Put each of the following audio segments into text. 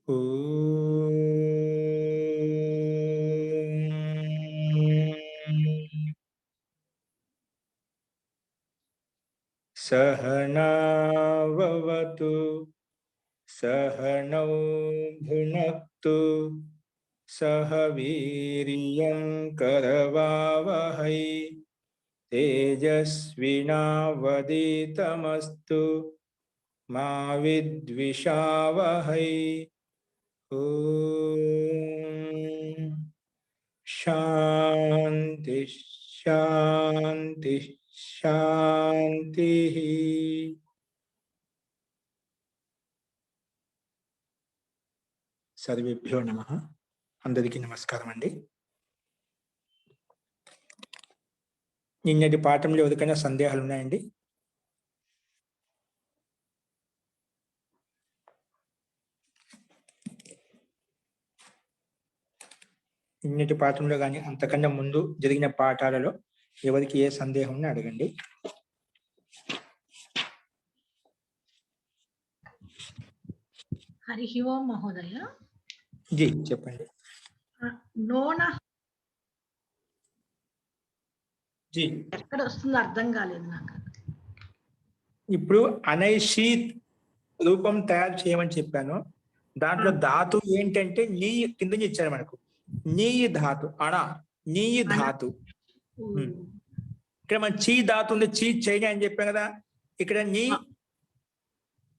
ఓం సహనావవతు సహనౌ భునక్తు సహ వీర్యం కరవావహై తేజస్వినావదీతమస్తు మా విద్విషావహై. ఓం శాంతి శాంతి శాంతి. సర్వేభ్యో నమః. అందరికీ నమస్కారం అండి. నిన్నటి పాఠంలో ఎవరికైనా సందేహాలు ఉన్నాయండి? నిన్నటి పాఠంలో కానీ అంతకన్నా ముందు జరిగిన పాఠాలలో ఎవరికి ఏ సందేహం ఉన్నా అడగండి. హరి ఓం మహోదయ. జీ చెప్పండి. నోన జీ ఎక్కడ వస్తుందో అర్థం కాలేదు నాకు. ఇప్పుడు అనైషీత్ రూపం తయారు చేయమని చెప్పాను. దాంట్లో ధాతు ఏంటంటే నీ కింద ఇచ్చారు మనకు. నీ ధాతు అణ నీ ధాతు. ఇక్కడ మన చీ ధాతు ఉంది, చీ చైనా అని చెప్పాం కదా. ఇక్కడ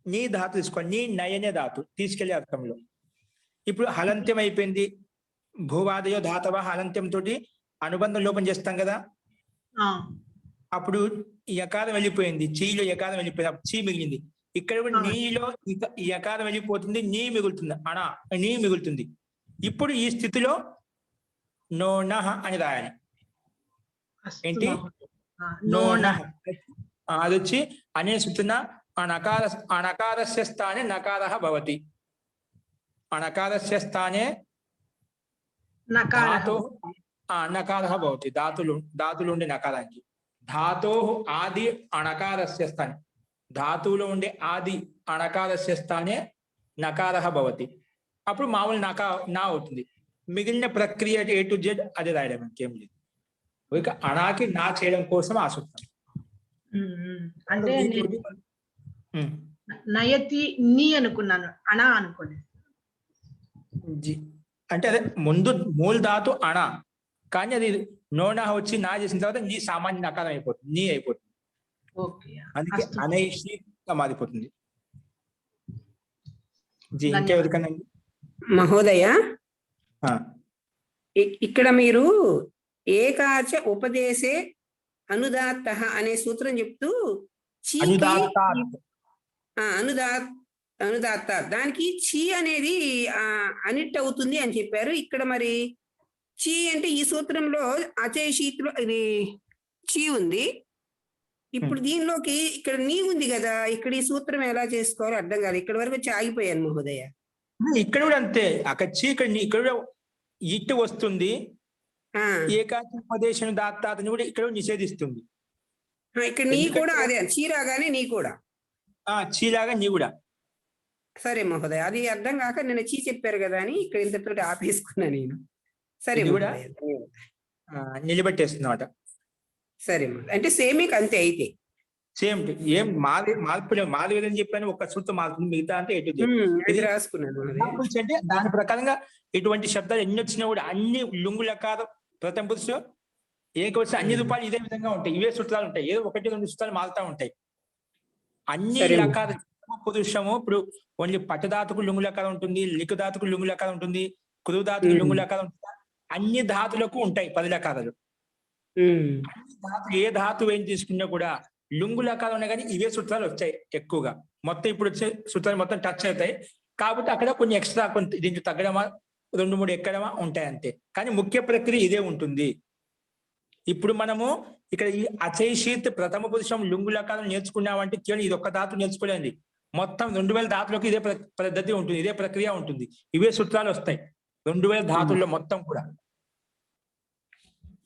నీ ధాతు తీసుకోండి. నీ నయనే ధాతు తీసుకెళ్లే అర్థంలో. ఇప్పుడు హలంత్యం అయిపోయింది. భూవాదయో ధాతవ హలంత్యం తోటి అనుబంధం లోపం చేస్తాం కదా. అప్పుడు యకారం వెళ్ళిపోయింది, చీలో యకారం వెళ్ళిపోయింది, చీ మిగిలింది. ఇక్కడ కూడా నీలో యకారం వెళ్ళిపోతుంది, నీ మిగులుతుంది, అణ నీ మిగులుతుంది. ఇప్పుడు ఈ స్థితిలో నోనః అని రాయాలి. ఏంటి నోనః? అది వచ్చి అనే సూచన అనకారస్య స్థానే నకారః భవతి. అనకారస్య స్థానే నకారః భవతి. ధాతులు ఉండే నకారానికి ధాతో ఆది అణకారస్య స్థానే, ధాతువులో ఉండే ఆది అణకారస్య స్థానే నకారః భవతి. అప్పుడు మామూలు నా అవుతుంది. మిగిలిన ప్రక్రియ A to Z అది రాయడం ఇంకేం లేదు. ఇక అణాకి నా చేయడం కోసం ఆ సూత్రం. అంటే నయతి నీ అనుకున్నాను, అణ అనుకోలేదు. జీ అంటే అదే ముందు మూల ధాతు అణ, కానీ అది నోనా వచ్చి నా చేసిన తర్వాత నీ సామాన్య నకారం అయిపోతుంది, నీ అయిపోతుంది. అందుకే అనైషిగా మారిపోతుంది. జీ ఇంకెవరికన్నా మహోదయ, ఇక్కడ మీరు ఏకాచ ఉపదేశే అనుదాత్త అనే సూత్రం చెప్తూ అనుదాత్త దానికి చీ అనేది అనిట్ అవుతుంది అని చెప్పారు. ఇక్కడ మరి చీ అంటే ఈ సూత్రంలో అచేషీత్లో ఇది చీ ఉంది. ఇప్పుడు దీనిలోకి ఇక్కడ నీ ఉంది కదా, ఇక్కడ ఈ సూత్రం ఎలా చేసుకోవాలో అర్థం కాదు. ఇక్కడ వరకు వచ్చి ఆగిపోయాను మహోదయ. ఇక్కడ కూడా అంతే. అక్కడ చీ ఇక్కడ ఇటు వస్తుంది. ఏకాచోపదేశం దాత్తాతని కూడా ఇక్కడ నిషేధిస్తుంది. ఇక్కడ నీ కూడా అదే చీరాగానే నీ కూడా చీలాగా నీ కూడా. సరే మహోదయ, అది అర్థం కాక నేను చీ చెప్పారు కదా అని ఇక్కడ ఇంతతో ఆపేసుకున్నా నేను. సరే కూడా నిలబెట్టేస్తున్నమాట. సరే అంటే సేమ్ అంతే. అయితే సేమ్ ఏం మార్పు లేదని చెప్పాను. ఒక సూత్రం మారుతుంది, మిగతా అంటే ఎటు రాసుకున్నాను. అంటే దాని ప్రకారంగా ఇటువంటి శబ్దాలు ఎన్ని వచ్చినా కూడా అన్ని లుంగు లకారం ప్రథమ పురుషు ఏకవచ అన్ని రూపాయలు ఇదే విధంగా ఉంటాయి. ఇవే సూత్రాలు ఉంటాయి. ఏదో 1-2 సూత్రాలు మారుతా ఉంటాయి. అన్ని లకార పురుషము ఇప్పుడు ఓన్లీ పట్టధాతుకు లుంగు లకారం ఉంటుంది, లిఖు ధాతుకు లుంగు లకారం ఉంటుంది, కురు ధాతుకు లుంగు లకారం ఉంటుంది. అన్ని ధాతులకు ఉంటాయి 10 లకారాలు. ఏ ధాతువు ఏం తీసుకున్నా కూడా లుంగు లకారం ఉన్నాయి, కానీ ఇవే సూత్రాలు వచ్చాయి ఎక్కువగా. మొత్తం ఇప్పుడు వచ్చే సూత్రాలు మొత్తం టచ్ అవుతాయి. కాబట్టి అక్కడ కొన్ని ఎక్స్ట్రా దీంట్లో తగ్గడమా 2-3 ఎక్కడమా ఉంటాయి అంతే. కానీ ముఖ్య ప్రక్రియ ఇదే ఉంటుంది. ఇప్పుడు మనము ఇక్కడ ఈ అచైషీత్ ప్రథమ పురుషం లుంగు లకారం నేర్చుకున్నామంటే కేవలం ఇది ఒక్క ధాతు నేర్చుకోలేండి. మొత్తం 2000 ధాతులకు ఇదే పద్ధతి ఉంటుంది, ఇదే ప్రక్రియ ఉంటుంది, ఇవే సూత్రాలు వస్తాయి 2000 ధాతుల్లో మొత్తం కూడా.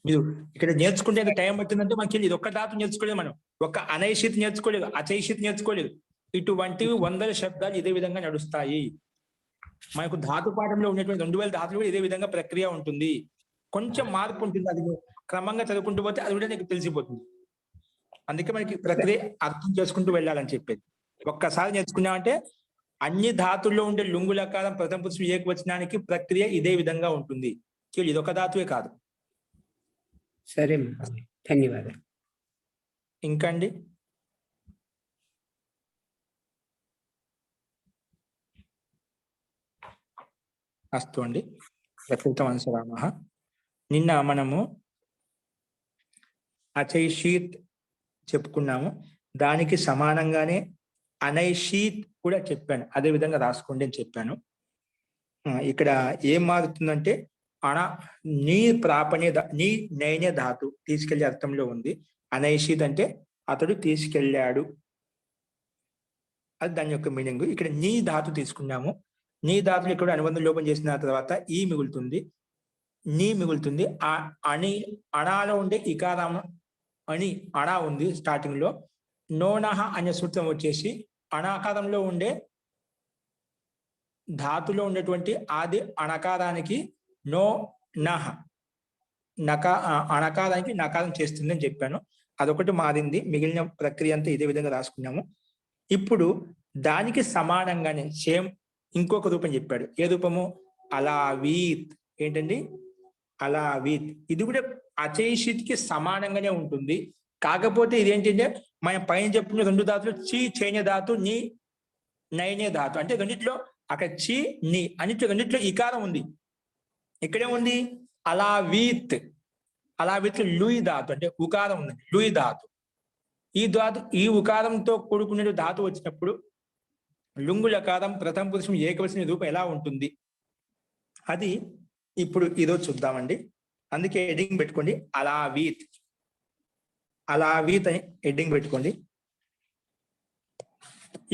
మీరు ఇక్కడ నేర్చుకుంటే టైం పట్టిందంటే మనకి ఇది ఒక్క ధాతు నేర్చుకోలేదు, మనం ఒక అనైషిత్ నేర్చుకోలేదు, అచైషిత్ నేర్చుకోలేదు. ఇటువంటివి 100 శబ్దాలు ఇదే విధంగా నడుస్తాయి. మనకు ధాతు పాఠంలో ఉన్నటువంటి 2000 ధాతులు కూడా ఇదే విధంగా ప్రక్రియ ఉంటుంది. కొంచెం మార్పు ఉంటుంది, అది నువ్వు క్రమంగా చదువుకుంటూ పోతే అది కూడా నీకు తెలిసిపోతుంది. అందుకే మనకి ప్రక్రియ అర్థం చేసుకుంటూ వెళ్ళాలని చెప్పేది. ఒక్కసారి నేర్చుకున్నామంటే అన్ని ధాతుల్లో ఉండే లుంగు లకారం ప్రథమ పురుషుడు ఏకవచనానికి ప్రక్రియ ఇదే విధంగా ఉంటుంది. ఇది ఒక ధాతువే కాదు. సరే, ధన్యవాదాలు. ఇంకా అండి అస్తు అండి. ప్రకృతమనుసరామః. నిన్న మనము అచైషీత్ చెప్పుకున్నాము, దానికి సమానంగానే అనైషీత్ కూడా చెప్పాను, అదే విధంగా రాసుకోండి అని చెప్పాను. ఇక్కడ ఏం మారుతుందంటే నీ ప్రాపణ్య నీ నైన్య ధాతు తీసుకెళ్లే అర్థంలో ఉంది. అనైషీత్ అంటే అతడు తీసుకెళ్ళాడు, అది దాని యొక్క మీనింగ్. ఇక్కడ నీ ధాతు తీసుకున్నాము, నీ ధాతులు ఇక్కడ అనుబంధం లోపం చేసిన తర్వాత ఈ మిగులుతుంది, నీ మిగులుతుంది. ఆ అణాలో ఉండే ఇకారం అని అణా ఉంది స్టార్టింగ్ లో. నోనహ అనే సూత్రం వచ్చేసి అణాకారంలో ఉండే ధాతులో ఉండేటువంటి ఆది అణకారానికి నో నహ అణకారానికి నకారం చేస్తుంది అని చెప్పాను. అదొకటి మారింది, మిగిలిన ప్రక్రియ అంతా ఇదే విధంగా రాసుకున్నాము. ఇప్పుడు దానికి సమానంగానే సేమ్ ఇంకొక రూపం చెప్పాడు. ఏ రూపము? అలావీత్. ఏంటండి? అలావీత్. ఇది కూడా అచైషిత్ కి సమానంగానే ఉంటుంది. కాకపోతే ఇదేంటంటే మనం పైన చెప్పుకున్న 2 ధాతులు చి చైన్య ధాతు, నీ నైన్య ధాతు. అంటే రెండిట్లో అక్కడ చి నీ అన్నిట్లో రెండిట్లో ఇకారం ఉంది. ఇక్కడే ఉంది అలావీత్. అలావీత్ లూయి ధాతు అంటే ఉకారం ఉంది, లూయి ధాతు. ఈ ఉకారంతో కూడుకునే ధాతు వచ్చినప్పుడు లుంగు లకారం ప్రథమ పురుషం ఏకవచన రూపం ఎలా ఉంటుంది అది ఇప్పుడు ఈరోజు చూద్దామండి. అందుకే హెడ్డింగ్ పెట్టుకోండి, అలావీత్. అలావీత్ అని హెడ్డింగ్ పెట్టుకోండి.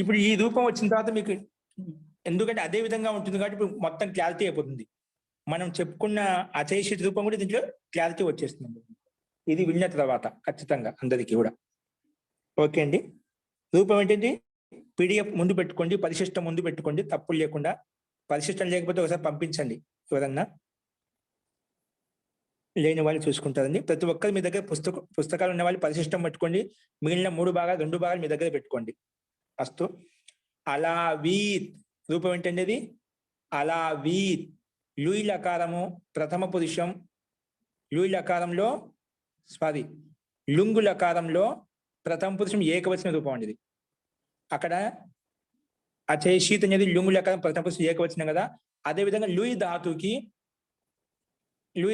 ఇప్పుడు ఈ రూపం వచ్చిన తర్వాత మీకు, ఎందుకంటే అదే విధంగా ఉంటుంది కాబట్టి ఇప్పుడు మొత్తం క్లారిటీ అయిపోతుంది. మనం చెప్పుకున్న అచైషిత్ రూపం కూడా దీంట్లో క్లారిటీ వచ్చేస్తుంది ఇది విన్న తర్వాత ఖచ్చితంగా అందరికీ కూడా. ఓకే అండి. రూపం ఏంటండి? పీడిఎఫ్ ముందు పెట్టుకోండి, పరిశిష్టం ముందు పెట్టుకోండి, తప్పులు లేకుండా. పరిశిష్టం లేకపోతే ఒకసారి పంపించండి, ఎవరన్నా లేని వాళ్ళు చూసుకుంటారండి. ప్రతి ఒక్కరు మీ దగ్గర పుస్తకాలు ఉన్న వాళ్ళు పరిశిష్టం పెట్టుకోండి. మిగిలిన 2 భాగాలు 2 భాగాలు మీ దగ్గర పెట్టుకోండి. అస్తు. అలావీత్ రూపం ఏంటండి? అది అలావీత్. లూయి లకారము ప్రథమ పురుషం, లూయి లకారంలో లుంగు లకారంలో ప్రథమ పురుషం ఏకవచన రూపం అండి. అక్కడ అచైషీత్ అనేది లుంగు లకారం ప్రథమ పురుషం ఏకవచనం కదా. అదేవిధంగా లూయి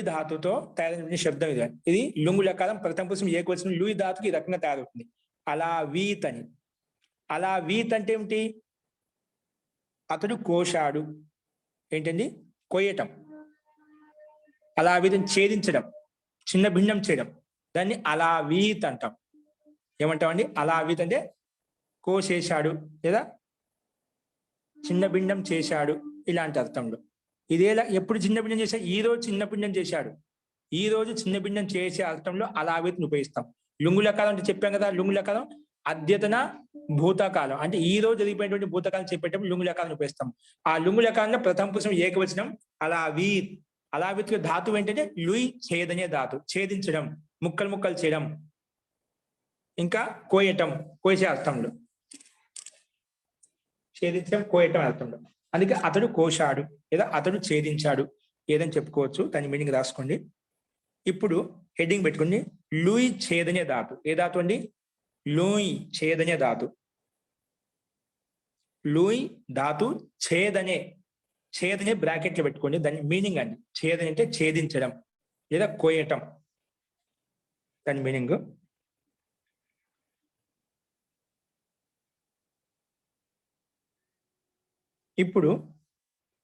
ధాతుతో తయారైన శబ్దం ఇది. ఇది లుంగు లకారం ప్రథమ పురుషం ఏకవచనం, లూయి ధాతుకి ఈ రకంగా తయారవుతుంది, అలావీత్ అని. అలావీత్ అంటే ఏమిటి? అతడు కోశాడు. ఏంటండి? కోయటం. అలావీత్ ఛేదించడం, చిన్న భిన్నం చేయడం, దాన్ని అలావీత్ అంటాం. ఏమంటామండి? అలావీత్ అంటే కోసేశాడు లేదా చిన్న భిన్నం చేశాడు, ఇలాంటి అర్థంలో. ఇదేలా ఎప్పుడు చిన్న భిన్నం చేశాడు? ఈ రోజు చిన్న భిన్నం చేశాడు, ఈ రోజు చిన్న భిన్నం చేసే అర్థంలో అలావీత్ని ఉపయోగిస్తాం. లుంగు లకారం అంటే చెప్పాం కదా, లుంగు లకారం అద్యతన భూతకాలం అంటే ఈ రోజు జరిగిపోయినటువంటి భూతకాలం చెప్పేటప్పుడు లుంగు లకారాన్ని ఉపయోగిస్తాం. ఆ లుంగు లకారంలో ప్రథమ పురుషం ఏకవచనం అలావీత్. అలావీత్ ధాతువు ఏంటంటే లూయి ఛేదనే ధాతు, ఛేదించడం, ముక్కలు ముక్కలు చేయడం, ఇంకా కోయటం, కోసే అర్థంలో. ఛేదించడం, కోయటం అర్థంలో. అందుకే అతడు కోశాడు లేదా అతడు ఛేదించాడు ఏదని చెప్పుకోవచ్చు. దాని మీనింగ్ రాసుకోండి. ఇప్పుడు హెడ్డింగ్ పెట్టుకోండి, లూయి ఛేదనే ధాతు. ఏ ధాతు అండి? లూయి ఛేదనే ధాతు. లూయి ధాతు ఛేదనే బ్రాకెట్లో పెట్టుకోండి. దాని మీనింగ్ అండి. ఛేదనే అంటే ఛేదించడం లేదా కోయటం, దాని మీనింగ్. ఇప్పుడు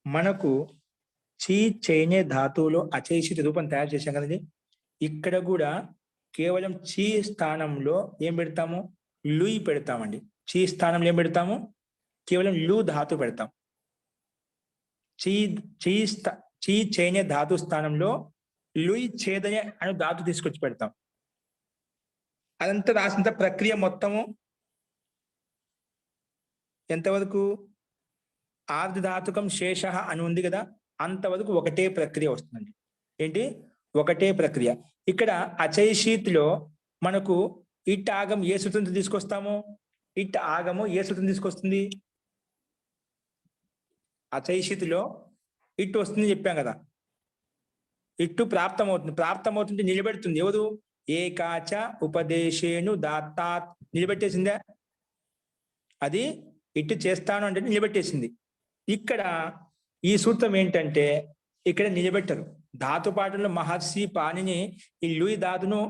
మనకు చీ చైనే ధాతువులో అచైషిత రూపం తయారు చేశాం కదండి. ఇక్కడ కూడా కేవలం చీ స్థానంలో ఏం పెడతాము? లూయి పెడతామండి. చీ స్థానంలో ఏం పెడతాము? కేవలం లూ ధాతు పెడతాం. చీ చైనే ధాతు స్థానంలో లూయి ఛేదనే అనే ధాతు తీసుకొచ్చి పెడతాం. అదంతా రాసినంత ప్రక్రియ మొత్తము ఎంతవరకు? ఆర్ధధాతుకం శేష అని ఉంది కదా, అంతవరకు ఒకటే ప్రక్రియ వస్తుందండి. ఏంటి? ఒకటే ప్రక్రియ. ఇక్కడ అచైషీత్లో మనకు ఇట్ ఆగం ఏ సూత్రం తీసుకొస్తాము? ఇట్ ఆగము ఏ సూత్రం తీసుకొస్తుంది? అచైషితిలో ఇట్టు వస్తుంది చెప్పాం కదా, ఇట్టు ప్రాప్తమవుతుంది. ప్రాప్తమవుతుంటే నిలబెడుతుంది ఎవరు? ఏకాచ ఉపదేశేను దాత్తాత్. నిలబెట్టేసిందా? అది ఇట్టు చేస్తాను అంటే నిలబెట్టేసింది. ఇక్కడ ఈ సూత్రం ఏంటంటే ఇక్కడ నిలబెట్టరు. ధాతుపాఠంలో మహర్షి పాణిని ఈ లూయి ధాతును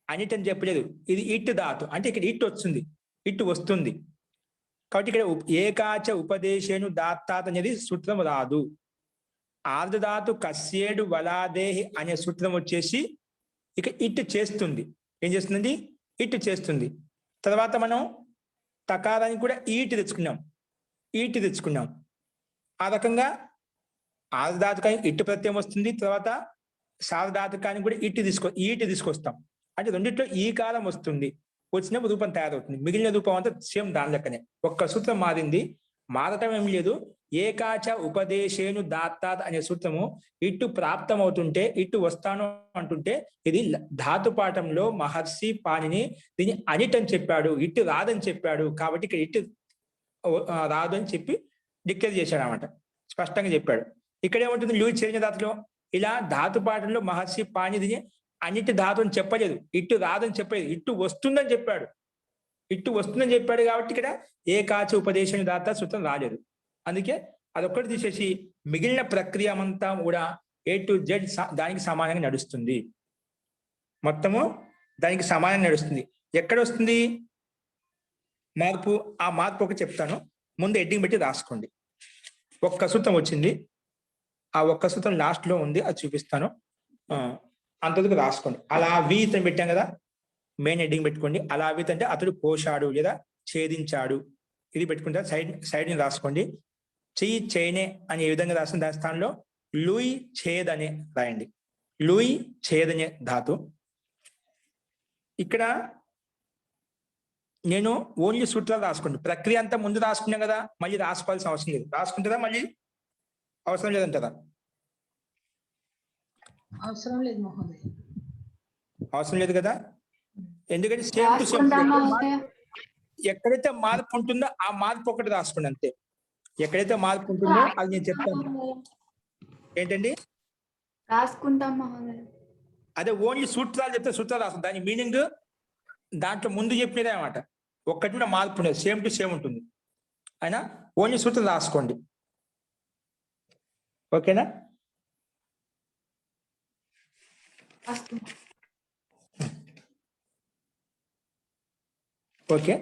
అనిటని చెప్పలేదు. ఇది ఇట్టు ధాతు అంటే ఇక్కడ ఇట్టు వస్తుంది, ఇట్టు వస్తుంది. కాబట్టి ఇక్కడ ఏకాచ ఉపదేశేను దాత్తాత్ అనేది సూత్రం రాదు. ఆర్ధధాతు కస్యేడు వలాదేహి అనే సూత్రం వచ్చేసి ఇక ఇట్టు చేస్తుంది. ఏం చేస్తుందండి? ఇట్టు చేస్తుంది. తర్వాత మనం తకారానికి కూడా ఈటి తెచ్చుకున్నాం. ఆ రకంగా ఆర్ధధాతుకానికి ఇట్టు ప్రత్యయం వస్తుంది. తర్వాత సార్ధాతుకానికి కూడా ఈటి తీసుకొస్తాం. అంటే రెండిట్లో ఈ కాలం వస్తుంది. వచ్చినప్పుడు రూపం తయారవుతుంది. మిగిలిన రూపం అంతా సేమ్ దాని లెక్కనే. ఒక్క సూత్రం మారింది. మారటం ఏం లేదు. ఏకాచ ఉపదేశేను దాత్తాత్ అనే సూత్రము ఇట్టు ప్రాప్తం అవుతుంటే, ఇట్టు వస్తాను అంటుంటే, ఇది ధాతుపాఠంలో మహర్షి పాణిని దీన్ని అనిటని చెప్పాడు, ఇట్టు రాదని చెప్పాడు. కాబట్టి ఇక్కడ ఇట్టు రాదు అని చెప్పి డిక్లేర్ చేశాడు అన్నమాట. స్పష్టంగా చెప్పాడు. ఇక్కడ ఏముంటుంది? లూయి చేరిన ధాతులో ఇలా ధాతుపాఠంలో మహర్షి పాణి దీన్ని అన్నిటి ధాతు అని చెప్పలేదు, ఇట్టు రాదని చెప్పలేదు, ఇట్టు వస్తుందని చెప్పాడు. ఇట్టు వస్తుందని చెప్పాడు కాబట్టి ఇక్కడ ఏకాచ ఉపదేశం దాత సూత్రం రాలేదు. అందుకే అదొక్కటి తీసేసి మిగిలిన ప్రక్రియ అంతా కూడా A to Z దానికి సమానంగా నడుస్తుంది. మొత్తము దానికి సమానంగా నడుస్తుంది. ఎక్కడ వస్తుంది మార్పు? ఆ మార్పు ఒకటి చెప్తాను. ముందు హెడ్డింగ్ పెట్టి రాసుకోండి. ఒక్క సూత్రం వచ్చింది. ఆ ఒక్క సూత్రం లాస్ట్ లో ఉంది, అది చూపిస్తాను. అంతకు రాసుకోండి. అలా వీతని పెట్టాం కదా, మెయిన్ హెడ్డింగ్ పెట్టుకోండి. అలా వీత్ అంటే అతడు కోశాడు లేదా ఛేదించాడు, ఇది పెట్టుకుంటారు. సైడ్ ని రాసుకోండి. చెయ్యి చేయనే అని ఏ విధంగా రాసిన దాని స్థానంలో లూయి ఛేద్ అనే రాయండి. లూయి ఛేద్ అనే ధాతు. ఇక్కడ నేను ఓన్లీ సూత్రాలు రాసుకోండి. ప్రక్రియ అంతా ముందు రాసుకున్నాం కదా, మళ్ళీ రాసుకోవాల్సిన అవసరం లేదు. రాసుకుంటారా? మళ్ళీ అవసరం లేదంటారా? అవసరం లేదు మహోదయ. అవసరం లేదు కదా, ఎందుకంటే సేమ్ టు సేమ్ ఎక్కడైతే మార్పు ఉంటుందో ఆ మార్పు ఒకటి రాసుకోండి అంతే. ఎక్కడైతే మార్పు ఉంటుందో అది నేను చెప్తాను. ఏంటండి? రాసుకుంటాం మహోదయ. అదే ఓన్లీ సూత్రాలు చెప్తే సూత్రాలు రాస్తుంది. దాని మీనింగ్ దాంట్లో ముందు చెప్పినదే అన్నమాట. ఒక్కటి కూడా మార్పు ఉండదు, సేమ్ టు సేమ్ ఉంటుంది. అయినా ఓన్లీ సూత్రం రాసుకోండి. ఓకేనా? ఓకే.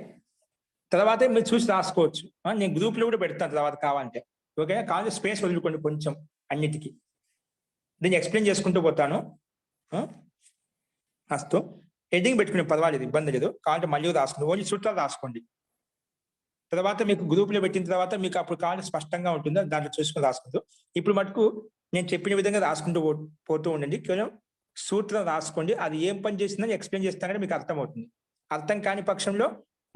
తర్వాత మీరు చూసి రాసుకోవచ్చు. నేను గ్రూప్ లో కూడా పెడతాను తర్వాత కావాలంటే. ఓకేనా? కావాలి స్పేస్ వదులుకోండి కొంచెం అన్నిటికీ. దీన్ని ఎక్స్ప్లెయిన్ చేసుకుంటూ పోతాను. అస్తు హెడ్డింగ్ పెట్టుకునే పర్వాలేదు, ఇబ్బంది లేదు. కావాలంటే మళ్ళీ రాసుకోండి. ఓన్లీ సూత్రాలు రాసుకోండి. తర్వాత మీకు గ్రూప్ లో పెట్టిన తర్వాత మీకు అప్పుడు కావాలంటే స్పష్టంగా ఉంటుందో దాంట్లో చూసుకుని రాసుకుంటూ. ఇప్పుడు మటుకు నేను చెప్పిన విధంగా రాసుకుంటూ పోతూ ఉండండి. కేవలం సూత్రం రాసుకోండి. అది ఏం పని చేసిందని ఎక్స్ప్లెయిన్ చేస్తానంటే మీకు అర్థమవుతుంది. అర్థం కాని పక్షంలో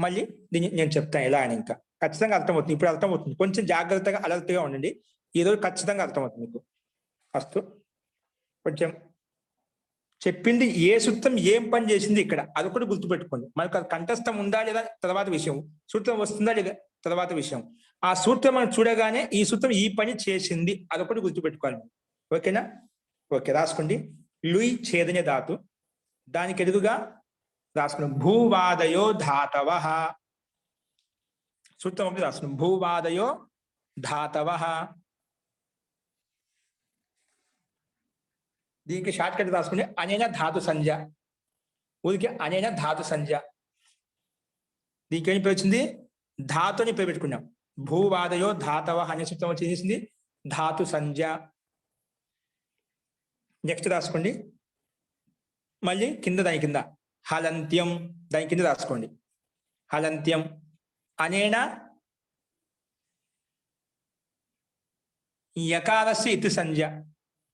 మళ్ళీ దీన్ని నేను చెప్తాను ఎలా అని. ఇంకా ఖచ్చితంగా అర్థమవుతుంది. ఇప్పుడు అర్థమవుతుంది. కొంచెం జాగ్రత్తగా అలర్ట్గా ఉండండి. ఈరోజు ఖచ్చితంగా అర్థమవుతుంది మీకు. ఫస్ట్ కొంచెం చెప్పింది ఏ సూత్రం ఏం పని చేసింది ఇక్కడ అదొకటి గుర్తుపెట్టుకోండి. మనకు అది కంఠస్థం ఉందా లేదా తర్వాత విషయం, సూత్రం వస్తుందా లేదా తర్వాత విషయం. ఆ సూత్రం మనం చూడగానే ఈ సూత్రం ఈ పని చేసింది అదొకటి గుర్తుపెట్టుకోవాలి. ఓకేనా? ఓకే, రాసుకోండి. లూయి ఛేదనే ధాతు. దానికి ఎదురుగా రాసుకున్నాం భూవాదయో ధాతవ. సూత్రం ఒకటి రాసుకున్నాం భూవాదయో ధాతవ. దీనికి షార్ట్ కట్ రాసుకుని అనేన ధాతు సంజ్ఞ. ఊరికి అనేన ధాతు సంజ్ఞ. దీనికి ఏం పేరు వచ్చింది? ధాతు అని పేరు పెట్టుకున్నాం. భూవాదయో ధాతవ అనే సూత్రం వచ్చేసింది ధాతు సంజ్ఞ. నెక్స్ట్ రాసుకోండి. మళ్ళీ కింద దాని కింద హలంత్యం, దాని కింద రాసుకోండి. హలంత్యం అనేన యకారస్య ఇతి సంజ్ఞ.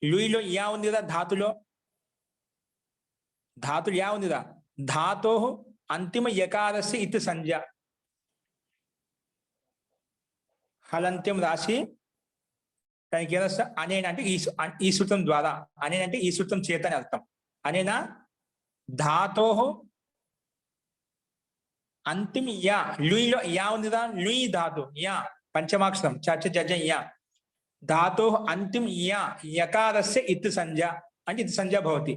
లూయిలో యా ఉంది కదా, ధాతులో ధాతులు యా ఉంది కదా, ధాతో అంతిమ యకారస్య ఇతి సంజ్ఞ. హలంత్యం రాసి దానికి ఏదొస్తా అనేన అంటే ఈ సూత్రం ద్వారా, అనేన అంటే ఈ సూత్రం చేత అని అర్థం. అనేన ధాతో అంతిమ యా, లూయిలో యా ఉంది కదా, లూయి ధాతు యా పంచమాక్షరం చర్చ జజ యా ధాతో అంతిమ యా యకారస్య ఇత్ సంజ్ఞ అంటే ఇత్ సంజ్ఞ భవతి.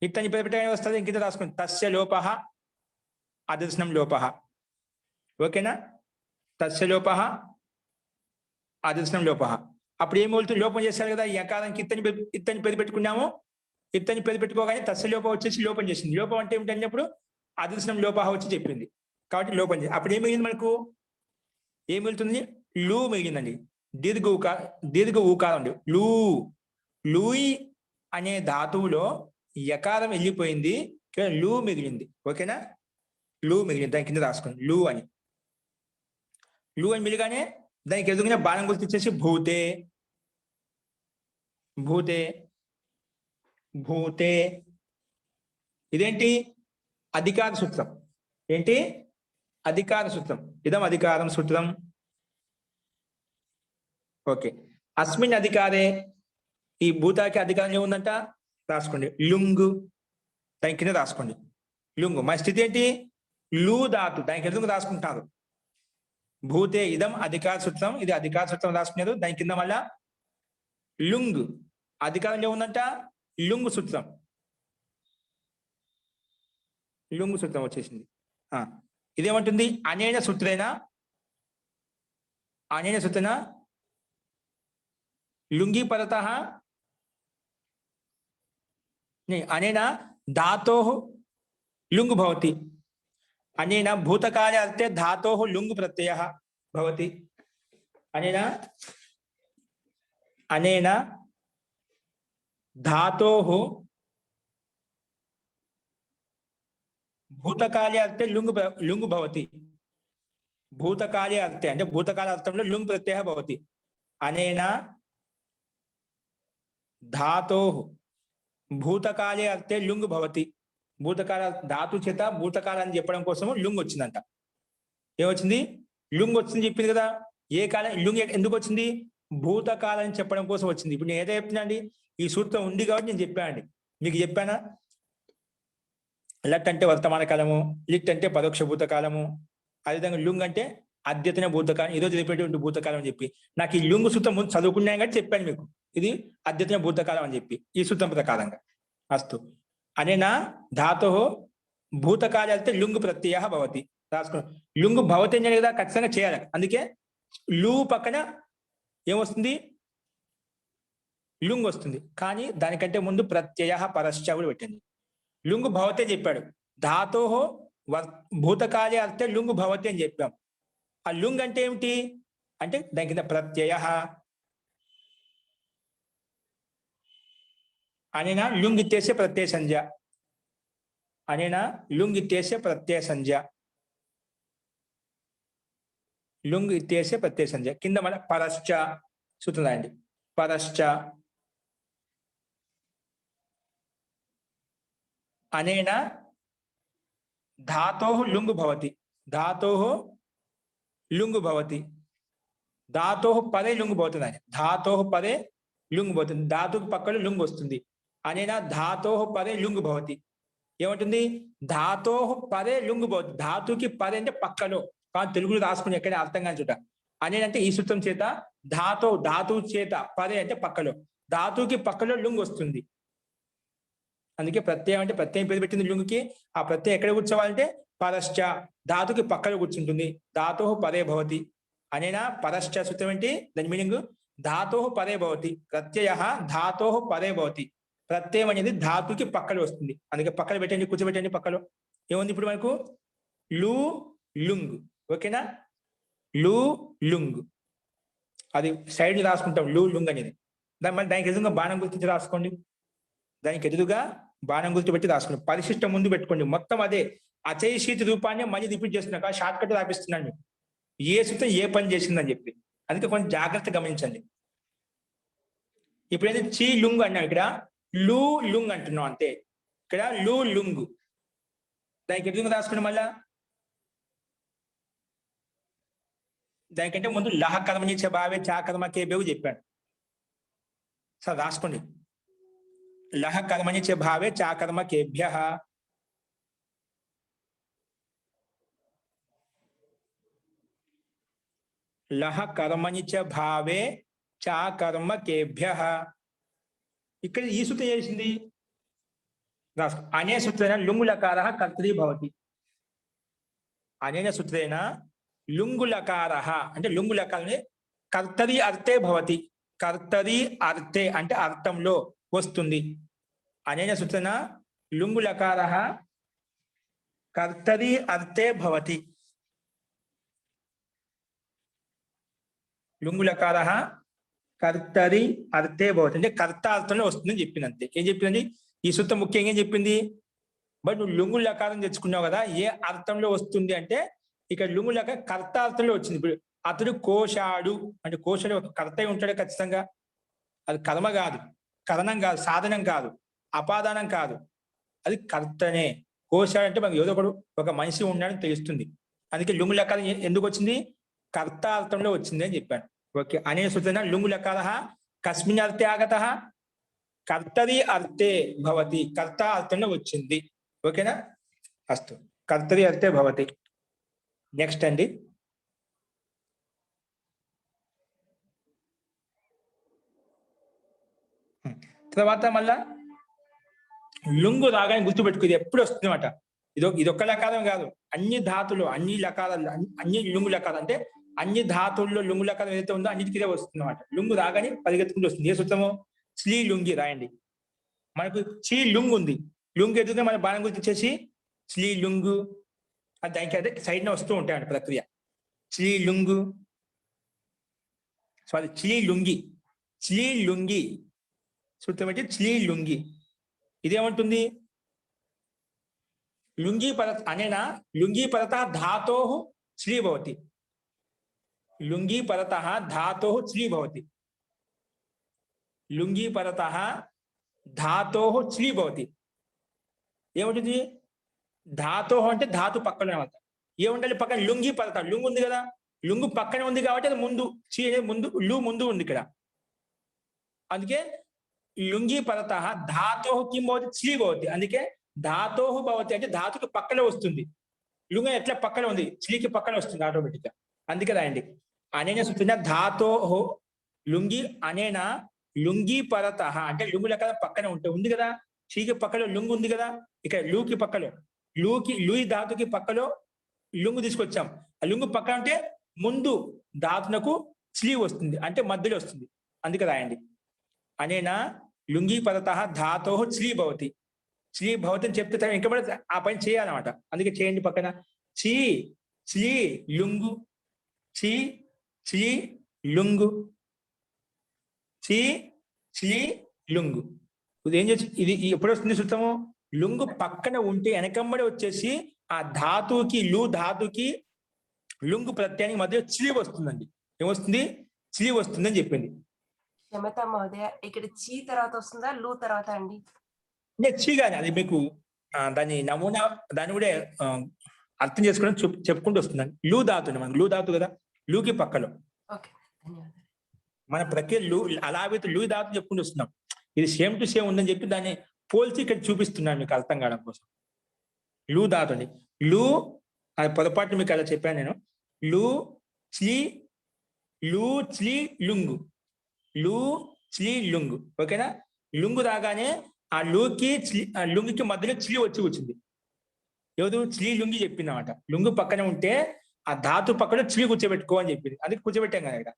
ఇత్తని పెట్టగానే వస్తుంది. ఇంకిత రాసుకోండి. తస్య లోపః అదర్శనం లోపః. ఓకేనా? తస్య లోపః అదర్శనం లోపః. అప్పుడు ఏమవుతుంది? లోపం చేశారు కదా, యకారానికి ఇత్తని పేరు పెట్టుకున్నాము. ఇత్తని పేరు పెట్టుకోగానే తస్య లోపం వచ్చేసి లోపం చేసింది. లోపం అంటే ఏమిటన్నప్పుడు అదర్శనం లోపః వచ్చి చెప్పింది. కాబట్టి లోపం చేసి అప్పుడు ఏం మిగిలింది మనకు? ఏం మిగులుతుంది? లూ మిగిలిందండి. దీర్ఘ ఊకారం ఉంది. లూయి అనే ధాతువులో యకారం వెళ్ళిపోయింది, లూ మిగిలింది. ఓకేనా? లూ మిగిలింది. దాని కింద రాసుకోండి లూ అని. లూ అని మిలిగానే దానికి ఎదుగునే బాణం గుర్తు ఇచ్చేసి భూతే భూతే భూతే. ఇదేంటి? అధికార సూత్రం. ఏంటి? అధికార సూత్రం. ఇదం అధికారం సూత్రం. ఓకే. అస్మిన్ అధికారే, ఈ భూతాకి అధికారం ఏముందంట రాసుకోండి. లుంగు. దాని కింద రాసుకోండి లుంగు. మా స్థితి ఏంటి? లూ ధాతు. దానికి ఎదుగు రాసుకుంటారు. భూతే ఇదం అధికార సూత్రం. ఇది అధికార సూత్రం రాసుకున్నారు. దాని కింద మళ్ళా లుంగ్. అధికారం ఏముందంట? లుంగు సూత్రం. లుంగు సూత్రం వచ్చేసింది. ఇదేమంటుంది? అనేన సూత్రేనా, అనేన సూత్రేనా లుంగి పరతః అనేన धातोः लुङ् भवति. अनेन भूतकाले अर्थे धातोः लुङ् प्रत्ययः भवति. अनेन धातोः भूतकाले अर्थे लुङ् भवति. भूतकाले अर्थे అంటే భూతకాల అర్థంలో लुङ् प्रत्ययः भवति. अनेन धातोः భూతకాలే అర్థే లుంగ్ భవతి. భూతకాల ధాతు చేత భూతకాలం అని చెప్పడం కోసం లుంగ్ వచ్చిందంట. ఏమొచ్చింది? లుంగ్ వచ్చింది చెప్పింది కదా. ఏ కాలం లుంగ్ ఎందుకు వచ్చింది? భూతకాలం అని చెప్పడం కోసం వచ్చింది. ఇప్పుడు నేను ఏదో చెప్తున్నా అండి, ఈ సూత్రం ఉంది కాబట్టి నేను చెప్పానండి. మీకు చెప్పానా? లట్ అంటే వర్తమాన కాలము, లిట్ అంటే పరోక్ష భూతకాలము, అదేవిధంగా లుంగ్ అంటే అద్యతన భూతకాలం, ఈరోజు చెప్పేటువంటి భూతకాలం అని చెప్పి నాకు ఈ లుంగ్ సూత్రం ముందు చదువుకున్నాను కాబట్టి చెప్పాను మీకు. ఇది అద్యతన భూతకాలం అని చెప్పి ఈ సూత్రం ప్రకారంగా. అస్తు. అనేనా ధాతో భూతకాలే అయితే లుంగ్ ప్రత్యయ భవతి. రాసుకో. లుంగ్ భవతి అని కదా ఖచ్చితంగా చేయాలి. అందుకే లూ పక్కన ఏమొస్తుంది? లుంగ్ వస్తుంది. కానీ దానికంటే ముందు ప్రత్యయ పరశ్చ కూడా పెట్టండి. లుంగ్ భవతి అని చెప్పాడు. ధాతో భూతకాలే అర్థే లుంగ్ భవతి అని చెప్పాం. ఆ లుంగ్ అంటే ఏమిటి అంటే దాని కింద ప్రత్యయ. అనేనా లుంగ్ ఇత్యేసే ప్రత్యయ సంజ్ఞ. అనేనా లుంగ్ ఇత్యేసే ప్రత్యయ సంజ్ఞ. లుంగ్ ఇత్యేసే ప్రత్యయ సంజ్ఞ. కింద మన పరశ్చ సూత్రం రాయండి. పరశ్చ అనేనా ధాతోః లుంగ్ భవతి. ధాతోః లుంగ్ భవతి. ధాతోః పరే లుంగ్ భవతి. ధాతోః పరే లుంగ్ భవతి. ధాతుకు పక్కన లుంగ్ వస్తుంది. అనేనా ధాతోః పరే లుంగ్ భవతి. ఏమంటుంది? ధాతోః పరే లుంగ్ భవతి. ధాతుకి పరే అంటే పక్కలో, కానీ తెలుగులో రాసుకుని ఎక్కడ అర్థం కాని చూడ. అనేనంటే ఈ సూత్రం చేత ధాతువు చేత పరే అంటే పక్కలో, ధాతుకి పక్కలో లుంగ్ వస్తుంది. అందుకే ప్రత్యయం అంటే ప్రత్యయం పేరు పెట్టింది లుంగుకి. ఆ ప్రత్యయం ఎక్కడ కూర్చోవాలంటే పరశ్చ, ధాతుకి పక్కలో కూర్చుంటుంది. ధాతోః పరే భవతి. అనేనా పరశ్చ సూత్రం ఏంటి? దాని మీనింగ్ ధాతోః పరే భవతి. ప్రత్యయ ధాతోః పరే భవతి. ప్రత్యయం అనేది ధాతుకి పక్కలో వస్తుంది. అందుకే పక్కన పెట్టండి, కూర్చోబెట్టండి పక్కలో. ఏముంది ఇప్పుడు మనకు? లూ లుంగ్. ఓకేనా? లూ లుంగ్. అది సైడ్ రాసుకుంటాం లూ లుంగ్ అనేది. దానికి ఎదురుగా బాణం గుర్తించి రాసుకోండి. దానికి ఎదురుగా బాణం గుర్తు పెట్టి రాసుకోండి. పరిశిష్టం ముందు పెట్టుకోండి. మొత్తం అదే అచైషీతి రూపాన్ని మళ్ళీ రిపీట్ చేస్తున్నా, షార్ట్ కట్ రాపిస్తున్నాను మీకు. ఏ సూత్రం ఏ పని చేసిందని చెప్పి. అందుకే కొంచెం జాగ్రత్త గమనించండి. ఇప్పుడు ఏంటి? చీ లుంగ్ అన్నాం, ఇక్కడ లూ లుంగ్ అంటున్నాం అంతే. ఇక్కడ లూ లుంగ్. దానికి ఎదురుగా రాసుకోండి. మళ్ళా దానికంటే ముందు లహ కర్మణి చ భావే చా కర్మ కేభ్యవు చెప్పాడు. సార్ రాసుకోండి. లహ కర్మణి చ భావే చా కర్మ కేభ్యః. లహ కర్మణి చ భావే చా కర్మ కేభ్యః. ఇక్కడ ఈ సూత్రం చేసింది రాసుకో. అనే సూత్రేణ లుంగులకారః కర్తరి భవతి. అనేన సూత్రేణ లుంగులకారః అంటే లుంగులకారని కర్తరి అర్థే భవతి. కర్తరి అర్థే అంటే అర్థంలో వస్తుంది. అనేన సూత్రేణ లుంగులకారః కర్తరి అర్థే భవతి. లుంగులకారః కర్తరి అర్థే భవతి అంటే కర్త అర్థంలో వస్తుందని చెప్పింది అంతే. ఏం చెప్పిందండి ఈ సూత్రం ముఖ్యంగా ఏం చెప్పింది? బట్ నువ్వు లుంగు లకారం తెచ్చుకున్నావు కదా, ఏ అర్థంలో వస్తుంది అంటే ఇక్కడ లుంగు లక కర్త అర్థంలో వచ్చింది. ఇప్పుడు అతడు కోశాడు అంటే కోశాడు ఒక కర్త ఉంటాడు ఖచ్చితంగా. అది కర్మ కాదు, కరణం కాదు, సాధనం కాదు, అపాదానం కాదు, అది కర్తనే. కోశాడు అంటే మనకు ఏదో ఒకడు ఒక మనిషి ఉన్నాడని తెలుస్తుంది. అందుకే లుంగు లకారం ఎందుకు వచ్చింది? కర్త అర్థంలో వచ్చింది అని చెప్పాను. ఓకే. అనే సూచన లుంగు లకారః కస్మిన్ అర్థే ఆగతః కర్తరి అర్థే భవతి. కర్త అర్థంలో వచ్చింది. ఓకేనా? అస్తు. కర్తరి అర్థే భవతి. నెక్స్ట్ అండి, తర్వాత మళ్ళా లుంగు రాగానే గుర్తుపెట్టుకు. ఇది ఎప్పుడు వస్తుంది అన్నమాట. ఇదొక్క లకారం కాదు, అన్ని ధాతులు అన్ని లకారాలు అన్ని లుంగు లకారం అంటే అన్ని ధాతుల్లో లుంగు లకారం ఏదైతే ఉందో అన్నిటికీ వస్తుంది అన్నమాట. లుంగు రాగానే పరిగెత్తుకుంటూ వస్తుంది. ఏ సూత్రము? శ్రీ లుంగి రాయండి. మనకు శ్రీ లుంగు ఉంది. లుంగు ఎదుగుగా మన బాణం గుర్తు చేసి శ్రీ లుంగు అది దానికి అదే సైడ్న వస్తూ ఉంటాయండి ప్రక్రియ. శ్రీ లుంగు సారీ శ్రీ లుంగి. శ్రీ లుంగి సూత్రం ఏంటి? శ్రీ లుంగి. ఇదేమంటుంది? లుంగి పరత అనేనా లుంగి పరత ధాతో శ్రీ భవతి. లుంగి పరత ధాతో శ్రీ భవతి. లుంగి పరత ధాతో శ్రీ భవతి. ఏముంటుంది? ధాతో అంటే ధాతు పక్కన ఏముండాలి? పక్కన లుంగి పరత. లుంగు ఉంది కదా, లుంగు పక్కనే ఉంది కాబట్టి అది ముందు ముందు ముందు ఉంది ఇక్కడ. అందుకే లుంగి పరత ధాతో కిం భవతి? శ్రీ భవతి. అందుకే ధాతో భవతి అంటే ధాతుకి పక్కనే వస్తుంది. లుంగ ఎట్లా పక్కన ఉంది? శ్రీకి పక్కన వస్తుంది ఆటోమేటిక్ గా. అందుకే రాయండి. అనేన సూచన ధాతో లుంగి అనేన లుంగి పరత అంటే లుంగు లెక్క పక్కన ఉంది కదా. శ్రీకి పక్కలో లుంగు ఉంది కదా. ఇక్కడ లూకి పక్కలో లూయి ధాతుకి పక్కలో లుంగు తీసుకొచ్చాం. ఆ లుంగు పక్కన అంటే ముందు ధాతునకు శ్రీ వస్తుంది అంటే మధ్యలో వస్తుంది. అందుకే రాయండి. అనేనా లుంగి పరత ధాతో శ్రీ భవతి. శ్రీ భవతి అని చెప్తే ఇంకా ఆ పని చేయాలన్నమాట. అందుకే చేయండి పక్కన శ్రీ శ్రీ లుంగు. శ్రీ శ్రీ లుంగు. శ్రీ శ్రీ లుంగు. ఇది ఏం చేసి ఇది ఎప్పుడు వస్తుంది సూత్రము? లుంగు పక్కన ఉంటే వెనకంబడి వచ్చేసి ఆ ధాతుకి ధాతుకి లుంగు ప్రత్యయానికి మధ్య శ్రీ వస్తుందండి. ఏమొస్తుంది? శ్రీ వస్తుందని చెప్పింది. క్షమత మహోదయ, ఇక్కడ చీ తర్వాత వస్తుందా లూ తర్వాత అండి? చీ కానీ అది మీకు దాని నమూనా దాన్ని కూడా అర్థం చేసుకోవడం చెప్పుకుంటూ వస్తుందండి. లూ ధాతు మనకు లూ ధాతు కదా, లూకి పక్కలో ఓకే, ధన్యవాదాలు. మన ప్రక్రియ లూ అలాగే లూ ధాతు చెప్పుకుంటూ వస్తున్నాం. ఇది సేమ్ టు సేమ్ ఉందని చెప్పి దాన్ని పోల్చి ఇక్కడ చూపిస్తున్నాను మీకు అర్థం కావడం కోసం. లూ ధాతు అండి. లూ అది పొరపాటు మీకు అలా చెప్పాను నేను. లూ శ్రీ లుంగు. లూ శ్రీ లుంగు. ఓకేనా? లుంగు రాగానే ఆ లుంగికి మధ్యలో శ్రీ వచ్చి వచ్చింది. ఏదో శ్రీ లుంగి చెప్పింది అనమాట. లుంగు పక్కన ఉంటే ఆ ధాతు పక్కన శ్రీ కూర్చోబెట్టుకో అని చెప్పింది. అందుకే కూర్చోబెట్టాం కదా ఇక్కడ.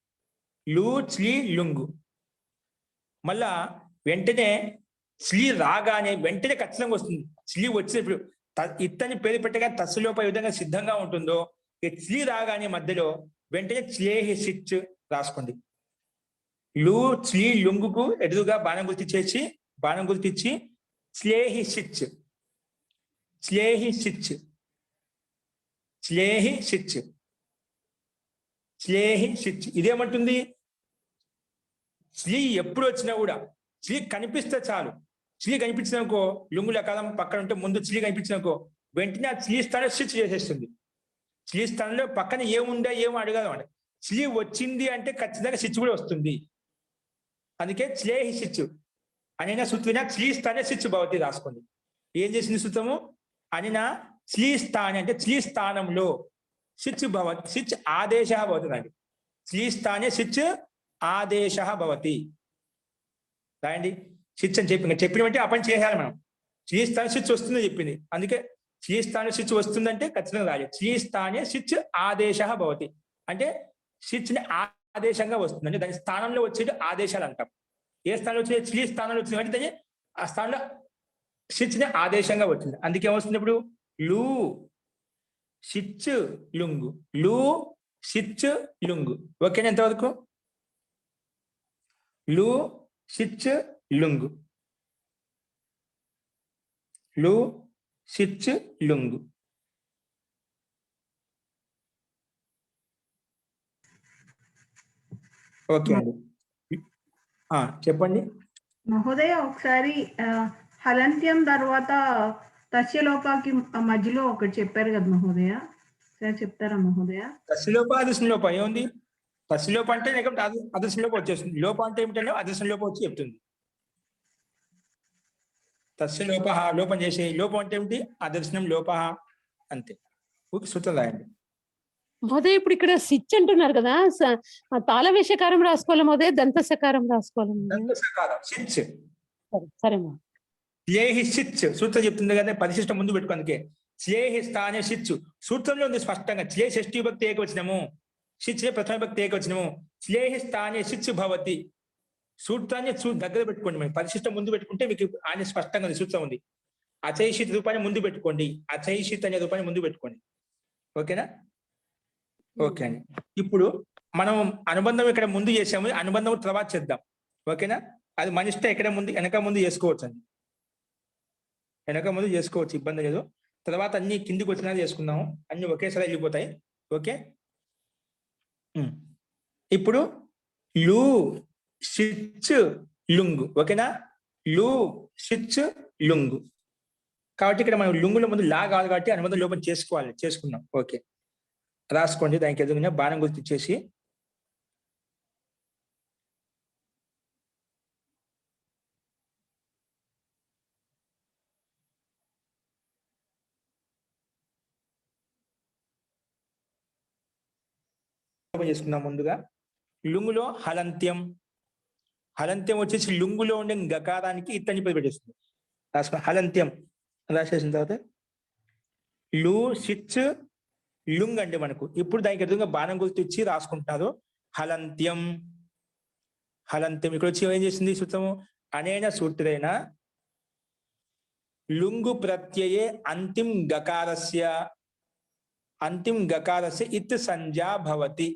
లూ శ్రీ లుంగు. మళ్ళా వెంటనే శ్రీ రాగానే వెంటనే ఖచ్చితంగా వస్తుంది. శ్రీ వచ్చినప్పుడు ఇత్తని పేరు పెట్టగా తస్సులోప ఏ విధంగా సిద్ధంగా ఉంటుందో ఈ శ్రీ రాగానే మధ్యలో వెంటనే శ్లేహి సిచ్ రాసుకోండి. లూ శ్రీ లుంగుకు ఎదురుగా బాణం గుర్తిచ్చేసి బాణం గుర్తిచ్చి శ్లేహి సిచ్ శ్లేహి సిచ్ శ్లేహి సిచ్ శ్లేహి సిచ్. ఇదేమంటుంది? శ్రీ ఎప్పుడు వచ్చినా కూడా శ్రీ కనిపిస్తే చాలు. శ్రీ కనిపించిననుకో లుంగు లకారం పక్కన ఉంటే ముందు శ్రీ కనిపించిననుకో వెంటనే ఆ శ్రీ స్థానం స్విచ్ చేసేస్తుంది. శ్రీ స్థానంలో పక్కన ఏముందా ఏమో అడగదు అంటే చ్లీ వచ్చింది అంటే ఖచ్చితంగా సిచ్ కూడా వస్తుంది. అందుకే చ్లేహి సిచ్ అనిన సూత్రిన చ్లీ స్థానే సిచ్ భవతి రాసుకోండి. ఏం చేసింది సూత్రము? అనిన చ్లీ స్థానే అంటే చ్లీ స్థానంలో సిచ్ భవతి, సిచ్ ఆదేశ భవతి. చ్లీ స్థానే సిచ్ ఆదేశ భవతి రాయండి. సిచ్ అని చెప్పిన బట్టి ఆ పని చేయాలి మనం. చ్లీ స్థానే సిచ్ వస్తుందని చెప్పింది, అందుకే చ్లీ స్థానే సిచ్ వస్తుందంటే ఖచ్చితంగా రాయాలి. చ్లీ స్థానే సిచ్ ఆదేశ భవతి అంటే సిచ్ ని ఆదేశంగా వస్తుంది, అంటే దాని స్థానంలో వచ్చేది ఆదేశాలు అంటాం. ఏ స్థానంలో వచ్చే చ్లీ స్థానంలో వచ్చింది అంటే దాన్ని ఆ స్థానంలో సిచ్ ని ఆదేశంగా వచ్చింది. అందుకే ఏమొస్తుంది ఇప్పుడు? లూ సిచ్ లుంగు, లూ సిచ్ లుంగు. ఓకేనా ఎంతవరకు? లూ సిచ్ లుంగు, లూ సిచ్ లుంగు. ఓకే అండి. చెప్పండి మహోదయ. ఒకసారి హలంత్యం తర్వాత తస్యలోపాకి మధ్యలో ఒకటి చెప్పారు కదా మహోదయ, సార్ చెప్తారా మహోదయ? తస్యలోప అదృశ్యలోప ఏముంది? తస్యలోప అంటే లేకపోతే అదృశ్యలోప వచ్చేస్తుంది. లోప అంటే ఏమిటంటే అదృశ్యలోప వచ్చి చెప్తుంది. తస్యలోప లోపం చేసే, లోపం అంటే ఏమిటి? అదర్శనం లోప అంతే. ఓకే, సూత్రం రాయండి. మహోదయ ఇప్పుడు ఇక్కడ సిచ్ అంటున్నారు కదా, తాళవేషకారం రాసుకోవాలి మహోదయ, దంత సకారం రాసుకోవాలి మహోదయ? దంత సకారం సిచ్. సరే మహోదయ. స్లేహి సిచ్ సూత్రం చెప్తుంది కదా, పరిశిష్టం ముందు పెట్టుకో. అందుకే స్లేహి స్థానే సిచ్ సూత్రంలో ఉంది స్పష్టంగా. స్లే షష్ఠీ భక్తి ఏకవచనము, సిచ్ ప్రథమ భక్తి ఏకవచనము. స్లేహి స్థానే సిచ్ భవతి సూత్రాన్ని దగ్గర పెట్టుకోండి. మేము పరిశిష్టం ముందు పెట్టుకుంటే మీకు ఆయన స్పష్టంగా ఉంది, సూత్రం ఉంది. అచైషిత్ రూపాన్ని ముందు పెట్టుకోండి, అచైషిత్ అనే రూపాన్ని ముందు పెట్టుకోండి. ఓకేనా? ఓకే అండి. ఇప్పుడు మనం అనుబంధం ఇక్కడ ముందు చేసాము, అనుబంధం తర్వాత చేద్దాం. ఓకేనా? అది మన ఇష్టం, ఎక్కడ ముందు వెనక ముందు చేసుకోవచ్చు అండి, వెనక ముందు చేసుకోవచ్చు, ఇబ్బంది లేదు. తర్వాత అన్ని కిందికి వచ్చినా చేసుకుందాము, అన్ని ఒకేసారి వెళ్ళిపోతాయి. ఓకే. ఇప్పుడు లూ సిచ్ లుంగు. ఓకేనా? లూ సిచ్ లుంగు. కాబట్టి ఇక్కడ మనం లుంగుల ముందు లా కాదు కాబట్టి అనుబంధం లోపం చేసుకున్నాం. ఓకే, రాసుకోండి. దానికి ఎదుగునే బాణం గుర్తు ఇచ్చేసి చేసుకున్నాం. ముందుగా లుంగులో హలంత్యం, హలంత్యం వచ్చేసి లుంగులో ఉండే గకారానికి ఇత్తని పేరు పెట్టేస్తుంది. రాసుకున్న హలంత్యం రాసేసిన తర్వాత లూ సిచ్ లుంగ్ అంటే మనకు ఇప్పుడు దానికి ఎదురుగా బాణం గుర్తు ఇచ్చి రాసుకుంటున్నారు. హలంత్యం, హలంత్యం. ఇక్కడ వచ్చి ఏం చేసింది సూత్రము? అనేన సూత్రేణ లుంగు ప్రత్యయే అంతిం గకారస్య ఇత్ సంజ్ఞా భవతి,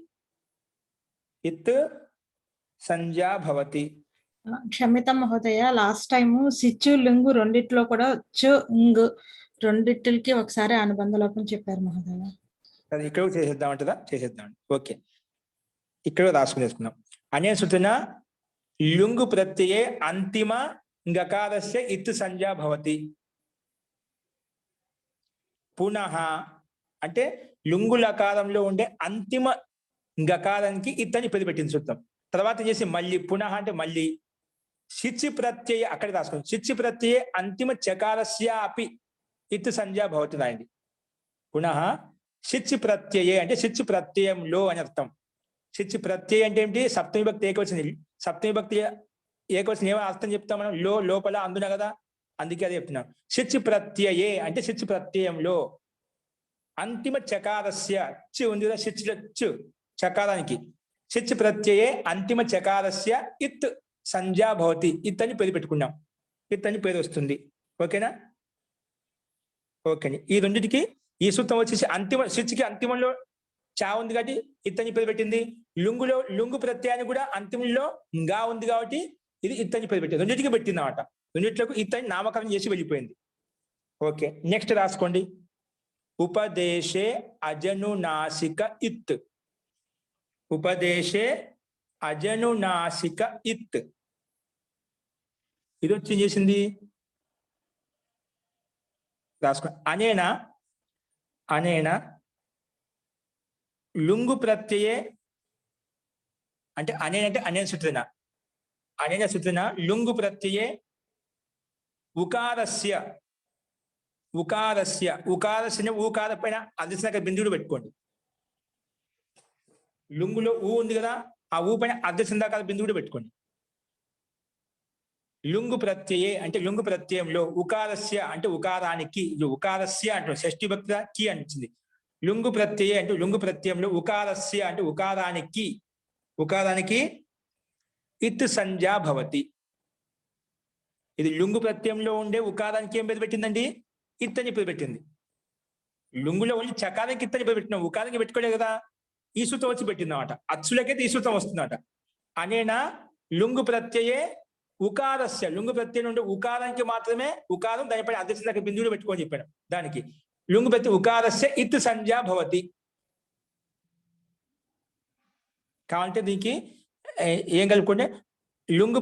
ఇత్ సంజ్ఞా భవతి. క్షమితం మహోదయ, లాస్ట్ టైము సిచ్చు లింగు రెండిట్లో కూడా రెండిట్లకి ఒకసారి అనుబంధ లోపం చెప్పారు మహోదయ. అది ఇక్కడ చేసేద్దామంటారా? చేసేద్దామండి. ఓకే, ఇక్కడ రాసుకుని వేసుకున్నాం. అనే సూచన లుంగు ప్రత్యయే అంతిమ గకారస్య ఇత్ సంజ్ఞా భవతి. పునః అంటే లుంగు లకారంలో ఉండే అంతిమ గకారానికి ఇతని పేరు పెట్టింది సూత్రం. తర్వాత చేసి మళ్ళీ పునః అంటే మళ్ళీ సిచ్ ప్రత్యయ అక్కడ రాసుకోండి. సిచ్ ప్రత్యయ అంతిమ చకారస్య అపి ఇత్ సంజ్ఞా భవతి రాయండి. పునః సిచ్ ప్రత్యయే అంటే సిచ్ ప్రత్యయంలో అని అర్థం. సిచ్ ప్రత్యయ అంటే ఏంటి? సప్తమి భక్తి ఏకవచనం. సప్తమి భక్తి ఏకవచనం ఏమో అర్థం చెప్తాం మనం, లోపల అందున కదా, అందుకే అదే చెప్తున్నాం. సిచ్ ప్రత్యయే అంటే సిచ్ ప్రత్యయంలో అంతిమ చకారస్య చ్ ఉంది కదా, సిచ్ చకారానికి సిచ్ ప్రత్యయే అంతిమ చకారస్య ఇత్ సంజ్ఞా భవతి. ఇత్ అని పేరు పెట్టుకున్నాం, ఇత్ అని పేరు వస్తుంది. ఓకేనా? ఓకే అండి. ఈ రెండింటికి ఈ సూత్రం వచ్చేసి అంతిమ సిచ్కి అంతిమంలో చా ఉంది కాబట్టి ఇత్ అని పేరు పెట్టింది. లుంగులో లుంగు ప్రత్యయాన్ని కూడా అంతిమంలో గా ఉంది కాబట్టి ఇది ఇత్ అని పేరు పెట్టింది. రెండింటికి పెట్టింది అన్నమాట. రెండింటికి ఇత్ అని నామకరణం చేసి వెళ్ళిపోయింది. ఓకే, నెక్స్ట్ రాసుకోండి. ఉపదేశే అజనునాసిక ఇత్. ఉపదేశే అజనునాసిక ఇత్. ఇది వచ్చి చేసింది రాసుకో. అనేన లుంగు ప్రత్యయే అంటే అనేన అంటే అనేన సూత్రేణ. అనేన సూత్రేణ లుంగు ప్రత్యయే ఉకారస్య ఊకార పైన అర్ధసంధాక బిందువులు పెట్టుకోండి. లుంగులో ఊ ఉంది కదా, ఆ ఊ పైన అర్ధసంధాకార బిందువులు పెట్టుకోండి. లుంగు ప్రత్యయే అంటే లుంగు ప్రత్యయంలో ఉకారస్య అంటే ఉకారానికి, ఉకారస్య అంటే షష్ఠి భక్తి కి అనిపించింది. లుంగు ప్రత్యయే అంటే లుంగు ప్రత్యయంలో ఉకారస్య అంటే ఉకారానికి ఇత్ సంజ్ఞా భవతి. ఇది లుంగు ప్రత్యయంలో ఉండే ఉకారానికి ఏం పేరు పెట్టిందండి? ఇత్ అని పేరు పెట్టింది. లుంగులో ఉండి చకారానికి ఇత్ అని పేరు పెట్టినాం, ఉకారానికి పెట్టుకోలేదు కదా, ఈ సూత్రం వచ్చి పెట్టింది అనమాట. అచ్చులకైతే ఈ సూత్రం వస్తుందన్నమాట. అనేనా లుంగు ప్రత్యయే ఉకారస్య, లుంగు ప్రత్యయం ఉండే ఉకారానికి మాత్రమే ఉకారం, దానిపైన అర్ధసంధాక బిందువులు పెట్టుకొని చెప్పాను. దానికి లుంగు ప్రత్యయ ఉకారస్య ఇత్ సంజ్ఞా భవతి. కావాలంటే దీనికి ఏం కలుపుకుంటే లుంగు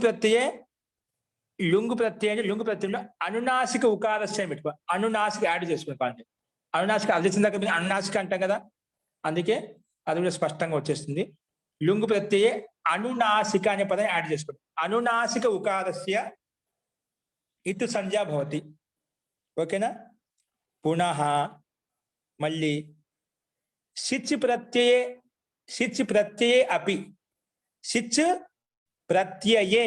ప్రత్యయంలో అనునాసిక ఉకారస్య అని పెట్టుకో. అనునాసిక యాడ్ చేసుకోండి. కావాలంటే అనునాసిక అర్ధసంధాక అనునాసిక అంటాం కదా, అందుకే అది కూడా స్పష్టంగా వచ్చేస్తుంది. లుంగు ప్రత్యయే అనునాసిక అనే పదం యాడ్ చేసుకోండి. అనునాసిక ఉకారస్య ఇత్ సంజ్ఞా భవతి. ఓకేనా? పునః మళ్ళీ సిచ్ ప్రత్యయే అపి, సిచ్ ప్రత్యయే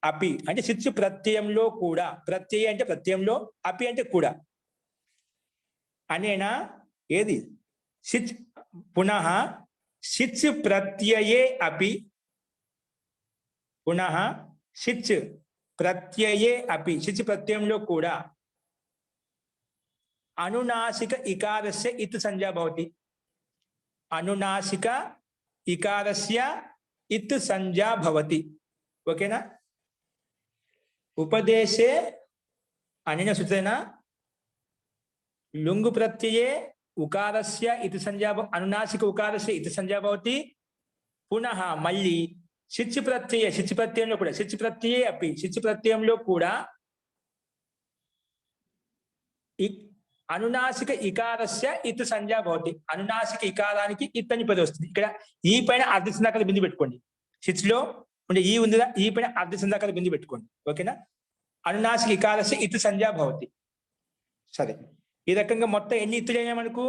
అపి అంటే సిచ్ ప్రత్యయంలో కూడా, ప్రత్యయ అంటే ప్రత్యయంలో, అపి అంటే కూడా. అనేనా ఏది సిచ్ పునః సిచ్ ప్రత్యయే అపి, పునః సిచ్ ప్రత్యయే అపి, సిచ్ ప్రత్యయంలో కూడా అనునాసిక ఇకారస్య ఇత్ సంజ్ఞా భవతి. అనునాసిక ఇకారస్య ఇత్ సంజ్ఞా భవతి. ఓకేనా? ఉపదేశే అనేన సూత్రేణ లుంగు ప్రత్యయే ఉకారస్య ఇత్ సంజ్ఞా అనునాసిక ఉకారస్య ఇత్ సంజ్ఞా భవతి. పునః మళ్ళీ సిచ్ ప్రత్యయంలో కూడా, సిచ్ ప్రత్యయే అపి, సిచ్ ప్రత్యయంలో కూడా అనునాసిక ఇకారస్య ఇత్ సంజ్ఞా భవతి. అనునాసిక ఇకారానికి ఇత్ అని పది వస్తుంది. ఇక్కడ ఈ పైన అర్ధసంధాకార బిందు పెట్టుకోండి. సిచ్ లో ఉండే ఈ ఉందిగా, ఈ పైన అర్ధసంధాకార బిందు పెట్టుకోండి. ఓకేనా? అనునాసిక ఇకారస్య ఇత్ సంజ్ఞా భవతి. సరే, ఈ రకంగా మొత్తం ఎన్ని ఇత్తులైనా మనకు?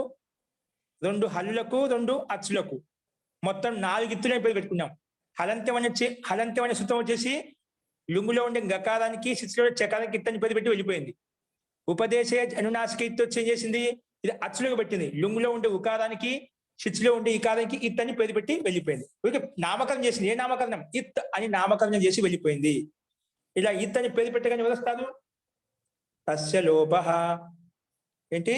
2 హల్లులకు 2 అచ్చులకు మొత్తం 4 ఇత్తులు పేరు పెట్టుకున్నాం. హలంత్యం అనే సూత్రం వచ్చేసి లుంగులో ఉండే గకారానికి, సిచ్లో చకారానికి ఇత్తని పేరు పెట్టి వెళ్ళిపోయింది. ఉపదేశే అనునాసిక ఇత్తు వచ్చి ఏం చేసింది? ఇది అచ్చులకు పెట్టింది. లుంగులో ఉండే ఉకారానికి, సిచ్లో ఉండే ఇకారానికి ఇత్ అని పేరు పెట్టి వెళ్ళిపోయింది. నామకరణం చేసింది. ఏ నామకరణం? ఇత్ అని నామకరణం చేసి వెళ్ళిపోయింది. ఇలా ఇత్ అని పేరు పెట్టగానే ఎవరొస్తారు? తస్య లోపః. ఏంటి?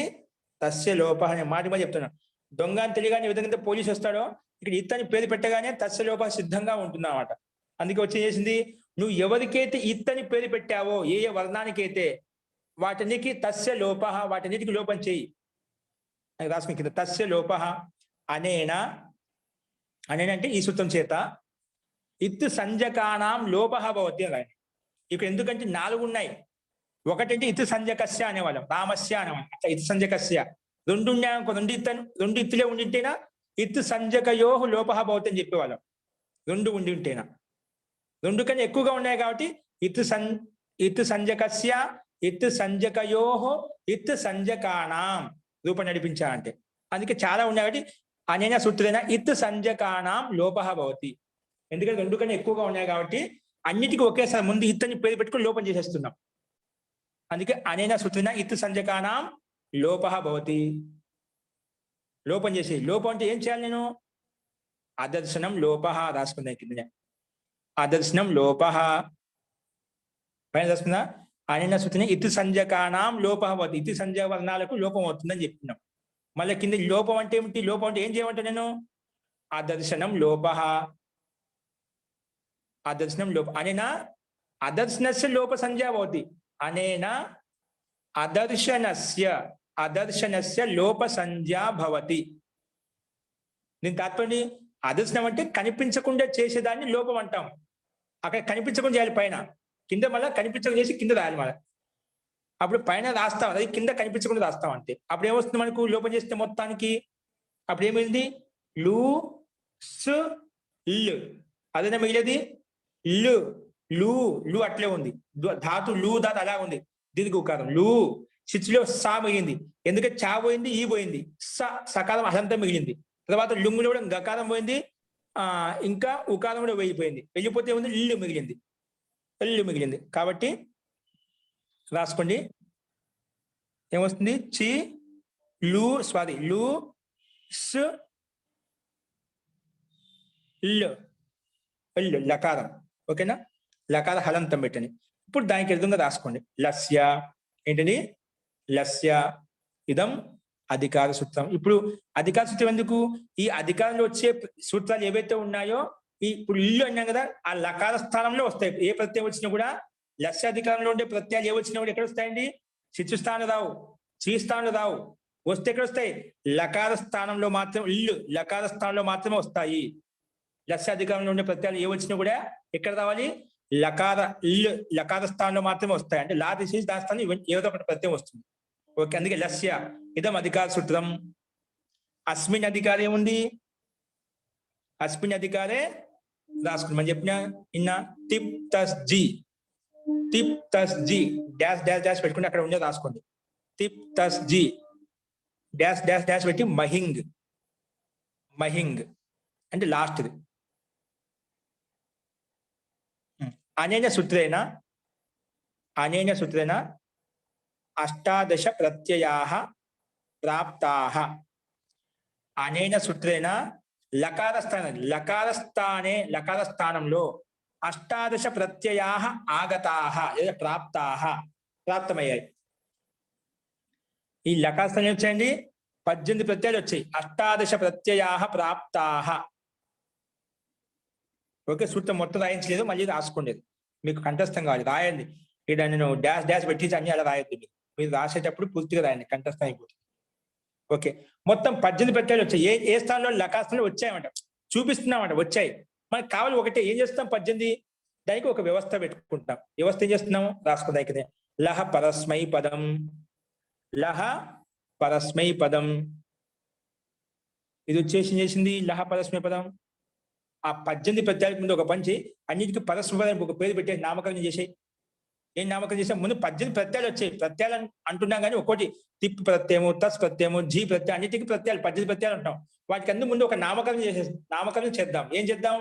తస్య లోపః అనే మాట మీద చెప్తున్నాను. దొంగ అని తెలియగానే ఏ విధంగా పోలీసు వస్తాడో, ఇక్కడ ఇత్ అని పేరు పెట్టగానే తస్య లోపః సిద్ధంగా ఉంటుంది అన్నమాట. అందుకే వచ్చి చేసింది, నువ్వు ఎవరికైతే ఇత్ అని పేరు పెట్టావో, ఏ వర్ణానికైతే, వాటన్నిటికి తస్య లోపః, వాటన్నిటికి లోపం చేయి. రాసుకుని కింద తస్య లోపః అనేనా అంటే ఈ సూత్రం చేత ఇత్ సంజకానాం లోపః భవతి అని. ఇక్కడ ఎందుకంటే 4 ఉన్నాయి. ఒకటంటే ఇత్ సంజకస్య అనేవాళ్ళం, రామస్య అనేవాళ్ళం. ఇత్ సంజకస్య 2 ఉన్నాయి. 2 ఇత్తులే ఉండింటేనా ఇత్ సంజకయో లోపః భవతి అని చెప్పేవాళ్ళం. 2 ఉండి ఉంటేనా. 2 కన్నా ఎక్కువగా ఉన్నాయి కాబట్టి ఇత్ సంజకస్య ఇత్ సంజకయో ఇత్ సంజకానాం రూపం నడిపించాలంటే. అందుకే చాలా ఉన్నాయి కాబట్టి అనేన సూత్రేణ ఇత్ సంజకానాం లోపః భవతి. ఎందుకంటే 2 కన్నా ఎక్కువగా ఉన్నాయి కాబట్టి అన్నిటికీ ఒకేసారి ముందు ఇత్ అని పేరు పెట్టుకుని లోపం చేసేస్తున్నాం. అందుకే అనేన సూత్రేణ ఇత్ సంజకానాం లోపః భవతి. లోపం చేసి, లోపం అంటే ఏం చేయాలి? నేను అదర్శనం లోపః రాసుకున్నా కింద. అదర్శనం లోపః పైన రాసుకున్నా. అనేన సూత్రేణ ఇత్ సంజకానాం లోపః భవతి. ఇత్ సంజ వర్ణాలకు లోపం అవుతుందని చెప్తున్నాం. మళ్ళీ కింద లోపం అంటే ఏమిటి? లోపం అంటే ఏం చేయమంటే నేను అదర్శనం లోపః. అదర్శనం లోప అనేనా అదర్శనస్య లోప సంజ్ఞా భవతి. అనేన అదర్శనస్య లోప సంజ్ఞా భవతి. దీని తాత్పర్యం అదర్శనం అంటే కనిపించకుండా చేసేదాన్ని లోపం అంటాం. అక్కడ కనిపించకుండా చేయాలి పైన, కింద మళ్ళీ కనిపించకుండా చేసి కింద రాయాలి మళ్ళీ. అప్పుడు పైన రాస్తాం, అది కింద కనిపించకుండా రాస్తాం అంతే. అప్పుడు ఏమొస్తుంది మనకు? లోపం చేస్తే మొత్తానికి అప్పుడు ఏమైంది? లు స్ ల్ అదేనా మిగిలేది లు లు లు అట్లే ఉంది. ధాతు లు ధాతు అలా ఉంది. దీనికి ఉకారం లు. సిచ్లో సా మిగిలింది. ఎందుకంటే చా పోయింది, ఈ పోయింది, సకాలం అసంతా మిగిలింది. తర్వాత లుంగులో కూడా గకారం పోయింది, ఇంకా ఉకారం కూడా వెళ్ళిపోయింది. వెళ్ళిపోతే ఉంది ఇల్లు మిగిలింది. ఇల్లు మిగిలింది. కాబట్టి రాసుకోండి ఏమొస్తుంది, చి లు స్వాది లు స్ ఇల్లు ఇల్లు లకారం. ఓకేనా? లకార హలంతం పెట్టండి. ఇప్పుడు దానికి ఎదురుగా రాసుకోండి లస్య. ఏంటది? లస్య ఇదం అధికార సూత్రం. ఇప్పుడు అధికార సూత్రం ఎందుకు? ఈ అధికారంలో వచ్చే సూత్రాలు ఏవైతే ఉన్నాయో, ఇప్పుడు ఇల్లు అన్నాం కదా, ఆ లకార స్థానంలో వస్తాయి. ఏ ప్రత్యయం వచ్చినా కూడా లస్య అధికారంలో ఉండే ప్రత్యయాలు ఏ వచ్చినా కూడా ఎక్కడ వస్తాయండి? శిశు స్థానంలో రావు, శ్రీ స్థానంలో రావు. వస్తే ఎక్కడ వస్తాయి? లకార స్థానంలో మాత్రం, ఇల్లు లకార స్థానంలో మాత్రమే వస్తాయి. లస్య అధికారంలో ఉండే ప్రత్యయాలు ఏ వచ్చినా కూడా ఎక్కడ రావాలి? లకార ఇల్లు లకార స్థానంలో మాత్రమే వస్తాయి. అంటే లా తీసేసి దాని స్థానం ఏదో ఒకటి ప్రత్యయం వస్తుంది. ఓకే, అందుకే లస్య ఇదం అధికార సూత్రం. అస్మిన్ అధికారం ఏముంది? అస్మిన్ అధికారే రాసుకుని మనం చెప్పిన ఇన్న టిప్ తస్ జీ, టిప్ తస్ జీ డాష్ డాష్ డాష్ పెట్టుకుని అక్కడ ఉండే రాసుకోండి. టిప్ తస్ జీ డాష్ డాష్ డాష్ పెట్టి మహింగ్. మహింగ్ అంటే లాస్ట్ది. అనేన సూత్రేణ, అనేన సూత్రేణ అష్టాదశ ప్రత్యయాః ప్రాప్తాః. అనేన సూత్రేణ లకార స్థానంలో అష్టాదశ ప్రత్యయాః ఆగతాః లేదా ప్రాప్తాః, ప్రాప్తమయ్యాయి. ఈ లకార స్థానం వచ్చాయండి 18 ప్రత్యయాలు వచ్చాయి. అష్టాదశ ప్రత్యయాః ప్రాప్తాః. ఓకే, సూత్రం మొత్తం రాయించలేదు, మళ్ళీ రాసుకోండి. మీకు కంఠస్థం కావాలి, రాయండి. ఇక్కడ నేను డాష్ డాష్ పెట్టించి అన్ని అలా రాయొద్దు. మీరు రాసేటప్పుడు పూర్తిగా రాయండి, కంఠస్థం అయిపోతుంది. ఓకే, మొత్తం 18 ప్రత్యయాలు వచ్చాయి. ఏ స్థానంలో? లకార స్థానంలో వచ్చాయన్నమాట, చూపిస్తున్నామంట వచ్చాయి. మనకు కావాలి ఒకటే. ఏం చేస్తాం? 18 దానికి ఒక వ్యవస్థ పెట్టుకుంటాం. వ్యవస్థ ఏం చేస్తున్నాము? రాసుకుందాం. ఇక్కడ లహ పరస్మై పదం, లహ పరస్మై పదం. ఇది వచ్చేసి ఏం చేసింది? లహ పరస్మై పదం. ఆ 18 ప్రత్యయాలకు ముందు ఒక పంచి అన్నిటికీ పరస్మయం ఒక పేరు పెట్టే నామకరణం చేసాయి. ఏం నామకరణం చేసాం? ముందు 18 ప్రత్యయాలు వచ్చాయి. ప్రత్యయాలు అంటున్నాం కానీ ఒక్కోటి తిప్ ప్రత్యయము, తస్ ప్రత్యయము, జీ ప్రత్యయం, అన్నిటికీ ప్రత్యయాలు 18 ప్రత్యయాలు అంటాం. వాటికి అందరూ ముందు ఒక నామకరణం చేద్దాం. ఏం చేద్దాం?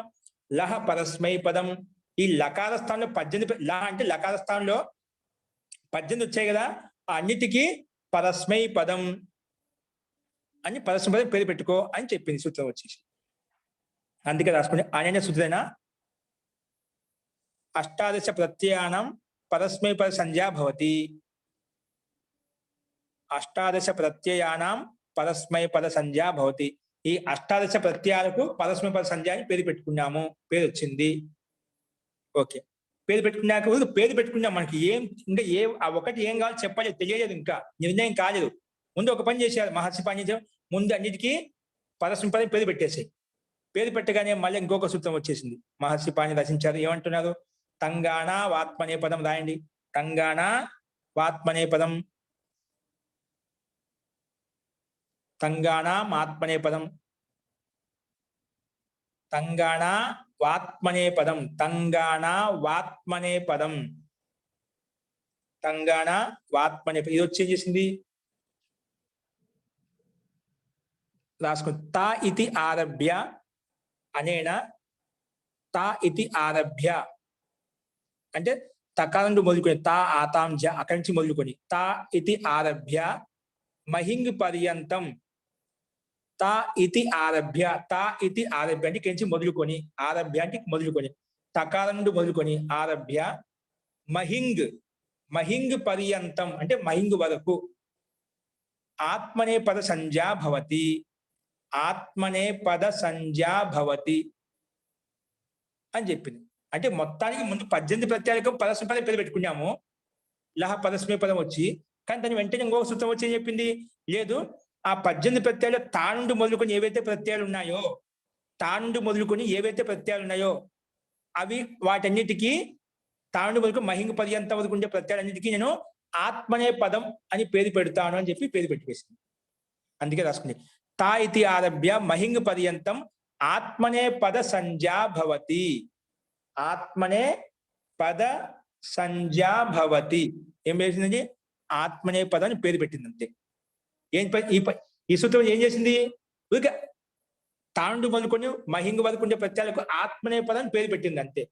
లహ పరస్మై పదం. ఈ లకార స్థానంలో 18 లహ అంటే లకార స్థానంలో 18 వచ్చాయి కదా, అన్నిటికీ పరస్మై పదం అని పరస్మై పదం పేరు పెట్టుకో అని చెప్పింది సూత్రం వచ్చేసి. అందుకే రాసుకోండి. అనేన సూత్రేణ అష్టాదశ ప్రత్యయానాం పరస్మై పద సంజ్ఞా భవతి. అష్టాదశ ప్రత్యయానాం పరస్మై పద సంజ్ఞా భవతి. ఈ అష్టాదశ ప్రత్యయాలకు పరస్మై పద సంజ్ఞ అని పేరు పెట్టుకున్నాము, పేరు వచ్చింది. ఓకే, పేరు పెట్టుకున్నాక పేరు పెట్టుకున్నాం. మనకి ఇంకా ఒకటి ఏం కావాలో చెప్పలేదు, తెలియలేదు, ఇంకా నిర్ణయం కాలేదు. ముందు ఒక పని చేశారు మహర్షి పాణినియం. ముందు అన్నిటికీ పరస్మై పదం పేరు పెట్టేసాయి. పేరు పెట్టగానే మళ్ళీ ఇంకొక సూత్రం వచ్చేసింది. మహర్షి పాణి రచించారు. ఏమంటున్నారు? తంగాణ వాత్మనే పదం రాయండి. తంగాణ వాత్మనే పదం, తంగాణ ఆత్మనే పదం, తంగాణ వాత్మనే పదం, తంగాణ వాత్మనే పదం, తంగాణ వాత్మనే. ఇది వచ్చి ఏం చేసింది? రాసుకుని తా ఇతి ఆరభ్య, అనేన తా ఇతి ఆరభ్య అంటే తకారం నుండి మొదలుకొని తా ఆతాం జ అక్కడి నుంచి మొదలుకొని తా ఇతి ఆరభ్య మహింగ్ పర్యంతం. తా ఇతి ఆరభ్య, తా ఇతి ఆరభ్య అంటే ఇక్కడి నుంచి మొదలుకొని, ఆరభ్య అంటే మొదలుకొని, తకారం నుండి మొదలుకొని ఆరభ్య మహింగ్, మహింగ్ పర్యంతం అంటే మహింగ్ వరకు. ఆత్మనే పద సంజ్ఞా భవతి, ఆత్మనే పద సంజ్ఞా భవతి అని చెప్పింది. అంటే మొత్తానికి ముందు 18 ప్రత్యయాలకు పరస్మై పదం పేరు పెట్టుకున్నాము. లహ పరస్మై పదం వచ్చి, కానీ దాని వెంటనే ఇంకొక సూత్రం వచ్చి ఏం చెప్పింది? లేదు, ఆ 18 ప్రత్యయాలు తా నుండి మొదలుకొని ఏవైతే ప్రత్యయాలు ఉన్నాయో, తా నుండి మొదలుకొని ఏవైతే ప్రత్యయాలు ఉన్నాయో అవి వాటన్నిటికీ తా నుండి మొదలుకొని మహింగ పర్యంతం వరకు ఉండే ప్రత్యయాలన్నిటికీ నేను ఆత్మనే పదం అని పేరు పెడతాను అని చెప్పి పేరు పెట్టేసింది. అందుకే రాసుకుంది తా ఇతి ఆరభ్య మహింగ పర్యంతం ఆత్మనే పద సంజ్ఞా భవతి. ఆత్మనే పద సంజ్ఞా భవతి. ఏం చేసిందండి? ఆత్మనే పదం అని పేరు పెట్టింది అంతే. ఈ సూత్రం ఏం చేసింది? ఇక తాండు మొదలుకొని మహింగు వరకుండే ప్రత్యయాలకు ఆత్మనే పదాన్ని పేరు పెట్టింది అంతే.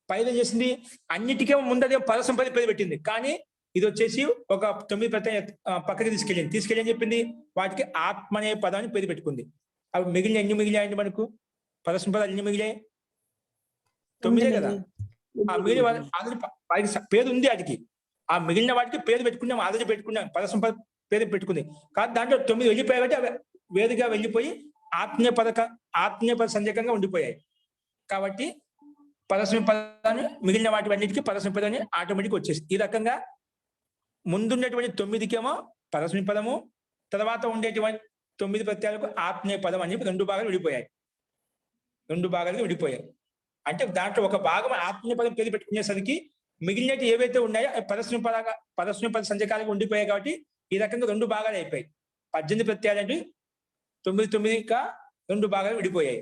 పైన చేసింది అన్నిటికీ ముందదే పరసంపద పేరు పెట్టింది. కానీ ఇది వచ్చేసి ఒక 9 ప్రత్యయ పక్కకి తీసుకెళ్ళి ఏం చెప్పింది? వాటికి ఆత్మనే పదాన్ని పేరు పెట్టుకుంది. అవి మిగిలిన ఎన్ని మిగిలాయండి మనకు? పరసంపదాలు ఎన్ని మిగిలాయి? 9 కదా. ఆ మిగిలిన ఆల్రెడీ వాటికి పేరు ఉంది. వాటికి ఆ మిగిలిన వాటికి పేరు పెట్టుకున్నాం, ఆల్రెడీ పెట్టుకున్నాం. పరసంపద పేరు పెట్టుకుంది. కానీ దాంట్లో 9 వెళ్ళిపోయాయి కాబట్టి అవి వేరుగా వెళ్ళిపోయి ఆత్మీయ పద సంజకంగా ఉండిపోయాయి. కాబట్టి పరస్మి పదాన్ని మిగిలిన వాటి అన్నిటికీ పరస్మి పదాన్ని ఆటోమేటిక్ వచ్చేసి ఈ రకంగా ముందున్నటువంటి 9కేమో పరస్మి పదము, తర్వాత ఉండేటువంటి 9 ప్రత్యయాలకు ఆత్మీయ పదం అని చెప్పి 2 భాగాలు విడిపోయాయి. 2 భాగాలుగా విడిపోయాయి. అంటే దాంట్లో ఒక భాగం ఆత్మీయ పదం పేరు పెట్టుకునేసరికి మిగిలినవి ఏవైతే ఉన్నాయో పరస్మి పద సంజకాలుగా ఉండిపోయాయి. కాబట్టి ఈ రకంగా 2 భాగాలు అయిపోయాయి. 18 ప్రత్యయాలు అంటే 9గా 2 భాగాలు విడిపోయాయి.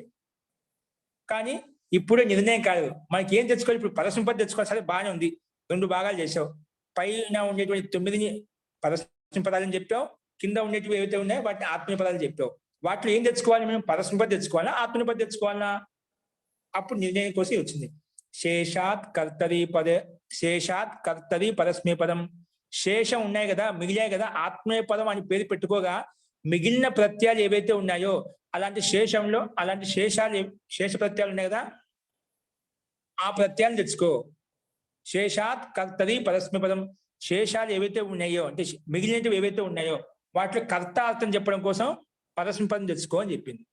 కానీ ఇప్పుడే నిర్ణయం కాదు, మనకి ఏం తెచ్చుకోవాలి? ఇప్పుడు పరస్మి పద తెచ్చుకోవాలి. సరే బాగానే ఉంది, 2 భాగాలు చేసావు. పైన ఉండేటువంటి 9ని పరస్మి పదాలని చెప్పావు, కింద ఉండేటివి ఏవైతే ఉన్నాయో వాటిని ఆత్మీయ పదాలు చెప్పావు. వాటిలో ఏం తెచ్చుకోవాలి? మనం పరస్మి పద తెచ్చుకోవాలా, ఆత్మీయ పద తెచ్చుకోవాలా? అప్పుడు నిర్ణయం కోసం వచ్చింది. శేషాత్ కర్తరి పరస్మీ పదం. శేషం ఉన్నాయి కదా, మిగిలాయి కదా, ఆత్మీయ పదం అని పేరు పెట్టుకోగా మిగిలిన ప్రత్యయాలు ఏవైతే ఉన్నాయో అలాంటి శేషంలో అలాంటి శేష ప్రత్యయాలు ఉన్నాయి కదా, ఆ ప్రత్యయాలు తెచ్చుకో. శేషాత్ కర్తరి పరస్మీ పదం. శేషాలు ఏవైతే ఉన్నాయో అంటే మిగిలినవి ఏవైతే ఉన్నాయో వాటిలో కర్త అర్థం చెప్పడం కోసం పరస్మీ పదం తెచ్చుకో అని చెప్పింది.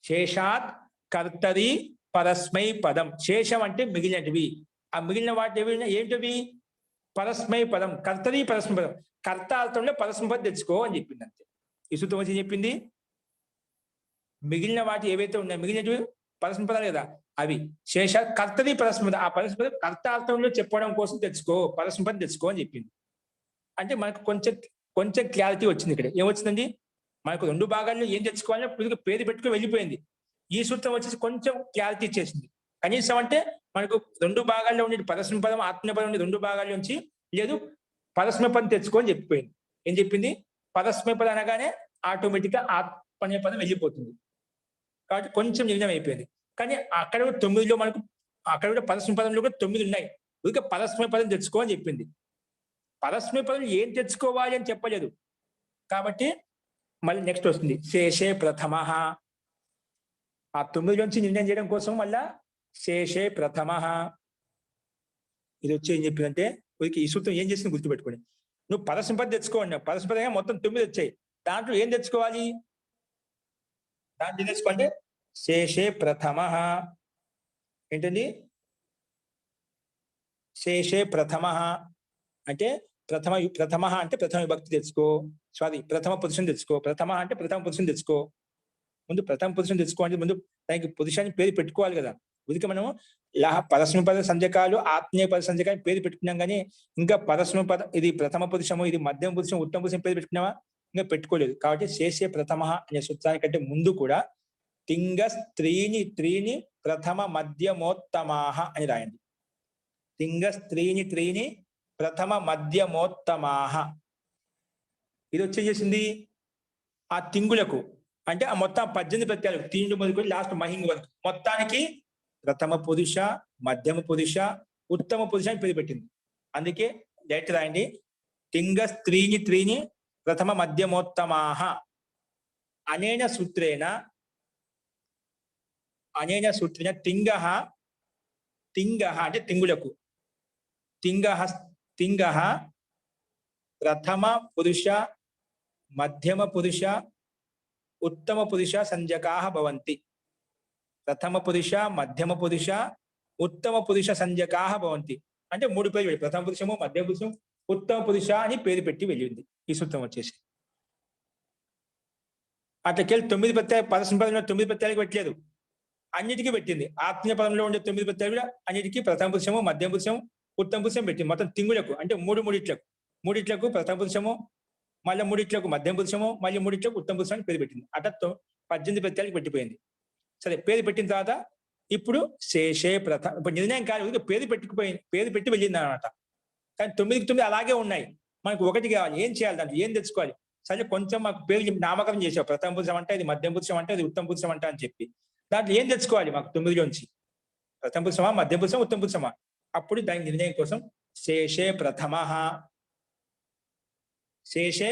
శేషాత్ కర్తరి పరస్మై పదం. శేషం అంటే మిగిలినవి. ఆ మిగిలిన వాటి ఏవి ఏంటివి? పరస్మై పదం. కర్తరి పరస్మై పదం. కర్త అర్థంలో పరస్మై పదం తెచ్చుకో అని చెప్పింది అంతే. ఈ సూత్రం వచ్చి చెప్పింది మిగిలిన వాటి ఏవైతే ఉన్నాయో మిగిలినవి పరస్మై పదాలు కదా, అవి శేష కర్తరి పరస్మై పదం. ఆ పరస్మై పదం కర్త అర్థంలో చెప్పడం కోసం తెచ్చుకో, పరస్మై పదం తెచ్చుకో అని చెప్పింది. అంటే మనకు కొంచెం క్లారిటీ వచ్చింది. ఇక్కడ ఏమొచ్చిందండి? మనకు 2 భాగాల్లో ఏం తెచ్చుకోవాలో పూర్తిగా పేరు పెట్టుకుని వెళ్ళిపోయింది. ఈ సూత్రం వచ్చేసి కొంచెం క్లారిటీ ఇచ్చేసింది. కనీసం అంటే మనకు 2 భాగాల్లో ఉండే పరస్మై పదం ఆత్మీయ పదం ఉండే 2 భాగాల నుంచి లేదు పరస్మై పదం తెచ్చుకొని చెప్పిపోయింది. ఏం చెప్పింది? పరస్మై పదం అనగానే ఆటోమేటిక్ గా ఆత్మీయ పదం వెళ్ళిపోతుంది. కాబట్టి కొంచెం నిర్ణయం అయిపోయింది. కానీ అక్కడ 9లో మనకు అక్కడ కూడా పరస్మై పదంలో కూడా 9 ఉన్నాయి. ఇక పరస్మై పదం తెచ్చుకో అని చెప్పింది. పరస్మై పదం ఏం తెచ్చుకోవాలి అని చెప్పలేదు. కాబట్టి మళ్ళీ నెక్స్ట్ వస్తుంది శేషే ప్రథమ. ఆ 9 నుంచి నిర్ణయం చేయడం కోసం మళ్ళా శేషే ప్రథమ. ఇది వచ్చి ఏం చెప్పిందంటే ఈ సూత్రం ఏం చేసింది గుర్తుపెట్టుకోండి. నువ్వు పరస్మై పదం తెచ్చుకోండి. పరస్మై పదంగా మొత్తం 9 వచ్చాయి. దాంట్లో ఏం తెచ్చుకోవాలి? దాంట్లో ఏం తెచ్చుకోవాలంటే శేషే ప్రథమ. ఏంటండి? శేషే ప్రథమ అంటే ప్రథమ అంటే ప్రథమ విభక్తి తెచ్చుకో. సారీ, ప్రథమ పురుషుని తెచ్చుకో. ప్రథమ అంటే ప్రథమ పురుషుని తెచ్చుకో. ముందు ప్రథమ పురుషుని తెచ్చుకో అంటే ముందు దానికి పురుషాన్ని పేరు పెట్టుకోవాలి కదా. ఉదికి మనం పరస్మై పద సంజకాలు ఆత్మీయ పద సంజకాలు పేరు పెట్టుకున్నాం. కానీ ఇంకా పరస్మై పద ఇది ప్రథమ పురుషము, ఇది మధ్యమ పురుషం, ఉత్తమ పురుషం పేరు పెట్టుకున్నావా? ఇంకా పెట్టుకోలేదు. కాబట్టి శేషే ప్రథమ అనే సూత్రానికంటే ముందు కూడా తింగ స్త్రీని ప్రథమ మధ్యమోత్తమాహ అని రాయండి. తింగ స్త్రీని ప్రథమ మధ్యమోత్తమాహ. ఇది వచ్చేసింది ఆ తింగులకు అంటే ఆ మొత్తం 18 ప్రత్యయాలు తీండు మొదలుకొని లాస్ట్ మహింగ్ వరకు మొత్తానికి ప్రథమ పురుష, మధ్యమ పురుష, ఉత్తమ పురుష అని పేరు పెట్టింది. అందుకే డైరెక్ట్ రాయండి తింగ స్త్రీని ప్రథమ మధ్యమోత్తమాహ అనేన సూత్రేణ తింగ అంటే తింగులకు తింగ ప్రథమ పురుష, మధ్యమ పురుష, ఉత్తమ పురుష సంజకాః భవంతి. ప్రథమ పురుష, మధ్యమ పురుష, ఉత్తమ పురుష సంజకాః భవంతి. అంటే 3 పేరు వెళ్ళి ప్రథమ పురుషము, మధ్యమ పురుషం, ఉత్తమ పురుష అని పేరు పెట్టి వెళ్ళింది ఈ సూత్రం వచ్చేసి. అట్లకెళ్ళి 9 ప్రత్యయాలు పరస్మై పదంలో 9 ప్రత్యయాలకు పెట్టలేదు, అన్నిటికీ పెట్టింది. ఆత్మీయ పదంలో ఉండే 9 ప్రత్యయాలు కూడా అన్నిటికీ ప్రథమ పురుషము, మధ్యమ పురుషం, ఉత్తమ పురుషం పెట్టింది. మొత్తం తింగులకు అంటే మూడిట్లకు ప్రథమ పురుషము, మళ్ళీ 3 మధ్యమ పురుషము, మళ్ళీ 3 ఉత్తమ పురుషం అని పేరు పెట్టింది. అట్లా 18 ప్రత్యయాలకు పెట్టిపోయింది. సరే, పేరు పెట్టిన తర్వాత ఇప్పుడు శేషే ప్రథమ, ఇప్పుడు నిర్ణయం కాదు, పేరు పెట్టుకుపోయింది, పేరు పెట్టి వెళ్ళింది అనమాట. కానీ 9కి 9 అలాగే ఉన్నాయి. మనకు ఒకటి కావాలి. ఏం చేయాలి? దాంట్లో ఏం తెచ్చుకోవాలి? సరే, కొంచెం మాకు పేరు నామకరణం చేసావు. ప్రథమ పురుషం అంటే ఇది, మధ్యం పురుషం అంటే ఇది, ఉత్తమ పురుషం అంటే అని చెప్పి దాంట్లో ఏం తెచ్చుకోవాలి మాకు 9లోంచి? ప్రథమ పురుషమా, మధ్య పురుషం, ఉత్తమ పురుషమా? అప్పుడు దాని నిర్ణయం కోసం శేషే ప్రథమ, శేషే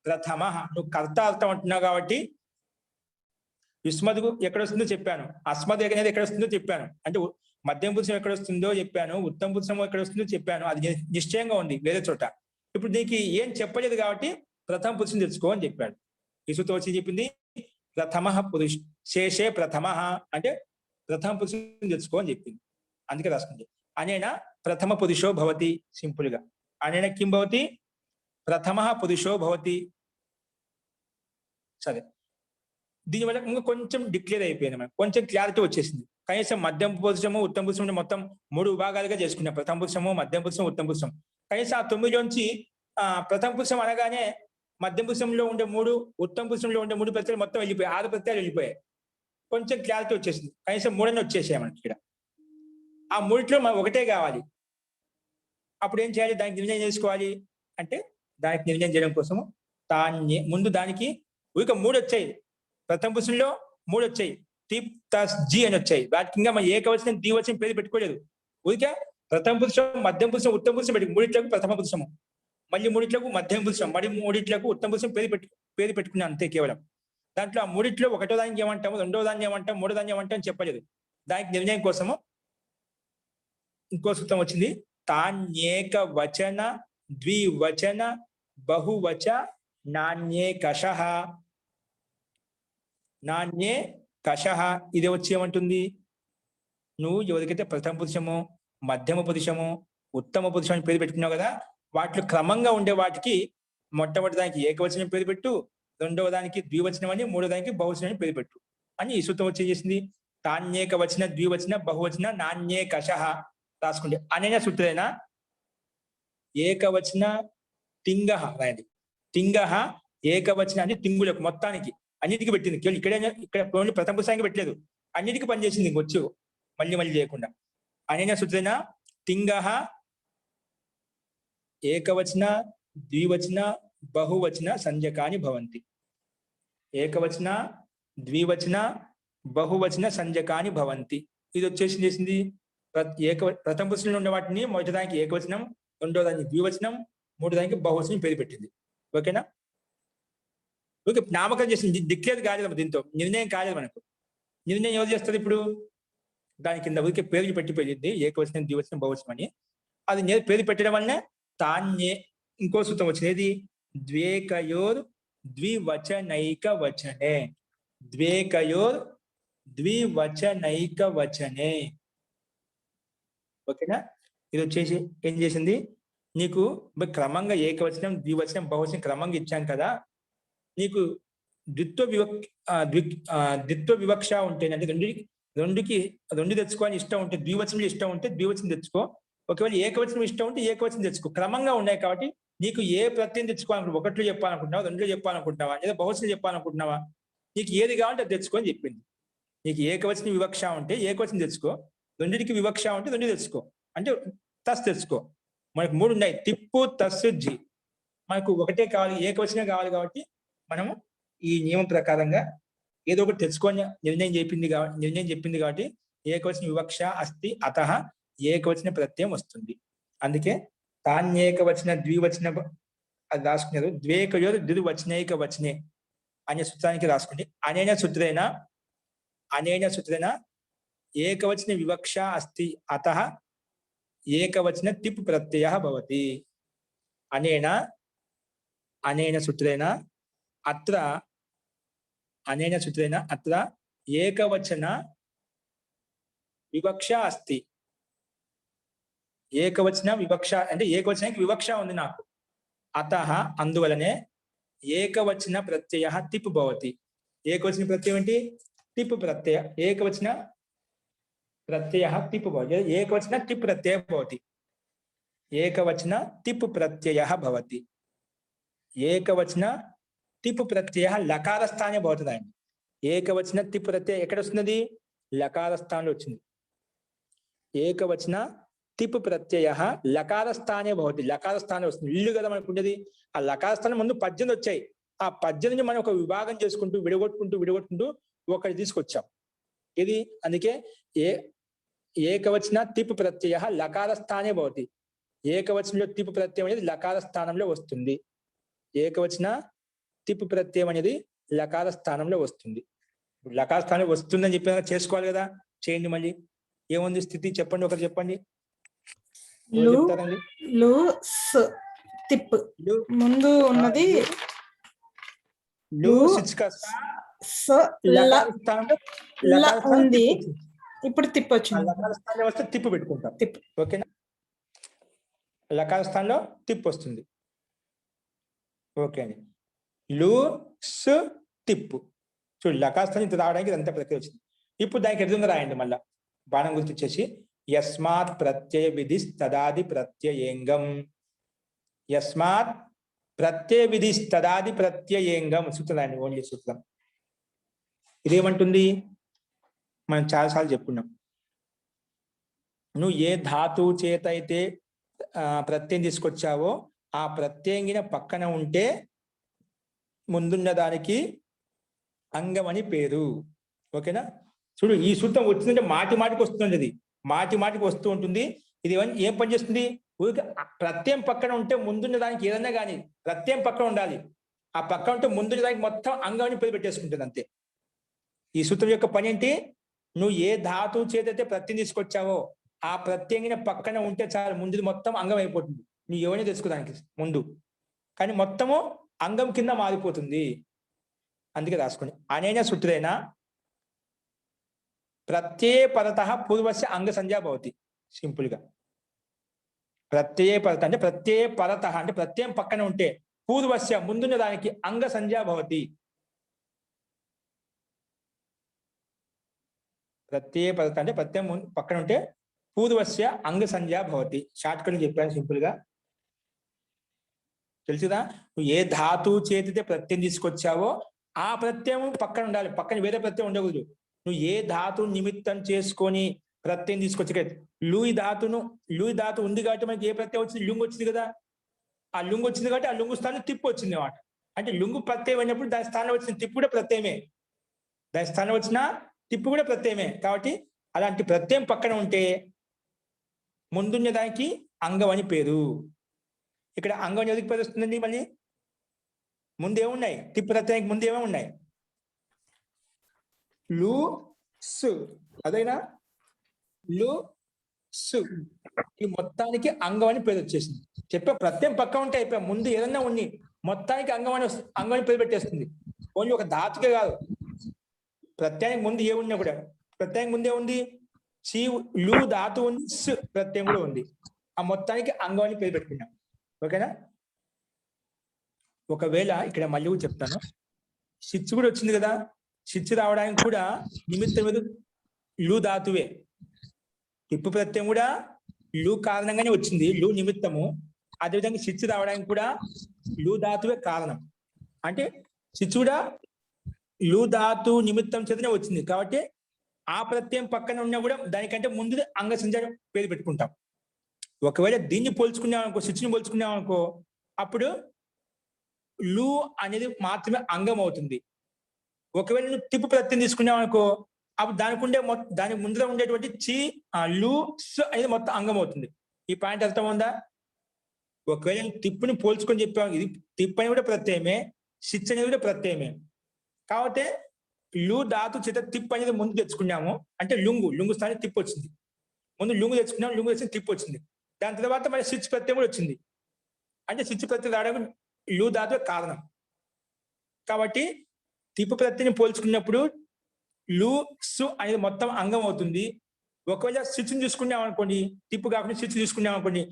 ప్రథమ. నువ్వు కర్త అర్థం అంటున్నావు కాబట్టి యుష్మద్కు ఎక్కడ వస్తుందో చెప్పాను, అస్మద్ అనేది ఎక్కడ వస్తుందో చెప్పాను, అంటే మధ్యం పురుషం ఎక్కడ వస్తుందో చెప్పాను, ఉత్తమ పురుషం ఎక్కడ వస్తుందో చెప్పాను. అది నిశ్చయంగా ఉంది వేరే చోట. ఇప్పుడు నీకు ఏం చెప్పలేదు కాబట్టి ప్రథమ పురుషం తెచ్చుకో అని చెప్పాడు. ఇసుతో వచ్చి చెప్పింది ప్రథమ పురుష, శేషే ప్రథమ అంటే ప్రథమ పురుషం తెచ్చుకో అని చెప్పింది. అందుకే రాసుకుంది అనేన ప్రథమ పురుషో భవతి. సింపుల్ గా అనేన కిం భవతి? ప్రథమ పురుషో భవతి. సరే, దీనివల్ల ఇంకా కొంచెం డిక్లేర్ అయిపోయింది, మనకు కొంచెం క్లారిటీ వచ్చేసింది. కనీసం మధ్యం పురుషము, ఉత్తమ పురుషం మొత్తం 3 విభాగాలుగా చేసుకున్నాం. ప్రథమ పురుషము, మధ్యం పురుషం, ఉత్తమ పురుషం. కనీసం ఆ 9లోంచి ప్రథమ పురుషం అనగానే మధ్యం పురుషంలో ఉండే 3, ఉత్తమ పురుషంలో ఉండే 3 ప్రత్యయాలు మొత్తం వెళ్ళిపోయాయి, 6 ప్రత్యయాలు వెళ్ళిపోయాయి. కొంచెం క్లారిటీ వచ్చేసింది. కనీసం 3 వచ్చేసాయి మనకి ఇక్కడ. ఆ 3లో మనకు ఒకటే కావాలి. అప్పుడు ఏం చేయాలి? దానికి నిర్ణయం చేసుకోవాలి. అంటే దానికి నిర్ణయం చేయడం కోసము ముందు దానికి ఇక 3 వచ్చాయి. ప్రథమ పురుషంలో 3 వచ్చాయి, టిప్ తస్ జి అని వచ్చాయి. వాటికి ఇంకా మనం ఏకవచనం ద్వివచనం పేరు పెట్టుకోలేదు. ఊరికే ప్రథమ పురుషం, మధ్యం పురుషం, ఉత్తమ పురుషం పెట్టి 3 ప్రథమ పురుషము, మళ్ళీ 3 మధ్యం పురుషం, మరి 3 ఉత్తమ పురుషం పేరు పెట్టుకున్నాం అంతే కేవలం. దాంట్లో ఆ 3 ఒకటో దానికి ఏమంటాము, రెండో దాన్ని ఏమంటాం, మూడో దాన్ని ఏమంటాం అని చెప్పలేదు. దానికి నిర్ణయం కోసము ఇంకో సూత్రం వచ్చింది. తాన్యేక వచన ద్వివచన బహువచ నాణ్యే కషః. నాణ్యే కషః ఇది వచ్చి ఏమంటుంది? నువ్వు ఎవరికైతే ప్రథమ పురుషము, మధ్యమ పురుషము, ఉత్తమ పురుషం అని పేరు పెట్టుకున్నావు కదా, వాటిలో క్రమంగా ఉండే వాటికి మొట్టమొదటి దానికి ఏకవచనం పేరు పెట్టు, రెండవ దానికి ద్వివచనం అని, మూడో దానికి బహువచనం అని పేరు పెట్టు అని ఈ సూత్రం వచ్చి చేసింది. తాన్యేక వచన ద్వివచన బహువచన నాణ్యే కషః రాసుకుంటే అనేన సూత్రేణ ఏకవచన తింగః రాయండి. తింగః ఏకవచనాన్ని తింగులకు మొత్తానికి అన్నిటికీ పెట్టింది. ఇక్కడ ఓన్లీ ప్రథమ పురుషానికి పెట్టలేదు, అన్నిటికీ పనిచేసింది. ఇంకొచ్చు మళ్ళీ చేయకుండా అనేన సూత్రేణ తింగః ఏకవచన ద్వివచన బహువచన సంజ్ఞకాని భవంతి. ఏకవచన ద్వివచన బహువచన సంజ్ఞకాని భవంతి. ఇది వచ్చేసి చేసింది ప్రథమ పురుషంలో ఉన్న వాటిని మొదటి దానికి ఏకవచనం, రెండో దానికి ద్వివచనం, మూడో దానికి బహువచనం పేరు పెట్టింది. ఓకేనా? ఓకే, నామకరణం చేసింది. డిక్లేర్ కాలేదు, దీంతో నిర్ణయం కాలేదు. మనకు నిర్ణయం ఎవరు చేస్తారు ఇప్పుడు? దాని కింద ఊరికే పేర్లు పెట్టిపోయింది, ఏకవచనం, ద్వివచనం, బహువచనం అని. అది పేరు పెట్టడం వల్లనే తాన్యే ఇంకో సూత్రం వచ్చింది. ఏది? ద్వేకయోర్ ద్వివచనైక వచనే. ద్వేకయోర్ ద్వివచనైక వచనే. ఓకేనా? ఇది వచ్చేసి ఏం చేసింది? నీకు క్రమంగా ఏకవచనం, ద్వివచనం, బహువచనం క్రమంగా ఇచ్చాం కదా, నీకు ద్విత్వ వివక్ష ఉంటే, అంటే రెండు తెచ్చుకోవాలని ఇష్టం ఉంటే, ద్వివచనంలో ఇష్టం ఉంటే ద్వివచనం తెచ్చుకో. ఒకవేళ ఏకవచనం ఇష్టం ఉంటే ఏకవచనం తెచ్చుకో. క్రమంగా ఉన్నాయి కాబట్టి నీకు ఏ ప్రత్యయం తెచ్చుకోవాలనుకుంటున్నావు, 1లో చెప్పాలనుకుంటున్నావా, 2లో చెప్పాలనుకుంటున్నావా, లేదా బహువచనం చెప్పాలనుకుంటున్నావా, నీకు ఏది కావాలంటే అది తెచ్చుకో అని చెప్పింది. నీకు ఏకవచన వివక్ష ఉంటే ఏకవచనం తెచ్చుకో, రెండింటికి వివక్ష ఉంటే 2 తెచ్చుకో, అంటే తస్ తెచ్చుకో. మనకు 3 ఉన్నాయి, తిప్పు, తస్సు, జి. మనకు ఒకటే కావాలి, ఏకవచనం కావాలి కాబట్టి మనము ఈ నియమం ప్రకారంగా ఏదో ఒకటి తెచ్చుకొని నిర్ణయం చెప్పింది కాబట్టి ఏకవచన వివక్ష అస్తి, అతః ఏకవచన ప్రత్యయం వస్తుంది. అందుకే తాన్యేకవచన ద్వివచన అది రాసుకున్నారు. ద్వేకయోర్ ద్వివచనైక వచనే అనే సూత్రానికి రాసుకుంటే అనేన సూత్రేణ ఏకవచన వివక్ష అస్తి, అతః ఏకవచన తిప్ ప్రత్యయః భవతి. అనేన సూత్రేణ అత్ర ఏకవచన వివక్ష అస్తి. ఏకవచన వివక్ష అంటే ఏకవచనానికి వివక్ష ఉంది నాకు. అతః అందువలనే ఏకవచన ప్రత్యయ తిప్ భవతి. ఏకవచన ప్రత్యయం ఏంటి? తిప్ ప్రత్యయ. ఏకవచన ప్రత్యయ తిప్ భవతి. ఏకవచన తిప్ ప్రత్యయ భవతి. ఏకవచన తిప్ ప్రత్యయ భవతి. ఏకవచన తిప్ ప్రత్యయ లకార స్థానే భవతి. ఏకవచన తిప్ ప్రత్యయం ఎక్కడ వస్తున్నది? లకార స్థానంలో వచ్చింది. ఏకవచన తిప్ ప్రత్యయ లకార స్థానే భవతి. లకార స్థానం వస్తుంది. ఇల్లు కదా మనకు ఉండేది. ఆ లకార స్థానం ముందు 18 వచ్చాయి. ఆ 18ని మనం ఒక విభాగం చేసుకుంటూ విడగొట్టుకుంటూ ఒకటి తీసుకొచ్చాం. ఇది అందుకే ఏకవచన తిప్ ప్రత్యయ లకార స్థానే భవతి. ఏకవచనంలో తిప్ ప్రత్యయం అనేది లకార స్థానంలో వస్తుంది. ఏకవచన తిప్ ప్రత్యయం అనేది లకార స్థానంలో వస్తుంది. లకార స్థానం వస్తుందని చెప్పి చేసుకోవాలి కదా. చేయండి మళ్ళీ. ఏముంది స్థితి చెప్పండి, ఒకరు చెప్పండి. ఎవరు లు చెప్తారండి? లు స్ తిప్ లు ముందు ఉన్నది లు లు సిచ్క స ల లకార స్థానంలో ల లకార స్థానం ఉంది. తిప్పు వచ్చింది. ఇప్పుడు తిప్ ఆ వచ్చింది. లకార స్థానంలో వస్తే తిప్పు పెట్టుకుంటాం. తిప్ ఓకేనా? లకార స్థానంలో తిప్పు వస్తుంది. ఓకే అండి. లు స్ తిప్పు. చూడు లకార స్థానం ఇంత రావడానికి ఇదంతా ప్రక్రియ వచ్చింది. ఇప్పుడు దానికి ఎదురుగా రాయండి మళ్ళా. బాణం గుర్తు వచ్చేసి యస్మాత్ ప్రత్యయ విధి తదాది ప్రత్యయేంగం. యస్మాత్ ప్రత్యయ విధి తదాది ప్రత్యయేంగం. సూత్రం రాయండి. ఓన్లీ సూత్రం. ఇదేమంటుంది? మనం చాలాసార్లు చెప్పుకున్నాం. నువ్వు ఏ ధాతువు చేత అయితే ప్రత్యయం తీసుకొచ్చావో ఆ ప్రత్యయంగిన పక్కన ఉంటే ముందున్న దానికి అంగం అని పేరు. ఓకేనా? చూడు, ఈ సూత్రం వచ్చిందంటే మాటికి వస్తుంది. అది మాటికి వస్తూ ఉంటుంది. ఇది ఏం పని చేస్తుంది? ప్రత్యయం పక్కన ఉంటే ముందున్న దానికి ఏదన్నా కానీ ప్రత్యయం పక్కన ఉండాలి. ఆ పక్కన ఉంటే ముందున్న దానికి మొత్తం అంగం అని పేరు పెట్టేసుకుంటుంది అంతే. ఈ సూత్రం యొక్క పని ఏంటి? నువ్వు ఏ ధాతువు చేతైతే ప్రత్యయం తీసుకొచ్చావో ఆ ప్రత్యయంగిన పక్కన ఉంటే చాలు, ముందుది మొత్తం అంగం అయిపోతుంది. నువ్వు ఎవరిని తెలుసుకోదానికి ముందు, కానీ మొత్తము అంగం కింద మారిపోతుంది. అందుకే రాసుకోండి. అనేన సూత్రేణ ప్రత్యయ పరత పూర్వస్య అంగ సంజ్ఞా భవతి. సింపుల్ గా ప్రత్యయ పరత అంటే ప్రత్యయ పరత అంటే ప్రత్యయం పక్కన ఉంటే పూర్వస్య ముందున్న దానికి అంగ సంజ్ఞా భవతి. ప్రత్యయ పరత అంటే ప్రత్యయం పక్కన ఉంటే పూర్వస్య అంగ సంజ్ఞా భవతి. షార్ట్ కట్ చెప్పాను సింపుల్ గా. తెలుసుదా? నువ్వు ఏ ధాతువు చేతితే ప్రత్యయం తీసుకొచ్చావో ఆ ప్రత్యయం పక్కన ఉండాలి. పక్కన వేరే ప్రత్యయం ఉండకూడదు. నువ్వు ఏ ధాతువు నిమిత్తం చేసుకొని ప్రత్యయం తీసుకొచ్చి లూయి ధాతు ఉంది కాబట్టి మనకి ఏ ప్రత్యయం వచ్చింది? లుంగు వచ్చింది కదా. ఆ లుంగు వచ్చింది కాబట్టి ఆ లుంగు స్థానం తిప్పు వచ్చింది అన్నమాట. అంటే లుంగు ప్రత్యయం అయినప్పుడు దాని స్థానంలో వచ్చిన తిప్పు కూడా ప్రత్యయమే. దాని స్థానంలో వచ్చిన తిప్పు కూడా ప్రత్యయమే. కాబట్టి అలాంటి ప్రత్యయం పక్కన ఉంటే ముందున్న దానికి అంగం అని పేరు. ఇక్కడ అంగం ఎందుకు పేరు వస్తుందండి? మళ్ళీ ముందేమున్నాయి? తిప్పు ప్రత్యయానికి ముందు ఏమేమి ఉన్నాయి? లు సు. అదైనా లు సు ఈ మొత్తానికి అంగం అని పేరు వచ్చేసింది. చెప్పే ప్రత్యయం పక్క ఉంటే అయిపోయా. ముందు ఏదన్నా ఉన్ని మొత్తానికి అంగం అని పేరు పెట్టేస్తుంది. ఓన్లీ ఒక ధాతుకే కాదు, ప్రత్యయానికి ముందు ఏ ఉన్నా కూడా. ప్రత్యయానికి ముందే ఉంది సి లు ధాతు ఉంది, స్ ప్రత్యయం కూడా ఉంది. ఆ మొత్తానికి అంగం అని పేరు పెట్టుకున్నాం. ఓకేనా? ఒకవేళ ఇక్కడ మళ్ళీ కూడా చెప్తాను. సిచ్చు కూడా వచ్చింది కదా. సిచ్చు రావడానికి కూడా నిమిత్తం మీద లు ధాతువే. తిప్పు ప్రత్యయం కూడా లు కారణంగానే వచ్చింది, లు నిమిత్తము. అదేవిధంగా సిచ్చు రావడానికి కూడా లు ధాతువే కారణం. అంటే సిచ్చు కూడా లు ధాతు నిమిత్తం చేతనే వచ్చింది కాబట్టి ఆ ప్రత్యయం పక్కన ఉన్నా కూడా దానికంటే ముందు అంగ సంజ్ఞ పేరు పెట్టుకుంటాం. ఒకవేళ దీన్ని పోల్చుకున్నాం అనుకో, సిచ్చుని పోల్చుకున్నాం అనుకో, అప్పుడు లు అనేది మాత్రమే అంగం అవుతుంది. ఒకవేళ నువ్వు తిప్పు ప్రత్యయం తీసుకున్నావు అనుకో, అప్పుడు దానికి ముందర ఉండేటువంటి లు స్ అనేది మొత్తం అంగం అవుతుంది. ఈ పాయింట్ అర్థం ఉందా? ఒకవేళ తిప్పుని పోల్చుకొని చెప్పాము, ఇది తిప్పు అని కూడా ప్రత్యయమే, సిచ్ అనేది కూడా ప్రత్యయమే. కాబట్టి లు ధాతు చేత తిప్పు అనేది ముందు తెచ్చుకున్నాము. అంటే లుంగు స్థానం తిప్పు వచ్చింది. ముందు లుంగు తెచ్చుకున్నాము, లుంగు తెచ్చి తిప్పు వచ్చింది. దాని తర్వాత మరి సిచ్ ప్రత్యయం కూడా వచ్చింది. అంటే సిచ్ ప్రత్యయం రావడానికి లు ధాతువే కారణం. కాబట్టి తిప్పు ప్రత్యయం పోల్చుకున్నప్పుడు లు సు అనేది మొత్తం అంగం అవుతుంది. ఒకవేళ సిచ్చుని చూసుకున్నాం అనుకోండి, తిప్పు కాకుండా సిచ్చు చూసుకున్నాం అనుకోండి,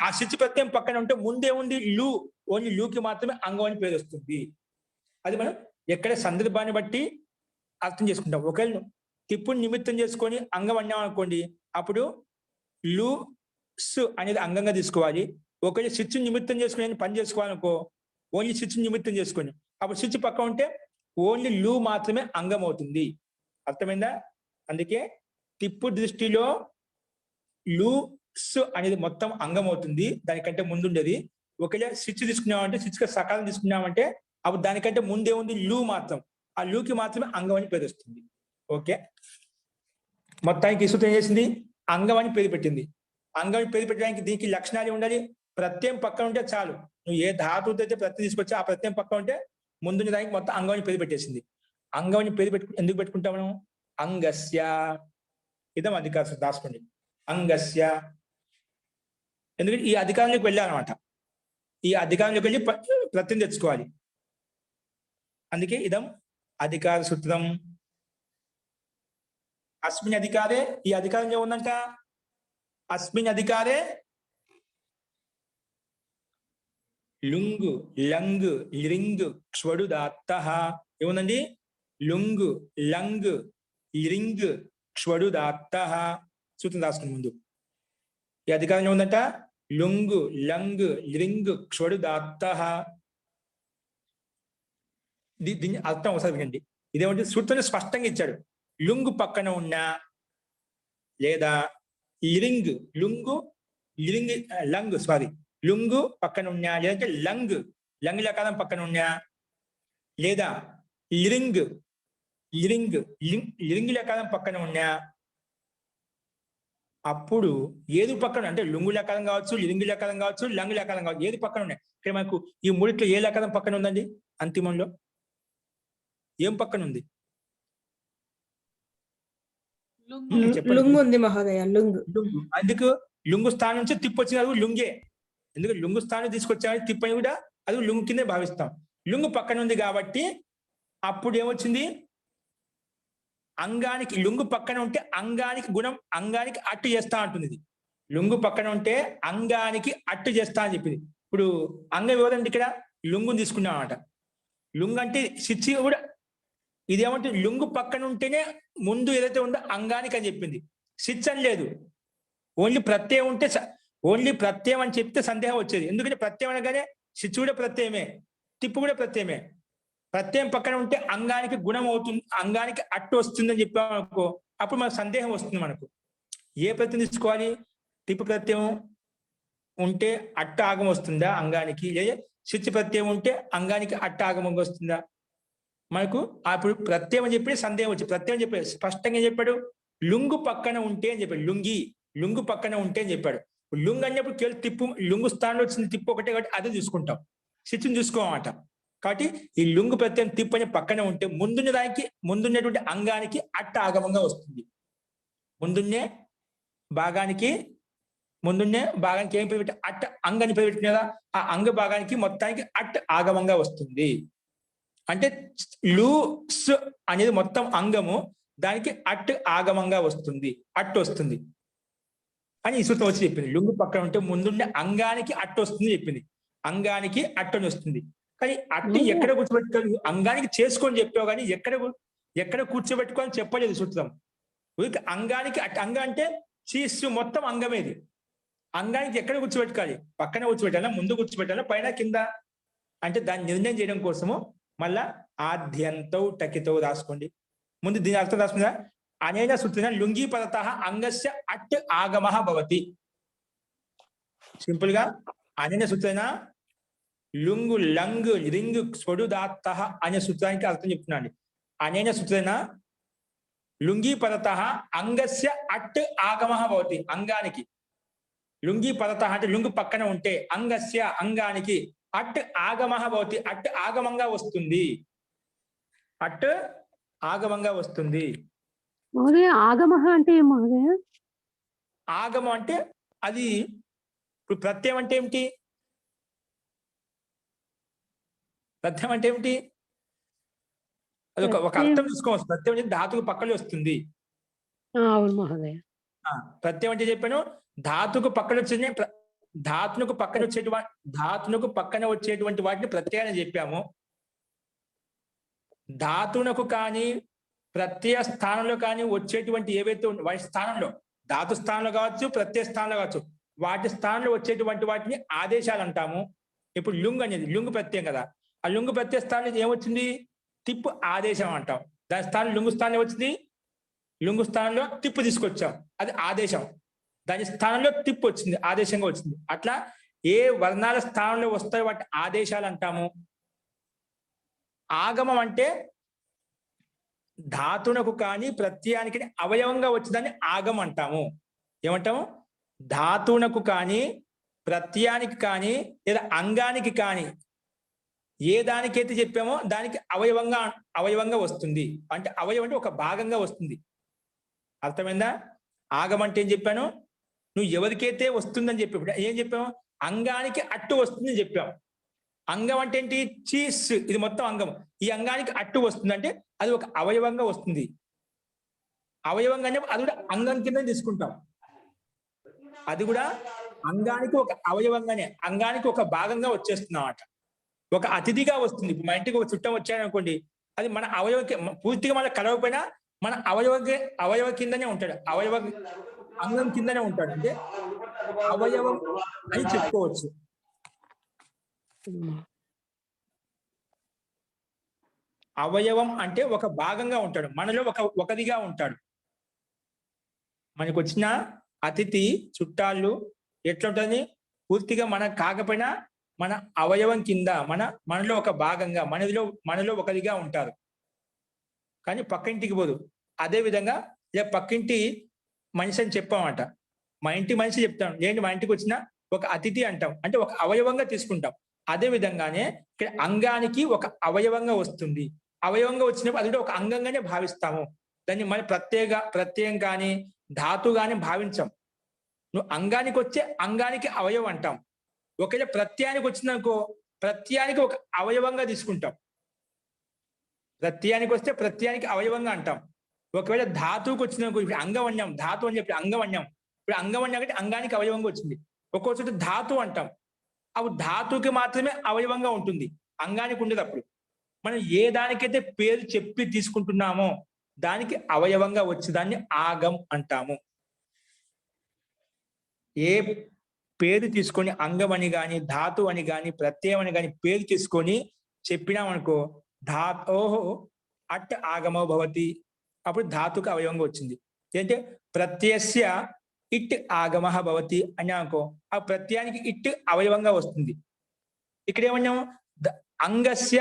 ఆ సిచ్చు ప్రత్యయం పక్కన ఉంటే ముందే ఉంది లు, ఓన్లీ లూకి మాత్రమే అంగం అని పేరు వస్తుంది. అది మనం ఎక్కడ సందర్భాన్ని బట్టి అర్థం చేసుకుంటాం. ఒకవేళ తిప్పుని నిమిత్తం చేసుకొని అంగం అన్నాం అనుకోండి, అప్పుడు లు సు అనేది అంగంగా తీసుకోవాలి. ఒకవేళ సిచ్చు నిమిత్తం చేసుకుని పని చేసుకోవాలనుకో, ఓన్లీ సిచ్చు నిమిత్తం చేసుకొని అప్పుడు సిచ్చు పక్క ఉంటే ఓన్లీ లు మాత్రమే అంగం అవుతుంది. అర్థమైందా? అందుకే తిప్పు దృష్టిలో లు స్ అనేది మొత్తం అంగం అవుతుంది, దానికంటే ముందుండేది. ఒకవేళ స్విచ్ తీసుకున్నామంటే, స్విచ్ సకాలం తీసుకున్నామంటే అప్పుడు దానికంటే ముందేముంది లు మాత్రం, ఆ లూకి మాత్రమే అంగం అని పేరు వస్తుంది. ఓకే, మొత్తానికి ఈ సూత్రం ఏం చేసింది? అంగం అని పేరు పెట్టింది. అంగం అని పేరు పెట్టడానికి దీనికి లక్షణాలు ఉండాలి. ప్రత్యయం పక్కన ఉంటే చాలు. నువ్వు ఏ ధాతువుతో అయితే ప్రత్యయం తీసుకొచ్చా ఆ ప్రత్యయం పక్కన ఉంటే ముందున్న దానికి మొత్తం అంగం అని పేరు పెట్టేసింది. అంగం అని పేరు ఎందుకు పెట్టుకుంటాం మనం? అంగస్య, ఇదం అధికారం రాసుకోండి. అంగస్య, ఎందుకంటే ఈ అధికారంలోకి వెళ్ళాలన్నమాట. ఈ అధికారంలోకి వెళ్ళి ప్రత్యయం తెచ్చుకోవాలి. అందుకే ఇదం అధికార సూత్రం. అస్మిన్ అధికారే, ఈ అధికారం ఏముందంట? అస్మిన్ అధికారే లుంగు లంగ్ లింగ్ క్షడుదాత్త. ఏముందండి? లుంగు లంగ్ లింగ్ క్షడుదాత్త. సూత్రం రాసుకుని ముందు ఈ అధికారం ఏముందంట? లుంగు లంగ్ లింగ్ క్షడుదాత్త. దీని అర్థం ఒకసారి వినండి. ఇదేమంటే సూత్రం స్పష్టంగా ఇచ్చాడు. లుంగు పక్కన ఉన్న లేదా లింగ్ లుంగు లింగ్ లంగ్ లుంగు పక్కన ఉన్నా, లేదంటే లంగ్ లంగ్ లకారం పక్కన ఉన్నా, లేదా లిరింగ్ లిరింగ్ లిరింగ్ లకారం పక్కన ఉన్నా, అప్పుడు ఏది పక్కన అంటే లుంగు లకారం కావచ్చు, లిరింగు లకారం కావచ్చు, లంగు లకారం కావచ్చు, ఏది పక్కన ఉన్నాయి? ఇక్కడ మనకు ఈ మూడిట్లో ఏ లకారం పక్కన ఉందండి? అంతిమంలో ఏం పక్కన ఉంది? లుంగు ఉంది మహోదయ, లుంగు. అందుకు లుంగు స్థానం నుంచి తిప్పు వచ్చిన అది లుంగే. ఎందుకంటే లుంగు స్థానం తీసుకొచ్చామని తిప్పు అని కూడా అది లుంగు కిందే భావిస్తాం. లుంగు పక్కన ఉంది కాబట్టి అప్పుడు ఏమొచ్చింది? అంగానికి, లుంగు పక్కన ఉంటే అంగానికి గుణం, అంగానికి అట్టు చేస్తా అంటుంది ఇది. లుంగు పక్కన ఉంటే అంగానికి అట్టు చేస్తా అని చెప్పింది. ఇప్పుడు అంగం ఎవరండి? ఇక్కడ లుంగుని తీసుకున్నాం అన్నమాట. లుంగు అంటే శిచ్చి కూడా ఇదేమంటే లుంగు పక్కన ఉంటేనే ముందు ఏదైతే ఉందో అంగానికి అని చెప్పింది. శిచ్ అని లేదు. ఓన్లీ ప్రత్యయం ఉంటే, ఓన్లీ ప్రత్యయం అని చెప్తే సందేహం వచ్చేది. ఎందుకంటే ప్రత్యయం అనగానే శిచ్చు కూడా ప్రత్యయమే, తిప్పు కూడా ప్రత్యయమే. ప్రత్యయం పక్కన ఉంటే అంగానికి గుణం అవుతుంది, అంగానికి అట్టు వస్తుందని చెప్పామనుకో, అప్పుడు మనకు సందేహం వస్తుంది. మనకు ఏ ప్రత్యయం తీసుకోవాలి? తిప్పు ప్రత్యయం ఉంటే అట్ట ఆగం వస్తుందా అంగానికి, లేదా శిచ్చు ప్రత్యయం ఉంటే అంగానికి అట్ట ఆగమం వస్తుందా? మనకు అప్పుడు ప్రత్యయం అని చెప్పి సందేహం వచ్చి, ప్రత్యయం చెప్పాడు స్పష్టంగా చెప్పాడు. లుంగు పక్కన ఉంటే అని చెప్పాడు. లుంగు పక్కన ఉంటే అని చెప్పాడు. లుంగు అన్నప్పుడు కేవలం తిప్పు, లుంగు స్థానంలో వచ్చింది తిప్పు ఒకటే కాబట్టి అదే చూసుకుంటాం, శిచ్చుని చూసుకోమాట. కాబట్టి ఈ లుంగు ప్రత్యయం తిప్పు అని పక్కన ఉంటే ముందున్న దానికి, ముందున్నటువంటి అంగానికి అట్ట ఆగమంగా వస్తుంది. ముందున్నే భాగానికి ఏం పేరు పెట్టి? అట్ట అంగాన్ని పేరు పెట్టిన కదా, ఆ అంగ భాగానికి మొత్తానికి అట్ట ఆగమంగా వస్తుంది. అంటే లూస్ అనేది మొత్తం అంగము, దానికి అట్టు ఆగమంగా వస్తుంది, అట్టు వస్తుంది అని ఈ సూత్రం వచ్చి చెప్పింది. లుంగు పక్కన ఉంటే ముందుండే అంగానికి అట్టు వస్తుంది చెప్పింది. అంగానికి అట్టని వస్తుంది. కానీ అట్టు ఎక్కడ కూర్చోబెట్టుకోవాలి? అంగానికి చేసుకొని చెప్పావు కానీ ఎక్కడ కూర్చోబెట్టుకోవాలని చెప్పలేదు సూత్రం. అంగానికి అంగ అంటే చీస్సు మొత్తం అంగమేది. అంగానికి ఎక్కడ కూర్చోబెట్టుకోవాలి? పక్కన కూర్చోబెట్టాలా, ముందు కూర్చోబెట్టాలా, పైన కింద అంటే దాన్ని నిర్ణయం చేయడం కోసము మళ్ళా ఆద్యంతౌ టకితౌ రాసుకోండి. ముందు దీని అర్థం రాసుకుందా? అనేన సూత్రేణ లుంగీ పదతః అంగస్య అట్ ఆగమః భవతి. సింపుల్ గా అనేన సూత్రేణ లుంగు లంగు రింగు స్వడుదాత్తః అనే సూత్రానికి అర్థం చెప్తున్నాను. అనేన సూత్రేణ లుంగీ పదతః అంగస్య అట్ ఆగమః భవతి. అంగానికి లుంగీ పదతః అంటే లుంగు పక్కన ఉంటే అంగస్య అంగానికి అట్ ఆగమః భవతి, అట్ ఆగమంగా వస్తుంది, అట్ ఆగమంగా వస్తుంది. మహోదయ ఆగమః అంటే ఏం మహోదయ? ఆగమం అంటే అది ఇప్పుడు ప్రత్యయం అంటే ఏమిటి? ప్రత్యయం అంటే ఏమిటి? అది ఒక అర్థం తీసుకోవచ్చు. ప్రత్యయం అంటే ధాతుకు పక్కనే వస్తుంది. అవును మహోదయ. ప్రత్యయం అంటే చెప్పాను, ధాతుకు పక్కన వచ్చే ధాతునకు పక్కన వచ్చేటువంటి వాటిని ప్రత్యయాన్ని చెప్పాము. ధాతునకు కానీ ప్రత్యయ స్థానంలో కానీ వచ్చేటువంటి ఏవైతే వాటి స్థానంలో, ధాతు స్థానంలో కావచ్చు, ప్రత్యయ స్థానంలో కావచ్చు, వాటి స్థానంలో వచ్చేటువంటి వాటిని ఆదేశాలు అంటాము. ఇప్పుడు లుంగ్ అనేది లుంగు ప్రత్యయం కదా, ఆ లుంగు ప్రత్యయ స్థానంలో ఏమొచ్చింది? తిప్పు ఆదేశం అంటాం. దాని స్థానం లుంగు స్థానంలో వచ్చింది, లుంగు స్థానంలో తిప్పు తీసుకొచ్చాం, అది ఆదేశం. దాని స్థానంలో తిప్పు వచ్చింది, ఆదేశంగా వచ్చింది. అట్లా ఏ వర్ణాల స్థానంలో వస్తాయో వాటి ఆదేశాలు అంటాము. ఆగమం అంటే ధాతునకు కానీ ప్రత్యయానికి అవయవంగా వచ్చేదాన్ని ఆగమం అంటాము. ఏమంటాము? ధాతునకు కానీ ప్రత్యయానికి కానీ లేదా అంగానికి కానీ ఏ దానికైతే చెప్పామో దానికి అవయవంగా వస్తుంది. అంటే అవయవం అంటే ఒక భాగంగా వస్తుంది. అర్థమైందా? ఆగమం అంటే ఏం చెప్పాను? నువ్వు ఎవరికైతే వస్తుందని చెప్పి ఏం చెప్పాము? అంగానికి అట్టు వస్తుందని చెప్పాము. అంగం అంటే ఏంటి? చీస్, ఇది మొత్తం అంగం. ఈ అంగానికి అట్టు వస్తుంది అంటే అది ఒక అవయవంగా వస్తుంది. అవయవంగానే అది కూడా అంగం కింద తీసుకుంటాం. అది కూడా అంగానికి ఒక అవయవంగానే, అంగానికి ఒక భాగంగా వచ్చేస్తుంది అన్నమాట. ఒక అతిథిగా వస్తుంది. మా ఇంటికి ఒక చుట్టం వచ్చాడనుకోండి, అది మన పూర్తిగా మన కలవకపోయినా మన అవయవ కిందనే ఉంటాడు, అంగం కిందనే ఉంటాడు. అంటే అవయవం అని చెప్పుకోవచ్చు. అవయవం అంటే ఒక భాగంగా ఉంటాడు, మనలో ఒకదిగా ఉంటాడు. మనకు వచ్చిన అతిథి చుట్టాలు ఎట్లుంటుంది? పూర్తిగా మనకు కాకపోయినా మన అవయవం కింద, మనలో ఒక భాగంగా, మనలో ఒకదిగా ఉంటారు. కానీ పక్కింటికి పోదు. అదే విధంగా ఇలా పక్కింటి మనిషి అని చెప్పామంట. మా ఇంటి మనిషి చెప్తాం, ఏంటి మా ఇంటికి వచ్చిన ఒక అతిథి అంటాం, అంటే ఒక అవయవంగా తీసుకుంటాం. అదే విధంగానే ఇక్కడ అంగానికి ఒక అవయవంగా వస్తుంది. అవయవంగా వచ్చినప్పుడు అది ఒక అంగంగానే భావిస్తాము. దాన్ని మన ప్రత్యయం కానీ ధాతు కానీ భావించాం. నువ్వు అంగానికి వచ్చే అంగానికి అవయవం అంటాం. ఒకవేళ ప్రత్యయానికి వచ్చిందనుకో, ప్రత్యయానికి ఒక అవయవంగా తీసుకుంటాం. ప్రత్యయానికి వస్తే ప్రత్యయానికి అవయవంగా అంటాం. ఒకవేళ ధాతువుకి వచ్చిందనుకో, ఇప్పుడు అంగవన్యం, ధాతు అని చెప్పి అంగవన్యం, ఇప్పుడు అంగవన్యం అంటే అంగానికి అవయవంగా వచ్చింది. ఒక్కో చోట ధాతు అంటాం, అప్పుడు ధాతువుకి మాత్రమే అవయవంగా ఉంటుంది, అంగానికి ఉండదు. అప్పుడు మనం ఏ దానికైతే పేరు చెప్పి తీసుకుంటున్నామో దానికి అవయవంగా వచ్చేదాన్ని ఆగం అంటాము. ఏ పేరు తీసుకొని అంగం అని కానీ ధాతు అని కానీ ప్రత్యయం అని కానీ పేరు తీసుకొని చెప్పినామనుకో, ఓహో అట్ ఆగమో భవతి, అప్పుడు ధాతుకు అవయవంగా వచ్చింది. ఏంటంటే ప్రత్యస్య ఇట్ ఆగమ భవతి అని అనుకో, ఆ ప్రత్యయానికి ఇట్ అవయవంగా వస్తుంది. ఇక్కడ ఏమన్నాము? అంగస్య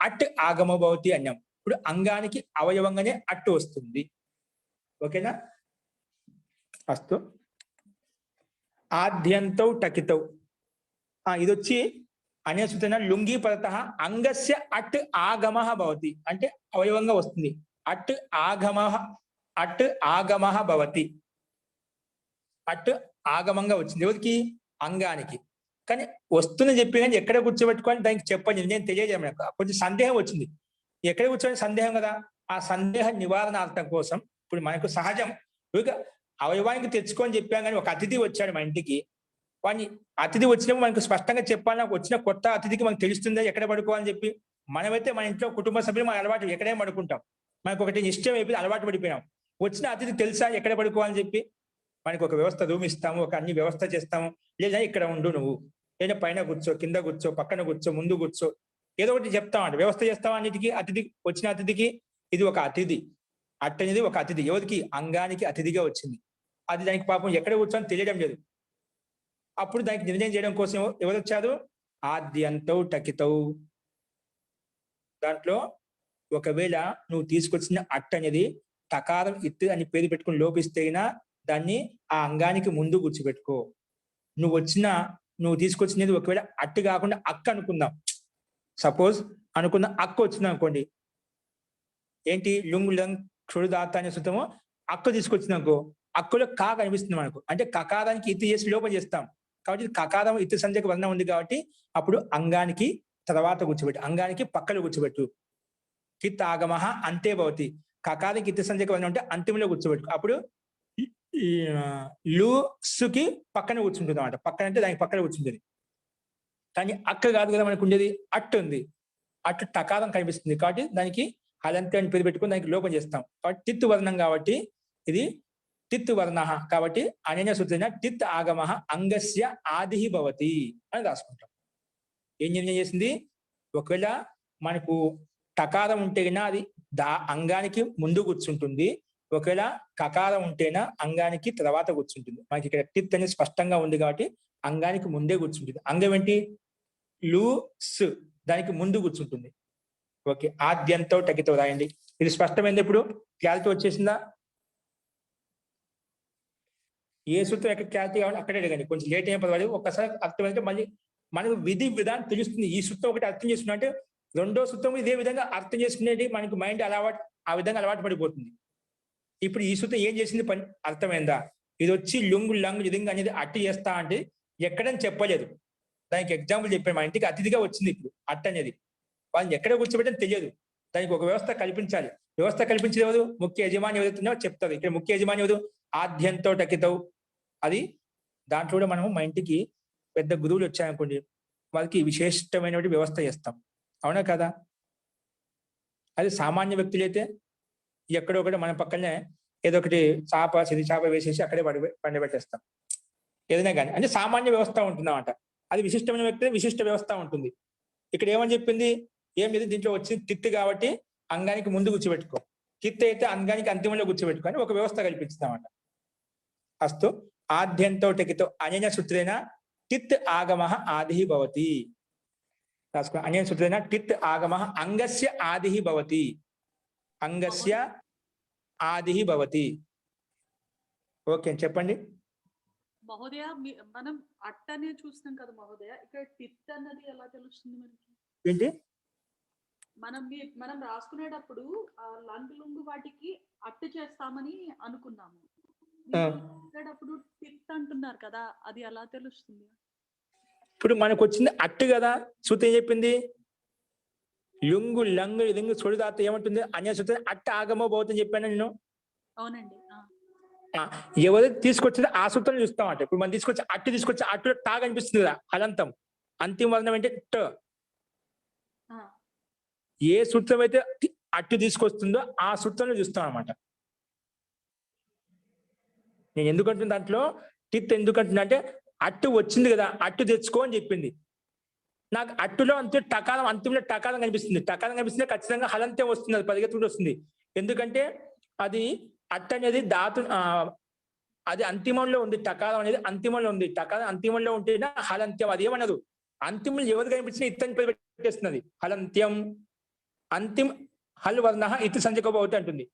అట్ ఆగమ భవతి అన్నాం. ఇప్పుడు అంగానికి అవయవంగానే అట్టు వస్తుంది. ఓకేనా? అస్తు. ఆద్యంతౌ టకితౌ, ఇది వచ్చి అనే సూచన లుంగి పరత అంగస్య అట్ ఆగమ భవతి, అంటే అవయవంగా వస్తుంది. అట్ ఆగమ భవతి, అట్ ఆగమంగా వచ్చింది. ఎవరికి? అంగానికి. కానీ వస్తుందని చెప్పి కానీ ఎక్కడ కూర్చోబెట్టుకోవాలి దానికి చెప్పండి, నేను తెలియజేయను. కొంచెం సందేహం వచ్చింది, ఎక్కడ కూర్చోని సందేహం కదా. ఆ సందేహ నివారణార్థం కోసం ఇప్పుడు మనకు సహజం అవయవానికి తెచ్చుకొని చెప్పాం. కానీ ఒక అతిథి వచ్చాడు మా ఇంటికి, వాడిని అతిథి వచ్చినప్పుడు మనకు స్పష్టంగా చెప్పాలి. నాకు వచ్చిన కొత్త అతిథికి మనకు తెలుస్తుందా ఎక్కడ పడుకోవాలని చెప్పి. మనమైతే మన ఇంట్లో కుటుంబ సభ్యులు మన అలవాటు ఎక్కడే పడుకుంటాం, మనకు ఒకటి ఇష్టం అయిపోయి అలవాటు పడిపోయినాం. వచ్చిన అతిథి తెలుసా ఎక్కడ పడుకోవాలని చెప్పి. మనకు ఒక వ్యవస్థ రూమ్ ఇస్తాము, ఒక అన్ని వ్యవస్థ చేస్తాము. లేదా ఇక్కడ ఉండు నువ్వు, లేదా పైన కూర్చో, కింద కూర్చో, పక్కన కూర్చో, ముందు కూర్చో, ఏదో ఒకటి చెప్తామంట. వ్యవస్థ చేస్తాం అన్నిటికీ. వచ్చిన అతిథికి ఇది ఒక అతిథి, అట్టనేది ఒక అతిథి. ఎవరికి? అంగానికి అతిథిగా వచ్చింది. అది దానికి పాపం ఎక్కడ కూర్చొని తెలియడం లేదు. అప్పుడు దానికి నిర్ణయం చేయడం కోసం ఎవరు వచ్చారు? ఆద్యంతౌ టకితౌ. దాంట్లో ఒకవేళ నువ్వు తీసుకొచ్చిన అట్ట అనేది టకారం ఇత్తు అని పేరు పెట్టుకుని లోపిస్తే దాన్ని ఆ అంగానికి ముందు కూర్చోబెట్టుకో. నువ్వు తీసుకొచ్చినది ఒకవేళ అట్టు కాకుండా అక్క అనుకుందాం. సపోజ్ అనుకున్న అక్క వచ్చింది అనుకోండి, ఏంటి? లుంగు లంగ్ క్షుడుదాత అనే సూత్రము అక్క తీసుకొచ్చిందనుకో, అక్కలో కా కనిపిస్తుంది మనకు. అంటే కకారానికి ఇత్తు చేసి లోపం చేస్తాం కాబట్టి కకారం ఇత్తు సంధ్యకు వర్ణం ఉంది కాబట్టి అప్పుడు అంగానికి తర్వాత కూర్చోబెట్టు, అంగానికి పక్కలో కూర్చోబెట్టు. కిత్ ఆగమ అంతే భవతి. కకారానికి ఇత్తు సంధ్యకు వర్ణం ఉంటే అంతిమంలో కూర్చోబెట్టు. అప్పుడు లూసుకి పక్కన కూర్చుంటుంది అన్నమాట. పక్కన అంటే దానికి పక్కన కూర్చుంటుంది. కానీ అక్క కాదు కదా మనకు ఉండేది, అట్టు ఉంది. అట్టు టకారం కనిపిస్తుంది కాబట్టి దానికి హలంతి అని పేరు పెట్టుకుని దానికి లోపం చేస్తాం. కాబట్టి తిత్తు వర్ణం కాబట్టి ఇది తిత్తు వర్ణ కాబట్టి అనన్య సూత్రేణ తిత్ ఆగమ అంగస్య ఆది భవతి అని రాసుకుంటాం. ఏం నిర్ణయం చేసింది? ఒకవేళ మనకు టకారం ఉంటేనా అది అంగానికి ముందు కూర్చుంటుంది, ఒకవేళ కకారం ఉంటేనా అంగానికి తర్వాత కూర్చుంటుంది. మనకి ఇక్కడ టిత్ అనేది స్పష్టంగా ఉంది కాబట్టి అంగానికి ముందే కూర్చుంటుంది. అంగం ఏంటి? లు స్, దానికి ముందు కూర్చుంటుంది. ఓకే, ఆద్యంతో టకితో రాయండి. ఇది స్పష్టమైంది. ఇప్పుడు క్లారిటీ వచ్చేసిందా? ఏ సూత్రం ఎక్కడ క్లారిటీ కావాలి అక్కడే అడగండి, కొంచెం లేట్ అయిన పర్వాలేదు. ఒక్కసారి అర్థమైతే మళ్ళీ మనకు విధి విధానం తెలుస్తుంది. ఈ సూత్రం ఒకటి అర్థం చేసుకున్నా అంటే రెండో సూత్రం ఇదే విధంగా అర్థం చేసుకునేది మనకి మైండ్ ఆ విధంగా అలవాటు పడిపోతుంది. ఇప్పుడు ఈ సూత్రం ఏం చేసింది పని అర్థమైందా? ఇది వచ్చి లుంగు లంగు లింగ్ అనేది అట్టి చేస్తా అంటే ఎక్కడని చెప్పలేదు. దానికి ఎగ్జాంపుల్ చెప్పాను. మా ఇంటికి అతిథిగా వచ్చింది ఇప్పుడు అట్ట అనేది. వాళ్ళని ఎక్కడ కూర్చోబెట్టని తెలియదు. దానికి ఒక వ్యవస్థ కల్పించాలి. వ్యవస్థ కల్పించేది ఎవరు? ముఖ్య యజమాని ఎవరుతుందో చెప్తారు. ఇక్కడ ముఖ్య యజమాని ఎవరు? ఆద్యంతో టకితో. అది దాంట్లో కూడా మనము మా ఇంటికి పెద్ద గురువులు వచ్చాయనుకోండి, వాళ్ళకి విశేషమైన వ్యవస్థ చేస్తాం. అవునా కదా? అది సామాన్య వ్యక్తులైతే ఎక్కడో ఒకటి మన పక్కనే ఏదో ఒకటి సిరి చాప వేసేసి అక్కడే పండబెట్టేస్తాం. ఏదైనా కానీ అంటే సామాన్య వ్యవస్థ ఉంటుందన్నమాట. అది విశిష్టమైన వ్యక్తి విశిష్ట వ్యవస్థ ఉంటుంది. ఇక్కడ ఏమని చెప్పింది? ఏం లేదు, దీంట్లో వచ్చి తిత్తి కాబట్టి అంగానికి ముందు కూర్చోబెట్టుకో, తిత్తి అయితే అంగానికి అంతిమంలో కూర్చోబెట్టుకో అని ఒక వ్యవస్థ కల్పిస్తామట. అస్తు ఆద్యంతో టకితో అనేన సూత్రేణ టిత్ ఆగమ ఆది భవతి. రాసుకో. అనేన సూత్రేణ టిత్ ఆగమ అంగస్య ఆది భవతి. అంగస్య ఆది భవతి. ఓకే, చెప్పండి. మహోదయ మనం అట్టనే చూస్తాం కదా మహోదయ, ఇక్కడ టిత్ అన్నది ఎలా తెలుస్తుంది మనకి? ఏంటి? మనం రాసుకునేటప్పుడు లంగు లుంగు వాటికి అట్టు చేస్తామని అనుకున్నాము. రాసుకునేటప్పుడు టిత్ అంటున్నారు కదా, అది ఎలా తెలుస్తుంది? ఇప్పుడు మనకు వచ్చింది అట్టు కదా. సూత్రం చెప్పింది లుంగు లంగు లింగు సుడిదాత ఏమంటుంది? అన్య సూత్రం అట్ట ఆగమో భవతం చెప్పాను నేను. అవునండి. ఎవరు తీసుకొచ్చింది ఆ సూత్రం చూస్తామంట. ఇప్పుడు మనం తీసుకొచ్చి అట్టు టా కనిపిస్తుంది కదా, హలంతం. అంతిమ వర్ణం అంటే ట. ఏ సూత్రం అయితే అట్టు తీసుకొస్తుందో ఆ సూత్రంలో చూస్తాం అనమాట. నేను ఎందుకంటున్నా దాంట్లో టిత్ ఎందుకంటున్నా అంటే అట్టు వచ్చింది కదా, అట్టు తెచ్చుకో అని చెప్పింది. నాకు అట్టులో అంతే టకారం, అంతిమంలో టకారం కనిపిస్తుంది. టకారం కనిపిస్తుంది ఖచ్చితంగా హలంతం వస్తుంది, అది పరిగెత్తుకుంటూ వస్తుంది. ఎందుకంటే అది అట్ట అనేది అది అంతిమంలో ఉంది. టకారం అనేది అంతిమంలో ఉంది. టకారం అంతిమంలో ఉంటేనే హలంత్యం. అది ఏమన్నదు, అంతిమంలో ఎవరు కనిపించినా ఇత్తని పెట్టేస్తున్నది. హలంత్యం అంతిమ హల్ వర్ణ ఇతి సంజకోబోతే అంటుంది.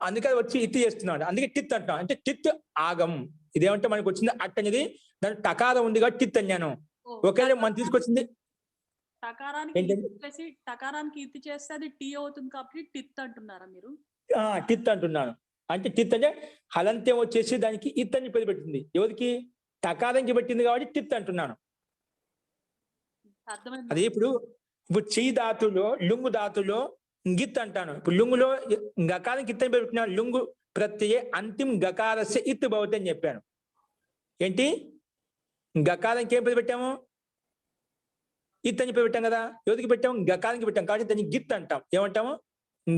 అందుకే వచ్చి ఇతి చేస్తున్నాడు. అందుకే టిత్ అంటున్నాం. అంటే టిత్ ఆగం. ఇదేమంటే మనకు వచ్చింది అట్ట అనేది, దాని టకారం ఉంది కాబట్టి టిత్ అన్నాను. ఒకవేళ మనం తీసుకొచ్చింది టకారానికి ఇతి చేస్తే అది టీ అవుతుంది కాబట్టి టిత్ అంటున్నారా మీరు? టిత్ అంటున్నాను. అంటే టిత్ అంటే హలంత్యం వచ్చేసి దానికి ఇత్ అని పేరు పెట్టింది. ఎవరికి? టకారానికి పెట్టింది కాబట్టి టిత్ అంటున్నాను. అదే ఇప్పుడు చీ ధాతులో లుంగు ధాతులో గిత్ అంటాను. ఇప్పుడు లుంగులో గకారానికి ఇత్ అని పేరు పెట్టిన లుంగు ప్రత్యయ అంతిమ గకారస్య ఇత్ భవతి అని చెప్పాను. ఏంటి? గకారానికి ఏం పేరు పెట్టాము? ఇత్ అని పేరు పెట్టాం కదా. ఎవరికి పెట్టాము? గకారానికి పెట్టాం కాబట్టి దాన్ని గిత్ అంటాం. ఏమంటాము?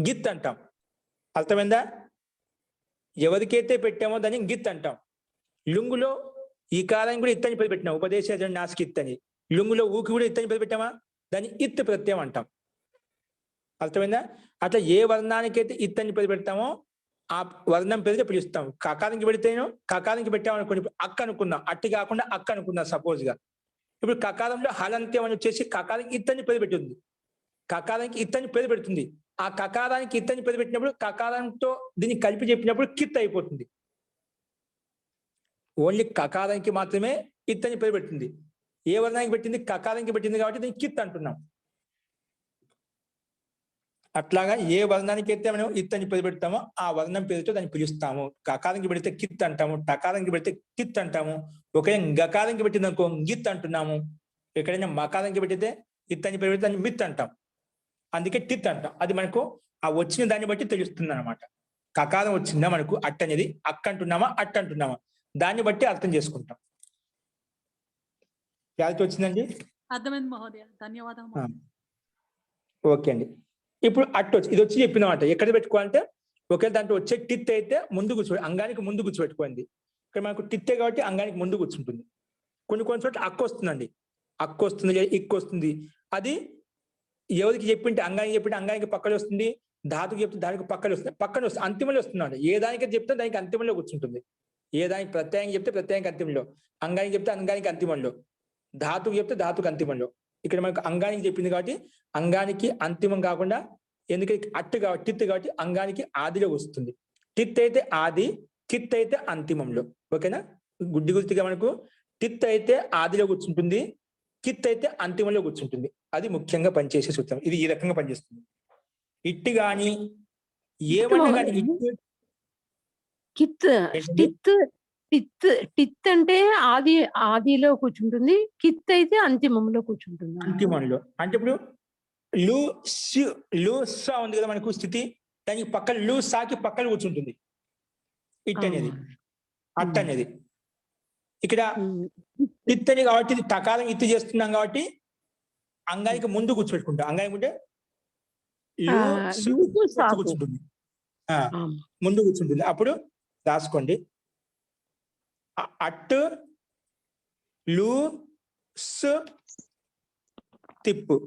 గిత్ అంటాం. అర్థమైందా? ఎవరికైతే పెట్టామో దాన్ని గిత్ అంటాం. లుంగులో ఈ కారానికి కూడా ఇత్ అని పేరు పెట్టినాం. ఉపదేశ నాసికి ఇత్ అని. లుంగులో ఊకి కూడా ఇత్ అని పేరు పెట్టామా, దాన్ని ఇత్ ప్రత్యయం అంటాం. అర్థమైందా? అట్లా ఏ వర్ణానికైతే ఇత్ అని పేరు పెడతామో ఆ వర్ణం పేరుతో పిలుస్తాం. కకారానికి పెడితేనో, కకారానికి పెట్టామనుకోండి, అక్క అనుకుందాం, అట్టి కాకుండా అక్క అనుకుందాం సపోజ్ గా. ఇప్పుడు కకారంలో హలంత్యం అని వచ్చేసి కకారానికి ఇత్ అని పేరు పెట్టింది. కకారానికి ఇత్ అని పేరు పెడుతుంది. ఆ కకారానికి ఇత్ అని పేరు పెట్టినప్పుడు కకారంతో దీన్ని కలిపి చెప్పినప్పుడు కిత్ అయిపోతుంది. ఓన్లీ కకారానికి మాత్రమే ఇత్ అని పేరు పెట్టింది. ఏ వర్ణానికి పెట్టింది? కకారానికి పెట్టింది కాబట్టి దీన్ని కిత్ అంటున్నాం. అట్లాగా ఏ వర్ణానికి అయితే మనం ఇత్ అని పేరు పెడతామో ఆ వర్ణం పేరుతో దాన్ని పిలుస్తాము. కకారానికి పెడితే కిత్ అంటాము, టకారానికి పెడితే కిత్ అంటాము. ఒకవేళ గకారానికి పెట్టింది అనుకో గిత్ అంటున్నాము. ఎక్కడైనా మకారానికి పెట్టితే ఇత్ అని పేరు పెడితే దాన్ని మిత్ అంటాం. అందుకే టిత్ అంటాం. అది మనకు ఆ వచ్చిన దాన్ని బట్టి తెలుస్తుంది అనమాట. కకారం వచ్చిందా మనకు అట్ట అనేది, అక్క అంటున్నామా అట్ట అంటున్నామా, దాన్ని బట్టి అర్థం చేసుకుంటాం. క్లారిటీ వచ్చిందండి? అర్థమైంది మహోదయ, ధన్యవాదాలు. ఓకే అండి. ఇప్పుడు అట్టు వచ్చి ఇది వచ్చి చెప్పినమాట ఎక్కడ పెట్టుకోవాలంటే, ఒకవేళ దాంట్లో వచ్చే టిత్ అయితే ముందు అంగానికి ముందు కూర్చోబెట్టుకోండి. ఇక్కడ మనకు టిత్తే కాబట్టి అంగానికి ముందు కూర్చుంటుంది. కొన్ని చోట్ల అక్కు వస్తుందండి, అక్కు వస్తుంది, ఇక్కు వస్తుంది. అది ఎవరికి చెప్పింటే అంగానికి చెప్పింటే అంగానికి పక్కన వస్తుంది, ధాతుకు చెప్తే దానికి పక్కన వస్తుంది, పక్కన వస్తుంది, అంతిమంలో వస్తున్నాడు. ఏ దానికి చెప్తే దానికి అంతిమంలో కూర్చుంటుంది. ఏ దానికి ప్రత్యయం చెప్తే ప్రత్యయానికి అంతిమంలో, అంగానికి చెప్తే అంగానికి అంతిమంలో, ధాతుకు చెప్తే ధాతుకు అంతిమంలో. ఇక్కడ మనకు అంగానికి చెప్పింది కాబట్టి అంగానికి అంతిమం కాకుండా, ఎందుకంటే అట్టు కాబట్టి టిత్ కాబట్టి అంగానికి ఆదిలో వస్తుంది. టిత్ అయితే ఆది, కిత్ అయితే అంతిమంలో. ఓకేనా? గుడ్డి గుర్తిగా మనకు టిత్ అయితే ఆదిలో కూర్చుంటుంది, కిత్ అయితే అంతిమంలో కూర్చుంటుంది. అది ముఖ్యంగా పనిచేసే సూత్రం. ఇది ఈ రకంగా పనిచేస్తుంది. ఇట్టి గాని ఏమన్నా కానీ కిత్ టిత్ టిత్ టిత్ అంటే ఆదిలో కూర్చుంటుంది, కిత్ అయితే అంతిమంలో కూర్చుంటుంది. అంతిమంలో అంటే ఇప్పుడు లు లు సా ఉంది కదా మనకు స్థితి, దానికి పక్కన లు సాకి పక్కన కూర్చుంటుంది ఇట్ అనేది, అట్ అనేది. ఇక్కడ టిత్ అని కాబట్టి ఇది టకారం ఇత్తు చేస్తున్నాం కాబట్టి అంగానికి ముందు కూర్చోబెట్టుకుంటాం. అంగానికి ఉంటే కూర్చుంటుంది, ముందు కూర్చుంటుంది. అప్పుడు రాసుకోండి, అట్ లు తిప్పు,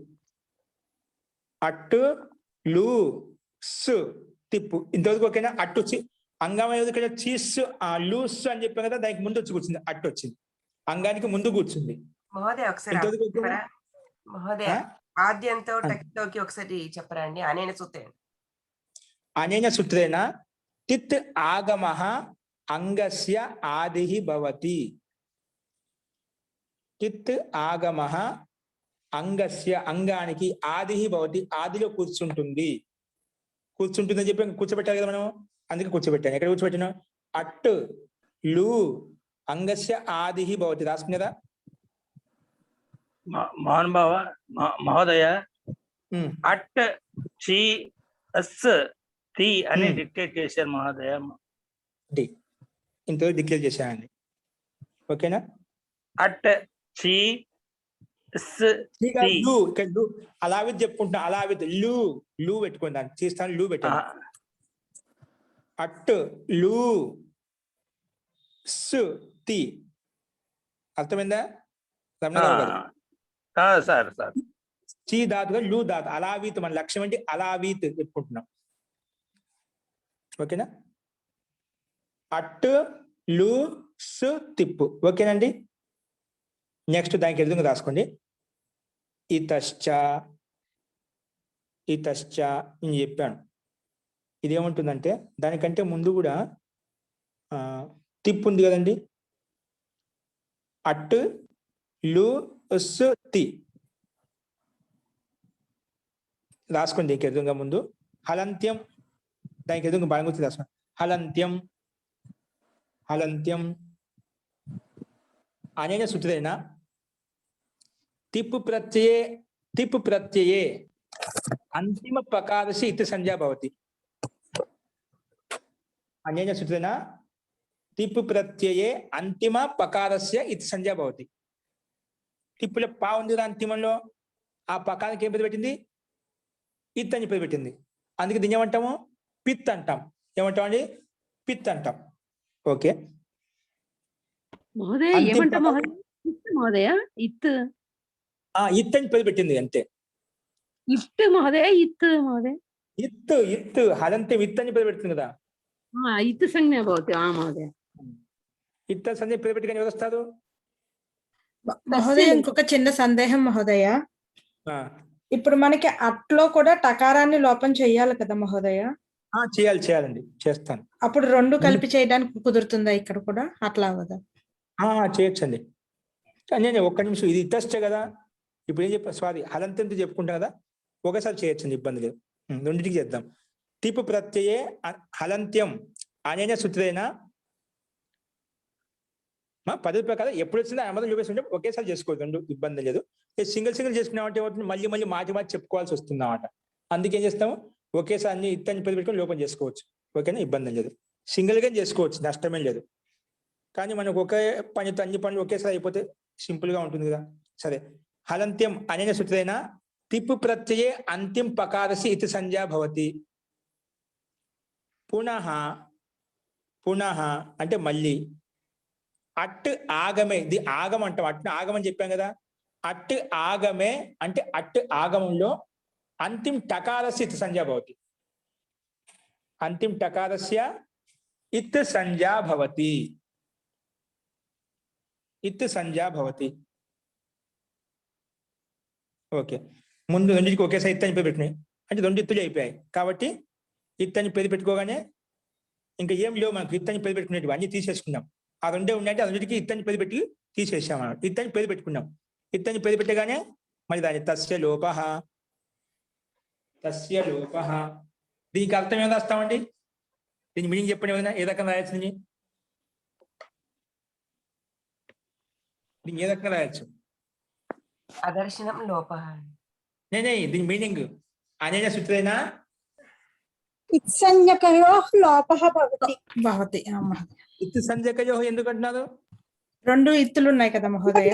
అట్టు లు తిప్పు. ఇంతవరకు ఓకేనా? అట్టు అంగం ఇక్కడ చీస్ లూస్ అని చెప్పాం కదా, దానికి ముందు వచ్చి కూర్చుంది, అట్టు వచ్చింది, అంగానికి ముందు కూర్చుంది. మహోదయ ఒకసారి ఇంతవరకు ఓకేనా? చెప్పరా? మహోదయ ఆద్యంతో టకితోకి ఒకసారి చెప్పరా అండి. అనేన సూత్రేణ. అనేన సూత్రేణ టిత్ ఆగమః అంగస్య ఆదిః భవతి. టిత్ ఆగమః అంగస్య అంగానికి ఆదిః భవతి, ఆదిలో కూర్చుంటుంది. కూర్చుంటుందని చెప్పి కూర్చోబెట్టాలి కదా మనం, అందుకే కూర్చోబెట్టాను. ఎక్కడ కూర్చోబెట్టాను? అట్ లు అంగస్య ఆదిః భవతి. రాసుకునేదా మోహన్ బావ మహోదయ? అట్ చి అస్ తి అని డిక్టేట్ చేశారు మహోదయ. ఇంతవరకు డిక్లేర్ చేశానండి. ఓకేనా? అట్ చి అలావిత్ చెప్పుకుంటున్నా, అలావిత్ లు పెట్టుకుంటాను, చేస్తాను లు పెట్టాను. అట్ లు తి అర్థమైందా రమణరావు గారు? సార్ సార్ చీ ధాతుగా లు ధాతు, అలావీత్. మన లక్ష్యం ఏంటి? అలావీత్ చెప్పుకుంటున్నాం. ఓకేనా? అట్ లు తిప్పు. ఓకేనండి? నెక్స్ట్ దానికి ఎదురుగా రాసుకోండి, ఇతశ్చ నేను చెప్పాను. ఇదేముంటుందంటే దానికంటే ముందు కూడా తిప్పు ఉంది కదండి, అట్ లు తి రాసుకోండి. దీనికి ఎదురుగా ముందు హలంత్యం, దానికి ఎదురుగా బాగా గుర్తు రాసుకోండి. హలంత్యం అనేన సూత్రేణ తిప్పు ప్రత్యయే అంతిమ పకారస్య ఇతి సంజ్ఞా భవతి. అనేన సూత్రేణ తిప్పు ప్రత్యయే అంతిమ పకారస్య ఇతి సంజ్ఞా భవతి. తిప్పులో పా ఉంది కదా అంతిమంలో, ఆ పకానికి ఏం పేరు పెట్టింది? ఇత్ అని పేరు పెట్టింది. అందుకే దీన్ని ఏమంటాము? పిత్ అంటాం. ఏమంటామండి? పిత్ అంటాం. ఓకే, మహోదయ ఏమంటాం మహోదయ? ఇత్ ఇత్ అని పేరు పెట్టింది అంతే. ఇఫ్ట్ మహోదయ, ఇత్ మహోదయ, ఇత్ హలంత్యం ఇత్ అని పేరు పెడుతుంది కదా, ఇత్ సంజ్ఞ భవతి. మహోదయ ఇత్ సంజ్ఞ పేరు పెట్టి ఎవరు వస్తారు? మహోదయ ఇంకొక చిన్న సందేహం మహోదయ. ఇప్పుడు మనకి అట్లో కూడా టకారాన్ని లోపం చెయ్యాలి కదా మహోదయ? చేయాలండి, చేస్తాను. అప్పుడు రెండు కలిపి చేయడానికి కుదురుతుందా ఇక్కడ కూడా? అట్లా అవదా? చేయొచ్చండి. నేను ఒక్క నిమిషం, ఇది ఇతశ్చ కదా, ఇప్పుడు ఏం చెప్పా? సారీ, హలంత్యంతో చెప్పుకుంటా కదా, ఒకసారి చేయొచ్చండి, ఇబ్బంది లేదు. రెండింటికి చేద్దాం. తిప్పు ప్రత్యయే హలంత్యం అనేన సూత్రేణ పద్ధతి ప్రకారం ఎప్పుడు వచ్చిందో అమలు చూపిస్తుంటే ఒకేసారి చేసుకోవచ్చు, రెండు ఇబ్బంది లేదు. సింగిల్ చేసుకున్నామంటే మళ్ళీ మాటి చెప్పుకోవాల్సి వస్తుంది అన్నమాట. అందుకేం చేస్తాము? ఒకేసారి అన్ని ఇత్తని పది పెట్టుకొని లోపం చేసుకోవచ్చు. ఓకేనా? ఇబ్బంది లేదు, సింగిల్ గా చేసుకోవచ్చు, నష్టమేం లేదు. కానీ మనకు ఒకే పనితో అన్ని పనులు ఒకేసారి అయిపోతే సింపుల్ గా ఉంటుంది కదా. సరే, హలంత్యం అనేన సూత్రేణ తిప్పు ప్రత్యయే అంతిమ పకారస్య ఇతి సంజ్ఞా భవతి. పునః అంటే మళ్ళీ, అట్ ఆగమే, ఇది ఆగం అంటాం. అట్ ఆగమని చెప్పాం కదా. అట్ ఆగమే అంటే అట్ ఆగమంలో అంతిమ టకారస్య ఇత్ సంజ్ఞా భవతి. అంతిమ టకారస్య ఇత్ సంజ్ఞా భవతి. ఇత్ సంజ్ఞా భవతి. ఓకే, ముందు రెండింటికి ఒకేసారి ఇత్ అని పేరు పెట్టినాయి అంటే రెండు ఇత్తులు అయిపోయాయి. కాబట్టి ఇత్ అని పేరు పెట్టుకోగానే ఇంకా ఏం లేవు మనకు. ఇత్ అని పేరు పెట్టుకునేవి అన్ని తీసేసుకున్నాం. ఆ రెండే ఉన్నాయంటే ఆ రెండింటికి ఇత్ అని పేరు పెట్టి తీసేసాం అన్నమాట. ఇత్ అని పేరు పెట్టుకున్నాం. ఇత్ అని పేరు పెట్టగానే మరి దాని తస్య లోపః. తస్య లోపః. దీనికి అర్థం ఏం రాస్తామండి? దీని మీనింగ్ చెప్పండి ఏమైనా, ఏ రకంగా రాయొచ్చు? దీన్ని ఏ రకంగా రాయొచ్చు? అదర్శనం లోపః. నేనే దీని మీనింగ్ అనేన సూత్రేణ ఇత్సంజ్ఞకయోః లోపః భవతి. భవతి. ఇత్ సంజ్ఞకయోః ఎందుకు అంటున్నారు? రెండు ఇత్తులు ఉన్నాయి కదా మహోదయ.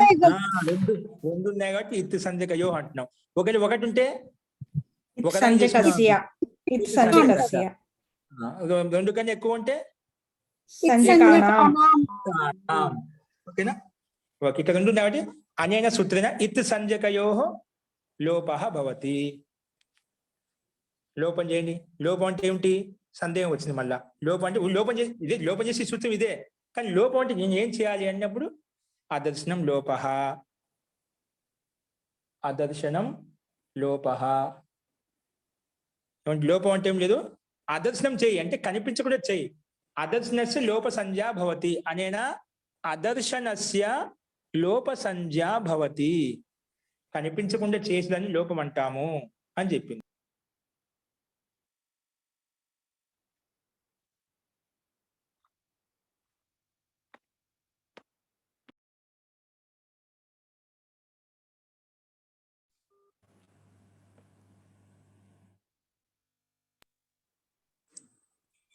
రెండు ఉన్నాయి కాబట్టి ఇత్ సంజ్ఞకయోః అంటున్నాం. ఒకటి ఉంటే సంజ్ఞకస్య. ఇత్ సంజ్ఞకస్య. రెండు కన్నా ఎక్కువ ఉంటే సంజ్ఞకానాం. ఓకేనా? ఓకే, ఇక్కడ రెండు ఉన్నాయి కాబట్టి అనేన సూత్రేణ ఇత్ సంజ్ఞకయోః లోపః భవతి. లోపం చేయండి. లోపం అంటే ఏమిటి? సందేహం వచ్చింది మళ్ళా. లోపం అంటే లోపం చేసి ఇదే, లోపం చేసి సూత్రం ఇదే. కానీ లోపం అంటే నేను ఏం చేయాలి అన్నప్పుడు అదర్శనం లోపః. అదర్శనం లోపః. లోపం అంటే ఏం లేదు, అదర్శనం చేయి అంటే కనిపించకుండా చేయి. అదర్శనస్య లోప సంజ్ఞా భవతి అనేనా అదర్శనస్య లోప సంజ్ఞా భవతి. కనిపించకుండా చేసేదాన్ని లోపం అంటాము అని చెప్పింది.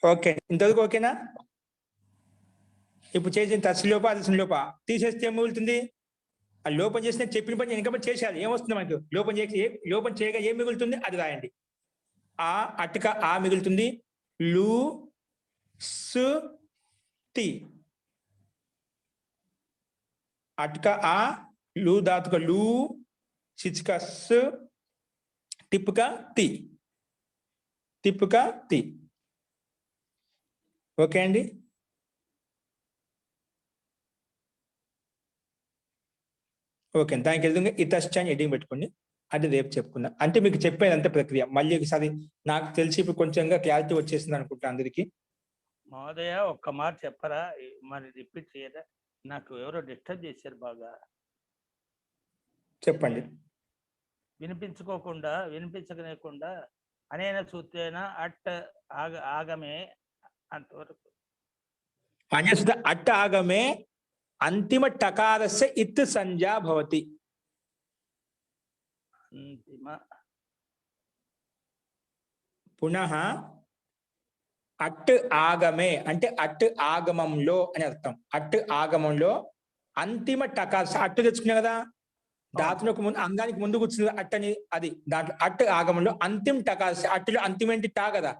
ఓకే, ఇంతవరకు ఓకేనా? ఇప్పుడు చేసిన తస్లోప అదర్శన లోప తీసేస్తే ఏం మిగులుతుంది? ఆ లోపం చేసిన చెప్పిన పని ఇంకా చేసేయాలి. ఏమొస్తుంది మనకు? లోపం చేయగా ఏం మిగులుతుంది అది రాయండి. ఆ అటుక ఆ మిగులుతుంది. లు సు తి. అటుక ఆ, లు ధాతుక లు, చిచ్చుక స్, తిప్పుక తి. తిప్పుక తి. ఓకే అండి. ఓకే, దానికి ఎదురుగా ఇతశ్చ అని ఎడింగ్ పెట్టుకోండి. అది రేపు చెప్పుకుందాం. అంటే మీకు చెప్పేది అంతే ప్రక్రియ. మళ్ళీ ఒకసారి నాకు తెలిసి ఇప్పుడు కొంచెంగా క్లారిటీ వచ్చేసింది అనుకుంటా అందరికి. మహోదయ ఒక్క మాట చెప్పరా, మరి రిపీట్ చేయరా? నాకు ఎవరో డిస్టర్బ్ చేశారు బాగా. చెప్పండి. వినిపించకనేకుండా అనేన సూత్రేణ అట్ ఆగమే అంతవరకు. అన్యసుత అట్ట ఆగమే అంతిమ టకారస్య ఇత్ సంజ్ఞా భవతి. అంతిమ పునః అట్ ఆగమే అంటే అట్ ఆగమంలో అని అర్థం. అట్ ఆగమంలో అంతిమ టకారస్ అట్టు తెచ్చుకున్నాం కదా, ధాతులకు ముందు అంగానికి ముందు కూర్చుంది అట్టని, అది దాంట్లో అట్ ఆగమంలో అంతిమ టకారస్య. అట్టులో అంతిమ ఏంటి? టా కదా.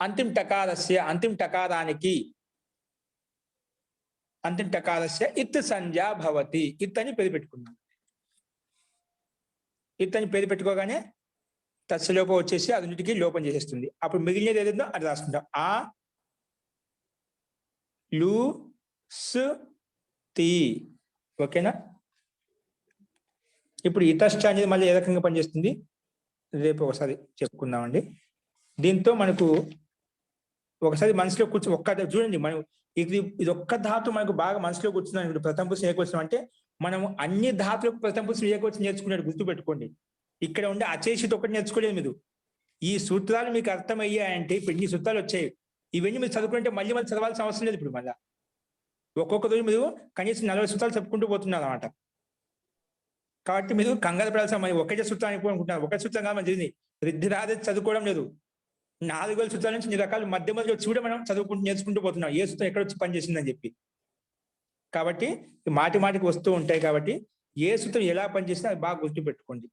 అంతిమ టకారస్య అంతిమ టకారానికి అంతిమ టకారస్య ఇత్ సంజ్ఞా భవతి. ఇత్ అని పేరు పెట్టుకున్నాం. ఇత్ అని పేరు పెట్టుకోగానే తస్యలోపం వచ్చేసి అన్నిటికీ లోపం చేసేస్తుంది. అప్పుడు మిగిలినది ఏదైందో అది రాసుకుంటాం. ఆ లు స్ తి. ఓకేనా? ఇప్పుడు ఇతశ్చ అనేది మళ్ళీ ఏ రకంగా పనిచేస్తుంది రేపు ఒకసారి చెప్పుకుందామండి. దీంతో మనకు ఒకసారి మనసులో కూర్చొని ఒక్క చూడండి, మనం ఇది ఒక్క ధాతు మనకు బాగా మనసులో కూర్చున్నాం. ఇప్పుడు ప్రథమ పురుషం ఏకవచనం అంటే మనము అన్ని ధాతులకు ప్రథమ పురుషం ఏకవచనం నేర్చుకున్నట్టు గుర్తుపెట్టుకోండి. ఇక్కడ ఉండే అచేషిత్ ఒకటి నేర్చుకోలేదు మీరు. ఈ సూత్రాలు మీకు అర్థమయ్యాయంటే ఇప్పుడు ఇన్ని సూత్రాలు వచ్చాయి. ఇవన్నీ మీరు చదువుకుంటే మళ్ళీ చదవాల్సిన అవసరం లేదు. ఇప్పుడు మళ్ళీ ఒక్కొక్క రోజు మీరు కనీసం 40 సూత్రాలు చెప్పుకుంటూ పోతున్నారు అన్నమాట. కాబట్టి మీరు కంగారు పడాల్సిన మరి ఒకటే సూత్రాన్ని అనుకుంటున్నారు. ఒక సూత్రం కాదు మనం జరిగింది. వృద్ధిరాదే చదువుకోవడం లేదు. 4 సూత్రాల నుంచి 2 రకాలు మధ్య వచ్చి కూడా మనం చదువుకుంటూ నేర్చుకుంటూ పోతున్నాం. ఏ సూత్రం ఎక్కడ వచ్చి పనిచేసిందని చెప్పి. కాబట్టి మాటికి వస్తూ ఉంటాయి. కాబట్టి ఏ సూత్రం ఎలా పనిచేసినా అది బాగా గుర్తుపెట్టుకోండి.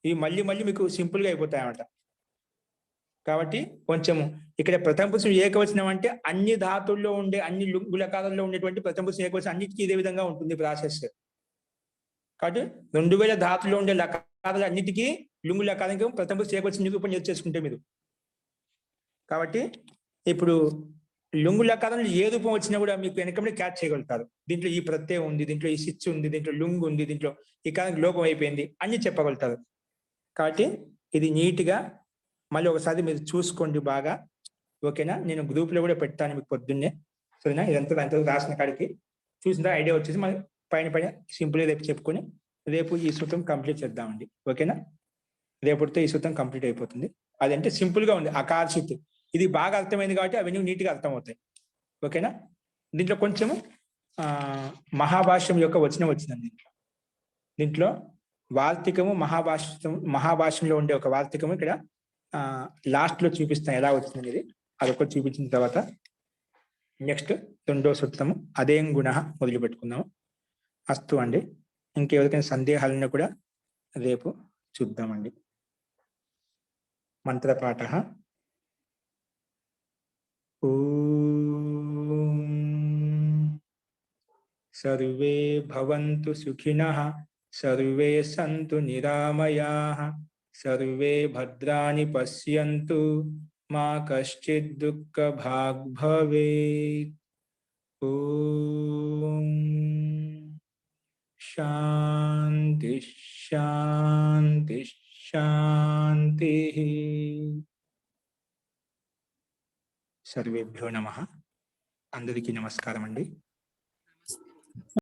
ఇవి మళ్ళీ మీకు సింపుల్ గా అయిపోతాయి అన్నమాట. కాబట్టి కొంచెం ఇక్కడ ప్రథమ పురుషం ఏకవచనం అంటే అన్ని ధాతుల్లో ఉండే అన్ని లుంగులకాలలో ఉండేటువంటి ప్రథమ పురుషం ఏకవచనం అన్నిటికీ ఇదే విధంగా ఉంటుంది ప్రాసెస్. కాబట్టి 2000 ధాతుల్లో ఉండే లకారాలు అన్నిటికీ లుంగు లకారానికి ప్రథమ చేయవలసిన నిరూపణ చేసుకుంటే మీరు. కాబట్టి ఇప్పుడు లుంగు లకారంలో ఏ రూపం వచ్చినా కూడా మీకు వెనకబడి క్యాచ్ చేయగలుగుతారు. దీంట్లో ఈ ప్రత్యయం ఉంది, దీంట్లో ఈ సిచ్చు ఉంది, దీంట్లో లుంగు ఉంది, దీంట్లో ఈ కారానికి లోపం అయిపోయింది అన్ని చెప్పగలుగుతారు. కాబట్టి ఇది నీట్గా మళ్ళీ ఒకసారి మీరు చూసుకోండి బాగా. ఓకేనా? నేను గ్రూప్లో కూడా పెడతాను మీకు పొద్దున్నే. సరేనా? ఇదంతా దాంతో రాసిన కాడికి చూసిన ఐడియా వచ్చేసి మనం పైన సింపుల్గా రేపు చెప్పుకొని రేపు ఈ సూత్రం కంప్లీట్ చేద్దామండి. ఓకేనా? రేపటితో ఈ సూత్రం కంప్లీట్ అయిపోతుంది. అదంటే సింపుల్గా ఉంది అకార్షిత్. ఇది బాగా అర్థమైంది కాబట్టి అవన్నీ నీట్గా అర్థమవుతాయి. ఓకేనా? దీంట్లో కొంచెము మహాభాష్యం యొక్క వచనం వచ్చిందండి. దీంట్లో వార్తికము మహాభాష్యంలో ఉండే ఒక వార్తికము ఇక్కడ లాస్ట్లో చూపిస్తాను ఎలా వచ్చింది అనేది. అదొకటి చూపించిన తర్వాత నెక్స్ట్ 2వ సూత్రము అదేం గుణ మొదలు పెట్టుకుందాము. అస్తు అండి. ఇంకెవరికైనా సందేహాలను కూడా రేపు చూద్దామండి. మంత్రపాఠ. ఓం సర్వే భవంతు సుఖినః, సర్వే సంతు నిరామయాః, సర్వే భద్రాణి పశ్యంతు, మా కశ్చిద్ దుఃఖభాగ్ భవేత్. ఓం శాంతి శాంతి శాంతి. సర్వేభ్యో నమః. అందరికీ నమస్కారం అండి.